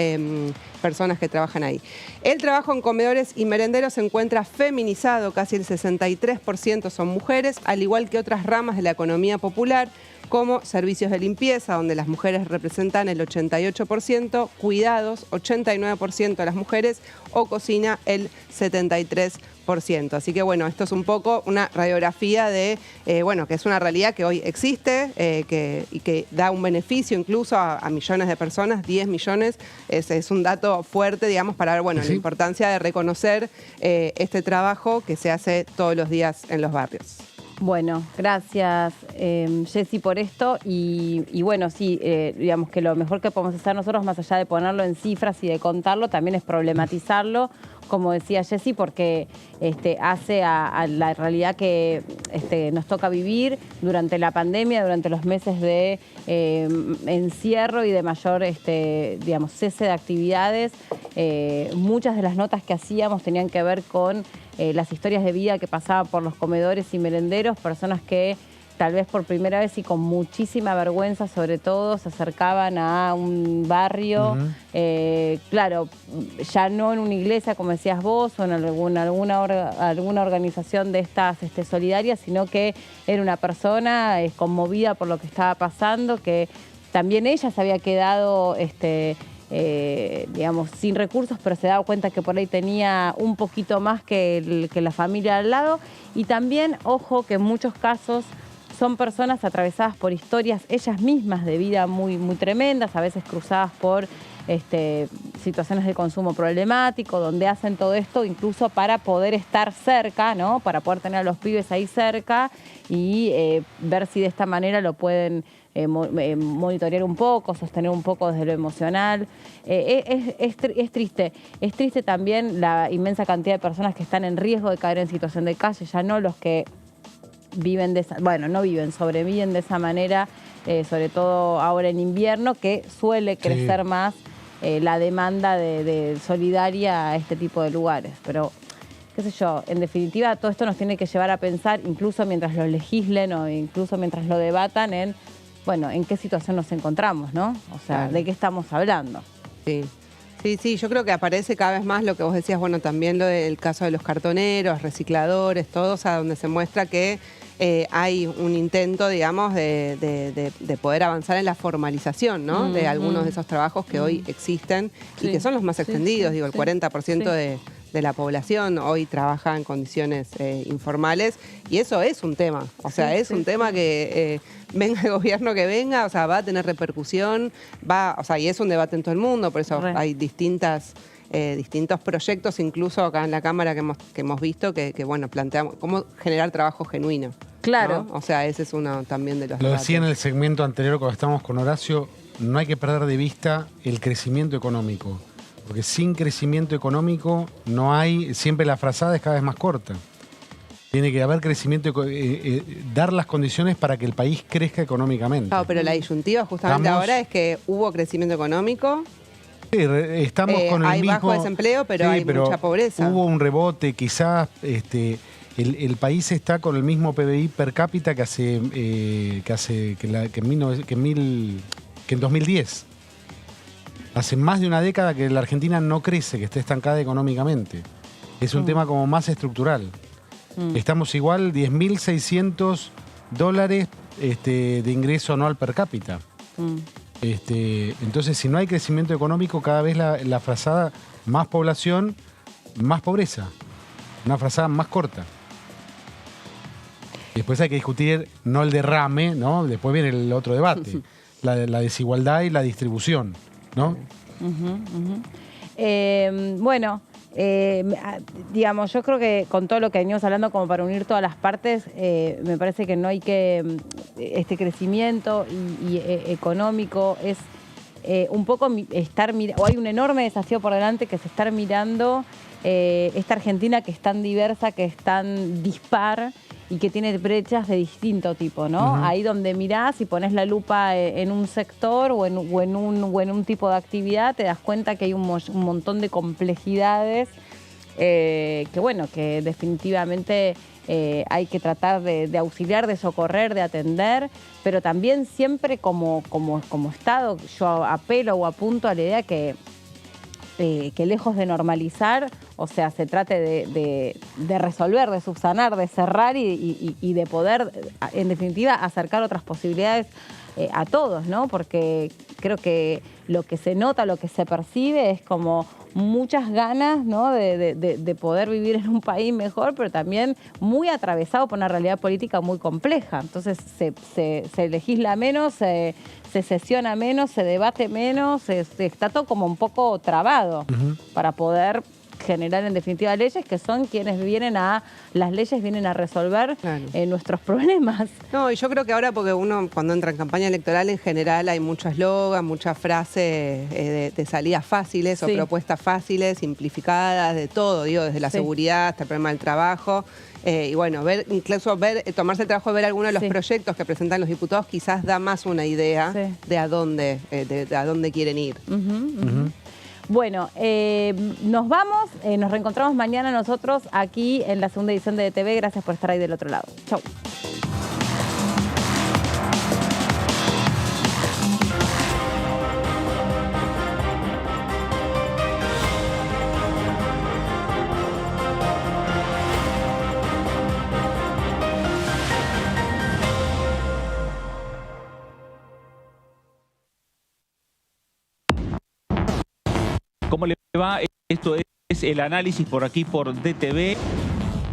personas que trabajan ahí. El trabajo en comedores y merenderos se encuentra feminizado, casi el 63% son mujeres, al igual que otras ramas de la economía popular, como servicios de limpieza, donde las mujeres representan el 88%, cuidados, 89% de las mujeres, o cocina, el 73%. Así que bueno, esto es un poco una radiografía de, que es una realidad que hoy existe y que da un beneficio incluso a millones de personas, 10 millones, es un dato fuerte, digamos, para ver, la importancia de reconocer este trabajo que se hace todos los días en los barrios. Bueno, gracias Jessy por esto y bueno, sí, digamos que lo mejor que podemos hacer nosotros, más allá de ponerlo en cifras y de contarlo, también es problematizarlo, como decía Jessy, porque hace a la realidad que nos toca vivir durante la pandemia, durante los meses de encierro y de mayor cese de actividades. Muchas de las notas que hacíamos tenían que ver con las historias de vida que pasaban por los comedores y merenderos, personas que tal vez por primera vez y con muchísima vergüenza, sobre todo, se acercaban a un barrio, claro, ya no en una iglesia, como decías vos, o en alguna organización de estas solidarias, sino que era una persona conmovida por lo que estaba pasando, que también ella se había quedado digamos, sin recursos, pero se daba cuenta que por ahí tenía un poquito más que la familia al lado. Y también, ojo, que en muchos casos son personas atravesadas por historias ellas mismas de vida muy, muy tremendas, a veces cruzadas por situaciones de consumo problemático, donde hacen todo esto incluso para poder estar cerca, ¿no? Para poder tener a los pibes ahí cerca y ver si de esta manera lo pueden monitorear un poco, sostener un poco desde lo emocional. Es triste también la inmensa cantidad de personas que están en riesgo de caer en situación de calle, ya no los que viven sobreviven de esa manera, sobre todo ahora en invierno, que suele crecer más la demanda de solidaria a este tipo de lugares. Pero, qué sé yo, en definitiva, todo esto nos tiene que llevar a pensar, incluso mientras lo legislen o incluso mientras lo debatan, en qué situación nos encontramos, ¿no? O sea, claro, ¿de qué estamos hablando? Sí, yo creo que aparece cada vez más lo que vos decías, también lo del caso de los cartoneros, recicladores, todos, a donde se muestra que hay un intento, digamos, de poder avanzar en la formalización, ¿no? De algunos de esos trabajos que hoy existen y que son los más extendidos. El 40% de la población hoy trabaja en condiciones informales y eso es un tema. O sea, es un tema que venga el gobierno que venga, o sea, va a tener repercusión, y es un debate en todo el mundo, por eso hay distintos proyectos, incluso acá en la Cámara que hemos visto, que planteamos cómo generar trabajo genuino. Claro. ¿No? O sea, ese es uno también de los Lo debates. decía en el segmento anterior cuando estábamos con Horacio, no hay que perder de vista el crecimiento económico, porque sin crecimiento económico no hay, siempre la frazada es cada vez más corta. Tiene que haber crecimiento, dar las condiciones para que el país crezca económicamente. Claro, pero la disyuntiva justamente ahora es que hubo crecimiento económico. Sí, estamos con el mismo... Hay bajo desempleo, pero hay mucha pobreza. Hubo un rebote, quizás el país está con el mismo PBI per cápita que en 2010. Hace más de una década que la Argentina no crece, que está estancada económicamente. Es un tema como más estructural. Estamos igual, $10.600 de ingreso anual per cápita. Entonces, si no hay crecimiento económico, cada vez la frazada más población, más pobreza. Una frazada más corta. Después hay que discutir, no el derrame, ¿no? Después viene el otro debate, la desigualdad y la distribución, ¿no? Bueno, digamos, yo creo que con todo lo que venimos hablando, como para unir todas las partes, me parece que no hay que, este crecimiento y económico es un poco estar mirando, o hay un enorme desafío por delante, que es estar mirando esta Argentina que es tan diversa, que es tan dispar y que tiene brechas de distinto tipo, ¿no? Ahí donde mirás y pones la lupa en un sector o en un tipo de actividad, te das cuenta que hay un montón de complejidades que, bueno, que definitivamente hay que tratar de auxiliar, de socorrer, de atender, pero también siempre como Estado yo apelo o apunto a la idea que lejos de normalizar, o sea, se trate de resolver, de subsanar, de cerrar y de poder, en definitiva, acercar otras posibilidades a todos, ¿no? Porque creo que lo que se nota, lo que se percibe es como muchas ganas, ¿no? de poder vivir en un país mejor, pero también muy atravesado por una realidad política muy compleja. Entonces se legisla menos, se sesiona menos, se debate menos, está todo como un poco trabado para poder generar en definitiva leyes que son quienes las leyes vienen a resolver nuestros problemas. No, y yo creo que ahora, porque uno cuando entra en campaña electoral en general hay mucho eslogan, muchas frases de salidas fáciles o propuestas fáciles, simplificadas, de todo, digo, desde la seguridad hasta el problema del trabajo. Y bueno, tomarse el trabajo de ver algunos de los proyectos que presentan los diputados quizás da más una idea de a dónde quieren ir. Bueno, nos vamos, nos reencontramos mañana nosotros aquí en la segunda edición de DTV. Gracias por estar ahí del otro lado. Chau. ¿Cómo le va? Esto es el análisis por aquí por DTV.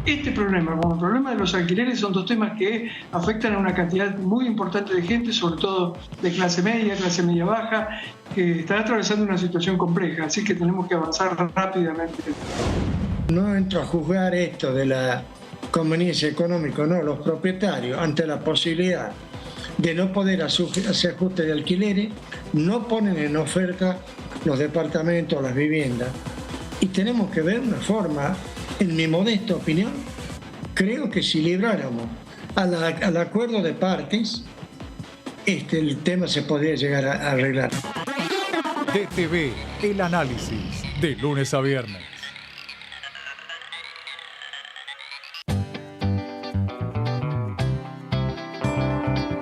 Este problema, como el problema de los alquileres, son dos temas que afectan a una cantidad muy importante de gente, sobre todo de clase media baja, que está atravesando una situación compleja, así que tenemos que avanzar rápidamente. No entro a juzgar esto de la conveniencia económica, no, los propietarios, ante la posibilidad de no poder hacer ajuste de alquileres, no ponen en oferta los departamentos, las viviendas. Y tenemos que ver una forma, en mi modesta opinión, creo que si libráramos al acuerdo de partes, el tema se podría llegar a arreglar. DTV, el análisis, de lunes a viernes.